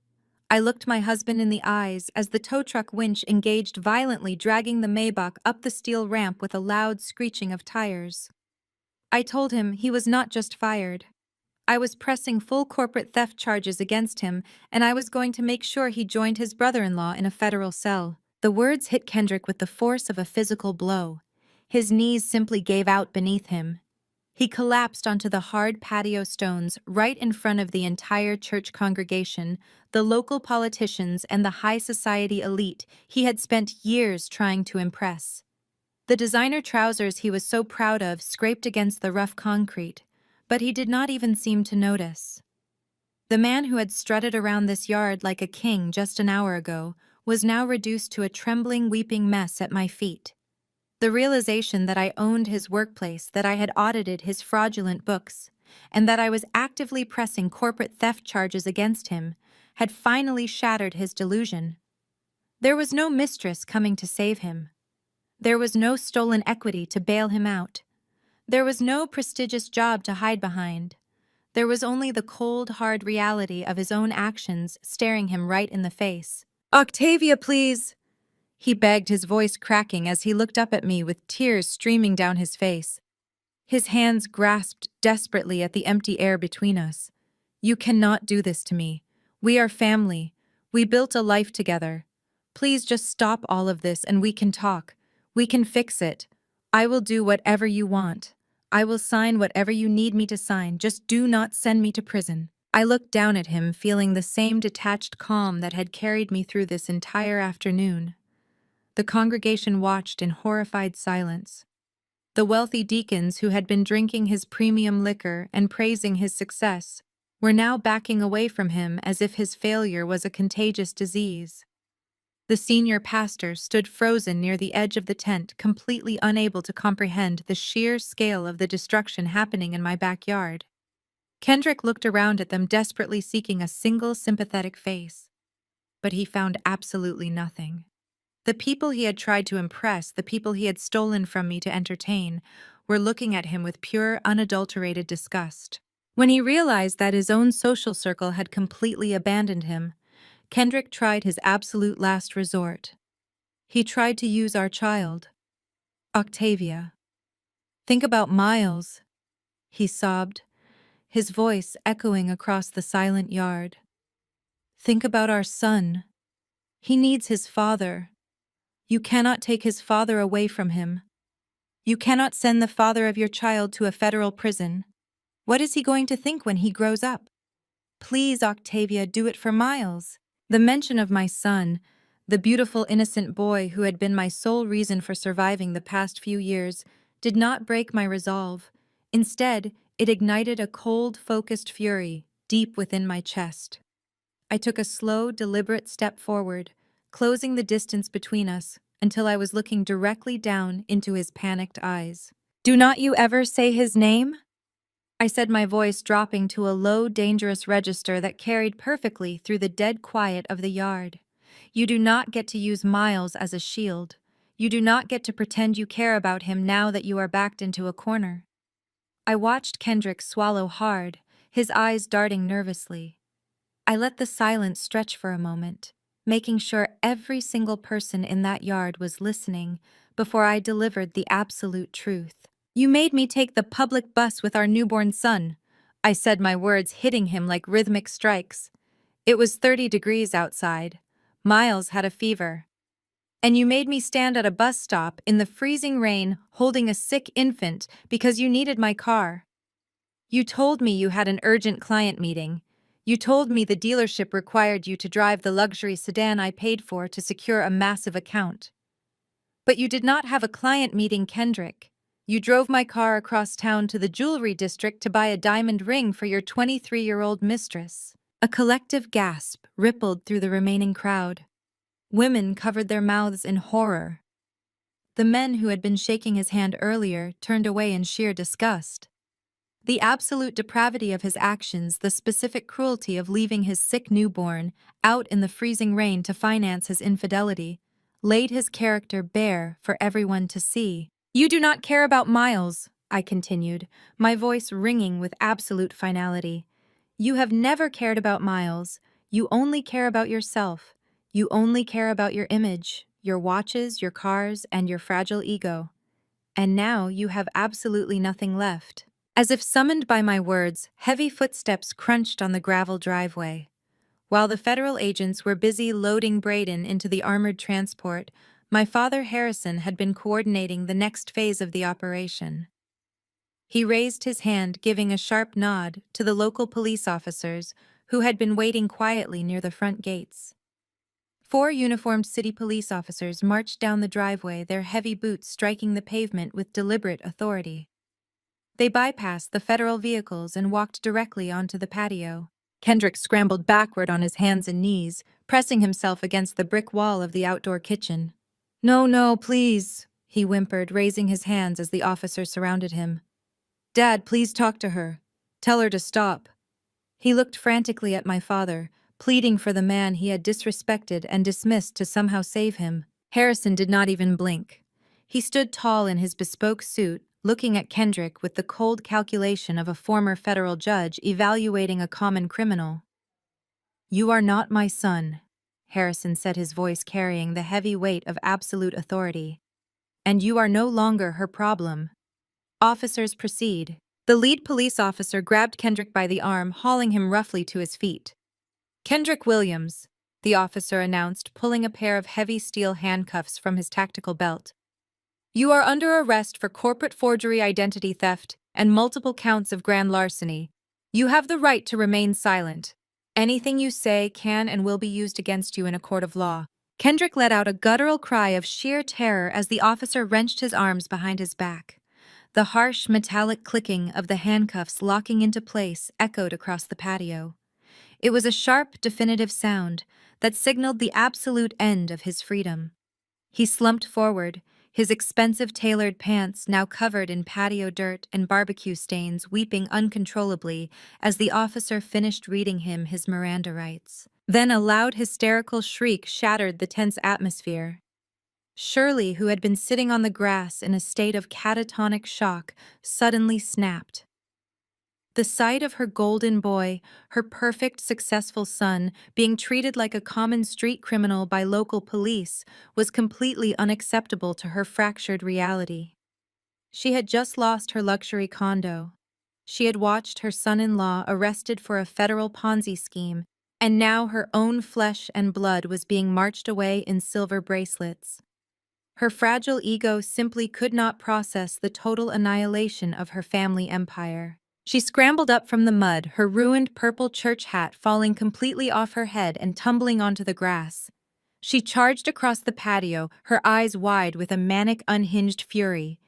I looked my husband in the eyes as the tow truck winch engaged violently, dragging the Maybach up the steel ramp with a loud screeching of tires. I told him he was not just fired. I was pressing full corporate theft charges against him, and I was going to make sure he joined his brother-in-law in a federal cell. The words hit Kendrick with the force of a physical blow. His knees simply gave out beneath him. He collapsed onto the hard patio stones right in front of the entire church congregation, the local politicians, and the high society elite he had spent years trying to impress. The designer trousers he was so proud of scraped against the rough concrete, but he did not even seem to notice. The man who had strutted around this yard like a king just an hour ago was now reduced to a trembling, weeping mess at my feet. The realization that I owned his workplace, that I had audited his fraudulent books, and that I was actively pressing corporate theft charges against him had finally shattered his delusion. There was no mistress coming to save him. There was no stolen equity to bail him out. There was no prestigious job to hide behind. There was only the cold, hard reality of his own actions staring him right in the face. "Octavia, please!" he begged, his voice cracking as he looked up at me with tears streaming down his face. His hands grasped desperately at the empty air between us. "You cannot do this to me. We are family. We built a life together. Please just stop all of this and we can talk. We can fix it. I will do whatever you want. I will sign whatever you need me to sign. Just do not send me to prison." I looked down at him, feeling the same detached calm that had carried me through this entire afternoon. The congregation watched in horrified silence. The wealthy deacons who had been drinking his premium liquor and praising his success were now backing away from him as if his failure was a contagious disease. The senior pastor stood frozen near the edge of the tent, completely unable to comprehend the sheer scale of the destruction happening in my backyard. Kendrick looked around at them, desperately seeking a single sympathetic face. But he found absolutely nothing. The people he had tried to impress, the people he had stolen from me to entertain, were looking at him with pure, unadulterated disgust. When he realized that his own social circle had completely abandoned him, Kendrick tried his absolute last resort. He tried to use our child, Octavia. "Think about Miles," he sobbed, his voice echoing across the silent yard. "Think about our son. He needs his father. You cannot take his father away from him. You cannot send the father of your child to a federal prison. What is he going to think when he grows up? Please, Octavia, do it for Miles." The mention of my son, The beautiful, innocent boy who had been my sole reason for surviving the past few years did not break my resolve. Instead, it ignited a cold, focused fury deep within my chest. I took a slow, deliberate step forward, closing the distance between us until I was looking directly down into his panicked eyes. "Do not you ever say his name?" I said, my voice dropping to a low, dangerous register that carried perfectly through the dead quiet of the yard. "You do not get to use Miles as a shield. You do not get to pretend you care about him now that you are backed into a corner." I watched Kendrick swallow hard, his eyes darting nervously. I let the silence stretch for a moment, making sure every single person in that yard was listening before I delivered the absolute truth. "You made me take the public bus with our newborn son." I said, my words hitting him like rhythmic strikes. It was 30 degrees outside. Miles had a fever. "And you made me stand at a bus stop in the freezing rain holding a sick infant because you needed my car. You told me you had an urgent client meeting. You told me the dealership required you to drive the luxury sedan I paid for to secure a massive account. But you did not have a client meeting, Kendrick. You drove my car across town to the jewelry district to buy a diamond ring for your 23-year-old mistress." A collective gasp rippled through the remaining crowd. Women covered their mouths in horror. The men who had been shaking his hand earlier turned away in sheer disgust. The absolute depravity of his actions, the specific cruelty of leaving his sick newborn out in the freezing rain to finance his infidelity, laid his character bare for everyone to see. "You do not care about Miles," I continued, my voice ringing with absolute finality. "You have never cared about Miles. You only care about yourself. You only care about your image, your watches, your cars, and your fragile ego. And now you have absolutely nothing left." As if summoned by my words, heavy footsteps crunched on the gravel driveway. While the federal agents were busy loading Braden into the armored transport, my father Harrison had been coordinating the next phase of the operation. He raised his hand, giving a sharp nod to the local police officers who had been waiting quietly near the front gates. 4 uniformed city police officers marched down the driveway, their heavy boots striking the pavement with deliberate authority. They bypassed the federal vehicles and walked directly onto the patio. Kendrick scrambled backward on his hands and knees, pressing himself against the brick wall of the outdoor kitchen. "No, no, please," he whimpered, raising his hands as the officers surrounded him. "Dad, please talk to her. Tell her to stop." He looked frantically at my father, pleading for the man he had disrespected and dismissed to somehow save him. Harrison did not even blink. He stood tall in his bespoke suit, looking at Kendrick with the cold calculation of a former federal judge evaluating a common criminal. "You are not my son," Harrison said, his voice carrying the heavy weight of absolute authority. "And you are no longer her problem. Officers, proceed." The lead police officer grabbed Kendrick by the arm, hauling him roughly to his feet. "Kendrick Williams," the officer announced, pulling a pair of heavy steel handcuffs from his tactical belt. "You are under arrest for corporate forgery, identity theft, and multiple counts of grand larceny. You have the right to remain silent. Anything you say can and will be used against you in a court of law." Kendrick let out a guttural cry of sheer terror as the officer wrenched his arms behind his back. The harsh, metallic clicking of the handcuffs locking into place echoed across the patio. It was a sharp, definitive sound that signaled the absolute end of his freedom. He slumped forward, his expensive tailored pants now covered in patio dirt and barbecue stains, weeping uncontrollably as the officer finished reading him his Miranda rights. Then a loud, hysterical shriek shattered the tense atmosphere. Shirley, who had been sitting on the grass in a state of catatonic shock, suddenly snapped. The sight of her golden boy, her perfect, successful son, being treated like a common street criminal by local police was completely unacceptable to her fractured reality. She had just lost her luxury condo. She had watched her son-in-law arrested for a federal Ponzi scheme, and now her own flesh and blood was being marched away in silver bracelets. Her fragile ego simply could not process the total annihilation of her family empire. She scrambled up from the mud, her ruined purple church hat falling completely off her head and tumbling onto the grass. She charged across the patio, her eyes wide with a manic, unhinged fury.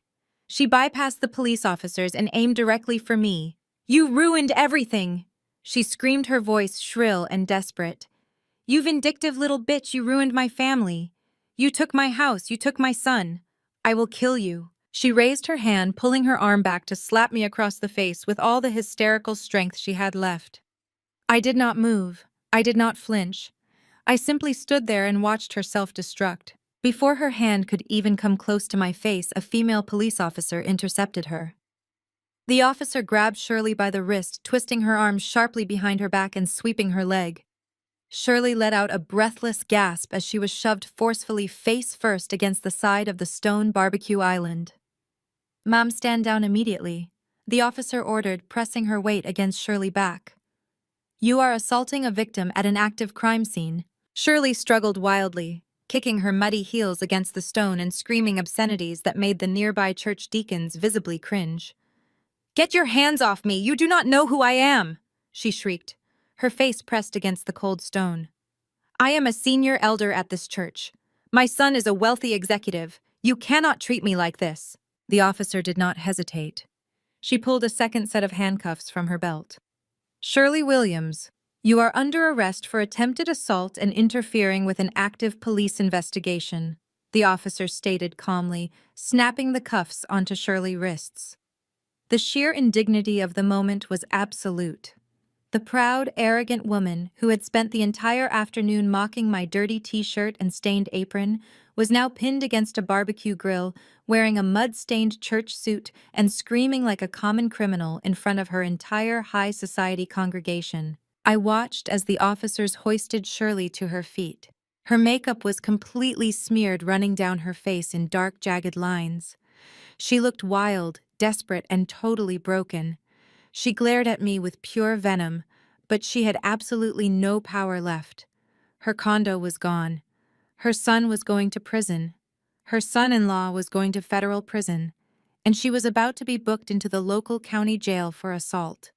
She bypassed the police officers and aimed directly for me. "You ruined everything!" She screamed, her voice shrill and desperate. "You vindictive little bitch, you ruined my family. You took my house, you took my son. I will kill you." She raised her hand, pulling her arm back to slap me across the face with all the hysterical strength she had left. I did not move. I did not flinch. I simply stood there and watched her self-destruct. Before her hand could even come close to my face, a female police officer intercepted her. The officer grabbed Shirley by the wrist, twisting her arm sharply behind her back and sweeping her leg. Shirley let out a breathless gasp as she was shoved forcefully face first against the side of the stone barbecue island. "Ma'am, stand down immediately," the officer ordered, pressing her weight against Shirley's back. "You are assaulting a victim at an active crime scene." Shirley struggled wildly, kicking her muddy heels against the stone and screaming obscenities that made the nearby church deacons visibly cringe. "Get your hands off me! You do not know who I am!" she shrieked, her face pressed against the cold stone. "I am a senior elder at this church. My son is a wealthy executive. You cannot treat me like this." The officer did not hesitate. She pulled a second set of handcuffs from her belt. "Shirley Williams, you are under arrest for attempted assault and interfering with an active police investigation," the officer stated calmly, snapping the cuffs onto Shirley's wrists. The sheer indignity of the moment was absolute. The proud, arrogant woman, who had spent the entire afternoon mocking my dirty t-shirt and stained apron, was now pinned against a barbecue grill, wearing a mud-stained church suit and screaming like a common criminal in front of her entire high society congregation. I watched as the officers hoisted Shirley to her feet. Her makeup was completely smeared, running down her face in dark, jagged lines. She looked wild, desperate, and totally broken. She glared at me with pure venom, but she had absolutely no power left. Her condo was gone. Her son was going to prison. Her son-in-law was going to federal prison, and she was about to be booked into the local county jail for assault.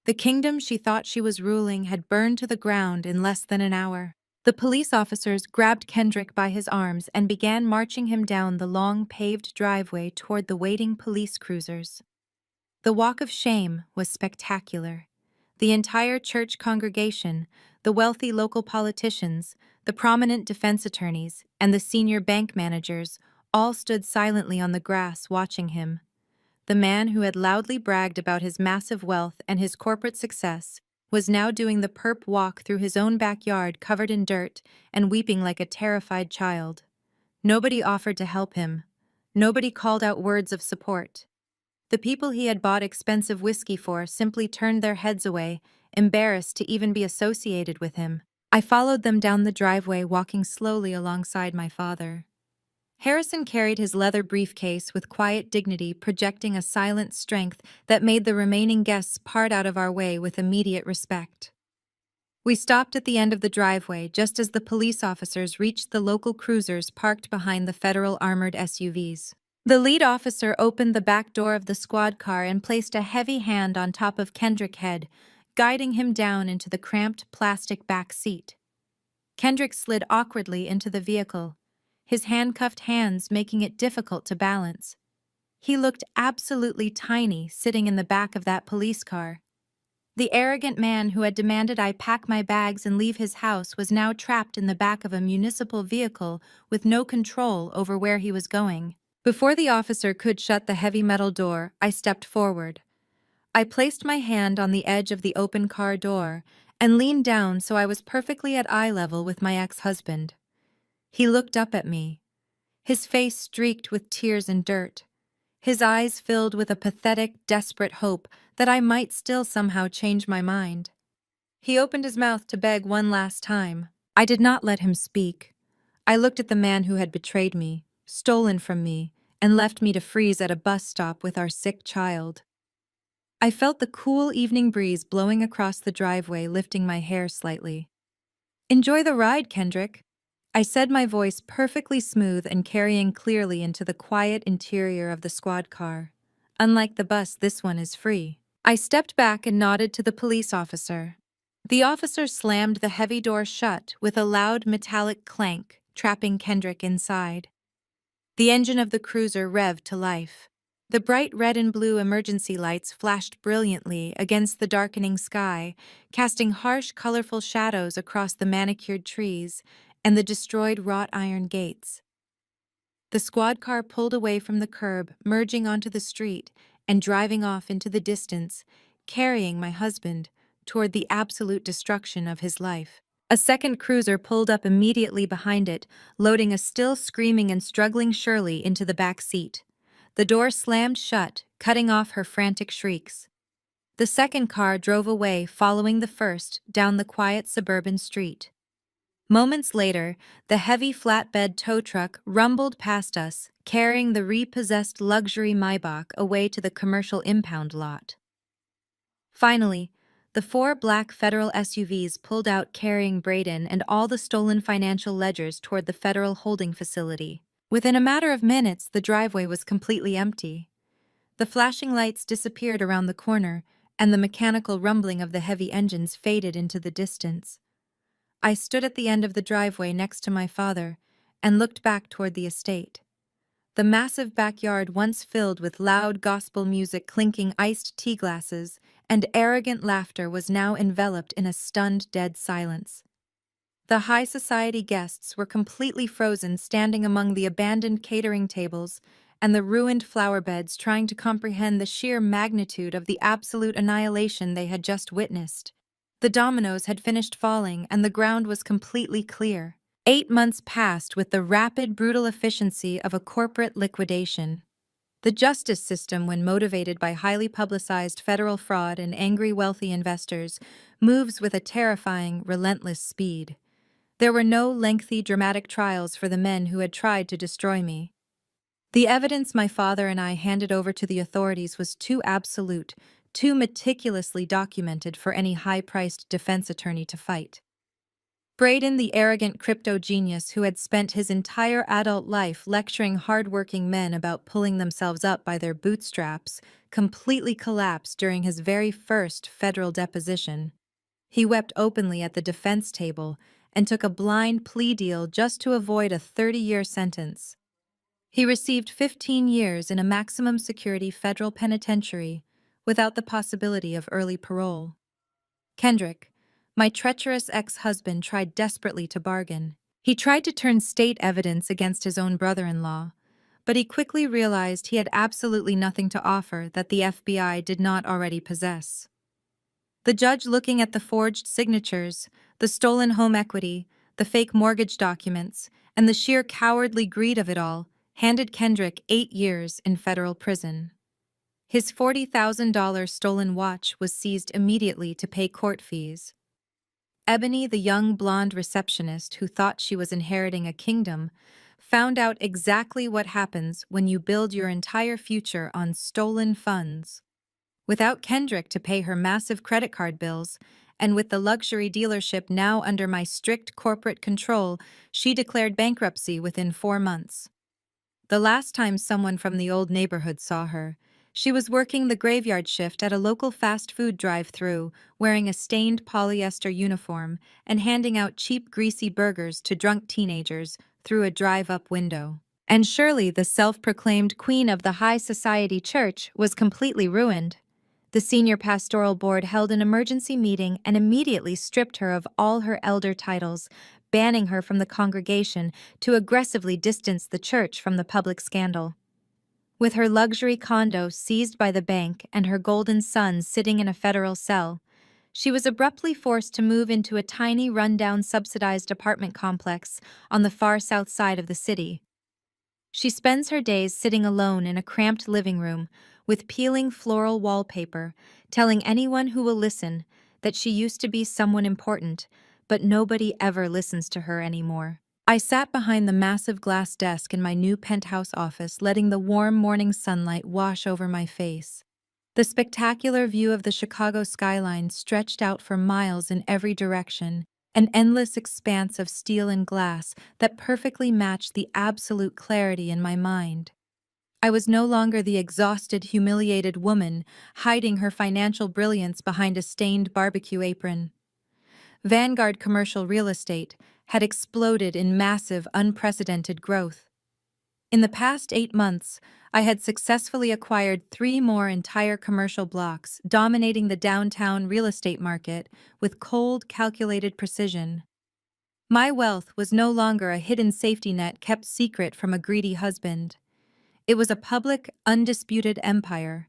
The kingdom she thought she was ruling had burned to the ground in less than an hour. The police officers grabbed Kendrick by his arms and began marching him down the long paved driveway toward the waiting police cruisers. The walk of shame was spectacular. The entire church congregation, the wealthy local politicians, the prominent defense attorneys, and the senior bank managers all stood silently on the grass watching him. The man who had loudly bragged about his massive wealth and his corporate success was now doing the perp walk through his own backyard covered in dirt and weeping like a terrified child. Nobody offered to help him. Nobody called out words of support. The people he had bought expensive whiskey for simply turned their heads away, embarrassed to even be associated with him. I followed them down the driveway, walking slowly alongside my father. Harrison carried his leather briefcase with quiet dignity, projecting a silent strength that made the remaining guests part out of our way with immediate respect. We stopped at the end of the driveway just as the police officers reached the local cruisers parked behind the federal armored SUVs. The lead officer opened the back door of the squad car and placed a heavy hand on top of Kendrick's head, guiding him down into the cramped plastic back seat. Kendrick slid awkwardly into the vehicle, his handcuffed hands making it difficult to balance. He looked absolutely tiny sitting in the back of that police car. The arrogant man who had demanded I pack my bags and leave his house was now trapped in the back of a municipal vehicle with no control over where he was going. Before the officer could shut the heavy metal door, I stepped forward. I placed my hand on the edge of the open car door and leaned down so I was perfectly at eye level with my ex-husband. He looked up at me, his face streaked with tears and dirt, his eyes filled with a pathetic, desperate hope that I might still somehow change my mind. He opened his mouth to beg one last time. I did not let him speak. I looked at the man who had betrayed me, stolen from me, and left me to freeze at a bus stop with our sick child. I felt the cool evening breeze blowing across the driveway, lifting my hair slightly. "Enjoy the ride, Kendrick," I said, my voice perfectly smooth and carrying clearly into the quiet interior of the squad car. Unlike the bus, this one is free. I stepped back and nodded to the police officer. The officer slammed the heavy door shut with a loud metallic clank, trapping Kendrick inside. The engine of the cruiser revved to life. The bright red and blue emergency lights flashed brilliantly against the darkening sky, casting harsh, colorful shadows across the manicured trees and the destroyed wrought iron gates. The squad car pulled away from the curb, merging onto the street and driving off into the distance, carrying my husband toward the absolute destruction of his life. A second cruiser pulled up immediately behind it, loading a still screaming and struggling Shirley into the back seat. The door slammed shut, cutting off her frantic shrieks. The second car drove away, following the first, down the quiet suburban street. Moments later, the heavy flatbed tow truck rumbled past us, carrying the repossessed luxury Maybach away to the commercial impound lot. Finally, the four black federal SUVs pulled out carrying Braden and all the stolen financial ledgers toward the federal holding facility. Within a matter of minutes, the driveway was completely empty. The flashing lights disappeared around the corner, and the mechanical rumbling of the heavy engines faded into the distance. I stood at the end of the driveway next to my father and looked back toward the estate. The massive backyard, once filled with loud gospel music, clinking iced tea glasses, and arrogant laughter, was now enveloped in a stunned, dead silence. The high society guests were completely frozen, standing among the abandoned catering tables and the ruined flower beds, trying to comprehend the sheer magnitude of the absolute annihilation they had just witnessed. The dominoes had finished falling, and the ground was completely clear. 8 months passed with the rapid, brutal efficiency of a corporate liquidation. The justice system, when motivated by highly publicized federal fraud and angry wealthy investors, moves with a terrifying, relentless speed. There were no lengthy, dramatic trials for the men who had tried to destroy me. The evidence my father and I handed over to the authorities was too absolute, too meticulously documented for any high-priced defense attorney to fight. Braden, the arrogant crypto genius who had spent his entire adult life lecturing hard-working men about pulling themselves up by their bootstraps, completely collapsed during his very first federal deposition. He wept openly at the defense table and took a blind plea deal just to avoid a 30-year sentence. He received 15 years in a maximum security federal penitentiary without the possibility of early parole. Kendrick, my treacherous ex-husband, tried desperately to bargain. He tried to turn state evidence against his own brother-in-law, but he quickly realized he had absolutely nothing to offer that the FBI did not already possess. The judge, looking at the forged signatures, the stolen home equity, the fake mortgage documents, and the sheer cowardly greed of it all, handed Kendrick 8 years in federal prison. His $40,000 stolen watch was seized immediately to pay court fees. Ebony, the young blonde receptionist who thought she was inheriting a kingdom, found out exactly what happens when you build your entire future on stolen funds. Without Kendrick to pay her massive credit card bills, and with the luxury dealership now under my strict corporate control, she declared bankruptcy within 4 months. The last time someone from the old neighborhood saw her, she was working the graveyard shift at a local fast food drive-thru, wearing a stained polyester uniform and handing out cheap, greasy burgers to drunk teenagers through a drive-up window. And Shirley, the self-proclaimed queen of the high society church, was completely ruined. The senior pastoral board held an emergency meeting and immediately stripped her of all her elder titles, banning her from the congregation to aggressively distance the church from the public scandal. With her luxury condo seized by the bank and her golden son sitting in a federal cell, she was abruptly forced to move into a tiny, run-down, subsidized apartment complex on the far south side of the city. She spends her days sitting alone in a cramped living room with peeling floral wallpaper, telling anyone who will listen that she used to be someone important, but nobody ever listens to her anymore. I sat behind the massive glass desk in my new penthouse office, letting the warm morning sunlight wash over my face. The spectacular view of the Chicago skyline stretched out for miles in every direction, an endless expanse of steel and glass that perfectly matched the absolute clarity in my mind. I was no longer the exhausted, humiliated woman hiding her financial brilliance behind a stained barbecue apron. Vanguard Commercial Real Estate had exploded in massive, unprecedented growth. In the past 8 months, I had successfully acquired 3 more entire commercial blocks, dominating the downtown real estate market with cold, calculated precision. My wealth was no longer a hidden safety net kept secret from a greedy husband. It was a public, undisputed empire.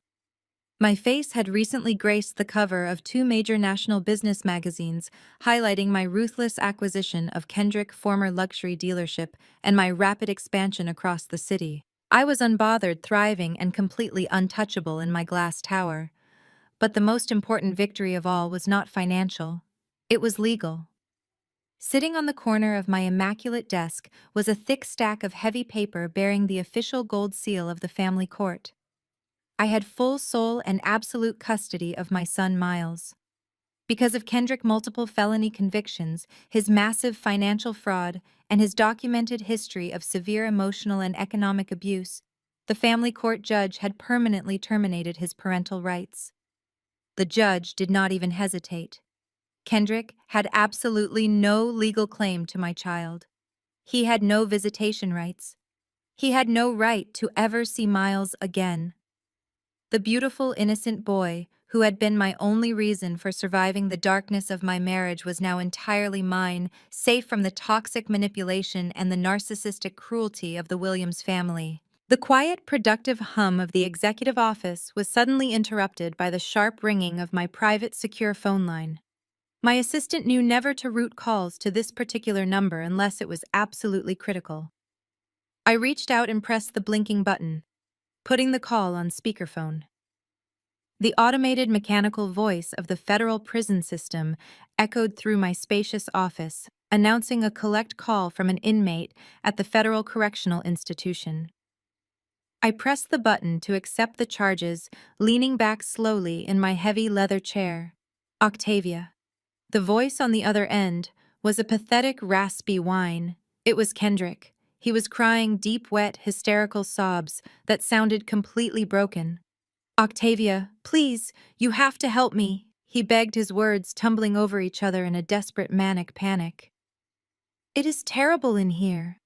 My face had recently graced the cover of 2 major national business magazines, highlighting my ruthless acquisition of Kendrick former luxury dealership and my rapid expansion across the city. I was unbothered, thriving, and completely untouchable in my glass tower. But the most important victory of all was not financial. It was legal. Sitting on the corner of my immaculate desk was a thick stack of heavy paper bearing the official gold seal of the family court. I had full sole and absolute custody of my son Miles. Because of Kendrick's multiple felony convictions, his massive financial fraud, and his documented history of severe emotional and economic abuse, the family court judge had permanently terminated his parental rights. The judge did not even hesitate. Kendrick had absolutely no legal claim to my child. He had no visitation rights. He had no right to ever see Miles again. The beautiful, innocent boy, who had been my only reason for surviving the darkness of my marriage, was now entirely mine, safe from the toxic manipulation and the narcissistic cruelty of the Williams family. The quiet, productive hum of the executive office was suddenly interrupted by the sharp ringing of my private, secure phone line. My assistant knew never to route calls to this particular number unless it was absolutely critical. I reached out and pressed the blinking button, putting the call on speakerphone. The automated mechanical voice of the federal prison system echoed through my spacious office, announcing a collect call from an inmate at the Federal Correctional Institution. I pressed the button to accept the charges, leaning back slowly in my heavy leather chair. Octavia. The voice on the other end was a pathetic, raspy whine. It was Kendrick. He was crying deep, wet, hysterical sobs that sounded completely broken. Octavia, please, you have to help me, he begged, his words tumbling over each other in a desperate, manic panic. It is terrible in here.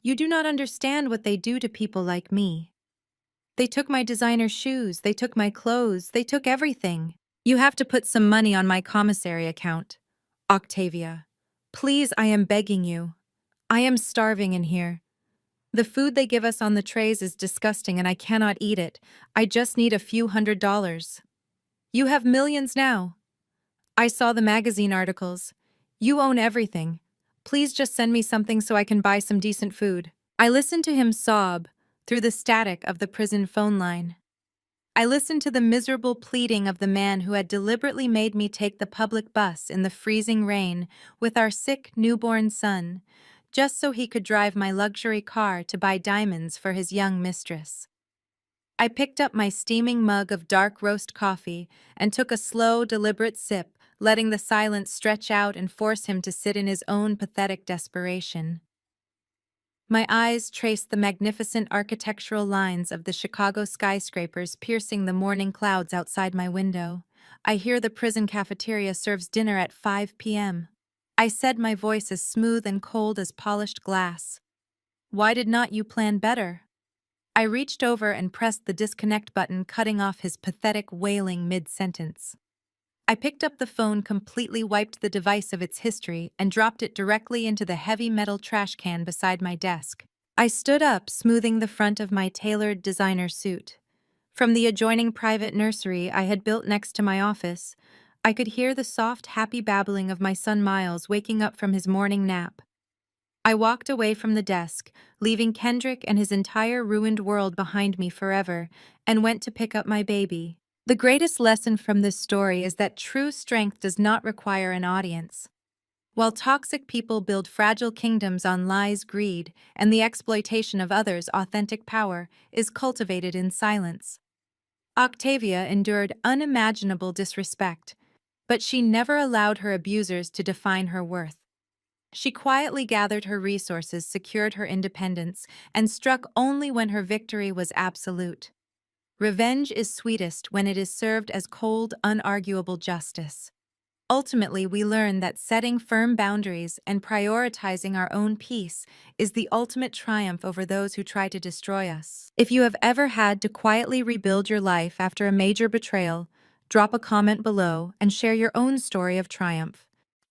You do not understand what they do to people like me. They took my designer shoes, they took my clothes, they took everything. You have to put some money on my commissary account. Octavia, please, I am begging you. I am starving in here. The food they give us on the trays is disgusting and I cannot eat it. I just need a few $100s. You have millions now. I saw the magazine articles. You own everything. Please just send me something so I can buy some decent food. I listened to him sob through the static of the prison phone line. I listened to the miserable pleading of the man who had deliberately made me take the public bus in the freezing rain with our sick newborn son, just so he could drive my luxury car to buy diamonds for his young mistress. I picked up my steaming mug of dark roast coffee and took a slow, deliberate sip, letting the silence stretch out and force him to sit in his own pathetic desperation. My eyes traced the magnificent architectural lines of the Chicago skyscrapers piercing the morning clouds outside my window. I hear the prison cafeteria serves dinner at 5 p.m. I said, my voice as smooth and cold as polished glass. Why did not you plan better? I reached over and pressed the disconnect button, cutting off his pathetic wailing mid-sentence. I picked up the phone, completely wiped the device of its history, and dropped it directly into the heavy metal trash can beside my desk. I stood up, smoothing the front of my tailored designer suit. From the adjoining private nursery I had built next to my office, I could hear the soft, happy babbling of my son Miles waking up from his morning nap. I walked away from the desk, leaving Kendrick and his entire ruined world behind me forever, and went to pick up my baby. The greatest lesson from this story is that true strength does not require an audience. While toxic people build fragile kingdoms on lies, greed, and the exploitation of others, authentic power is cultivated in silence. Octavia endured unimaginable disrespect, but she never allowed her abusers to define her worth. She quietly gathered her resources, secured her independence, and struck only when her victory was absolute. Revenge is sweetest when it is served as cold, unarguable justice. Ultimately, we learn that setting firm boundaries and prioritizing our own peace is the ultimate triumph over those who try to destroy us. If you have ever had to quietly rebuild your life after a major betrayal, drop a comment below and share your own story of triumph.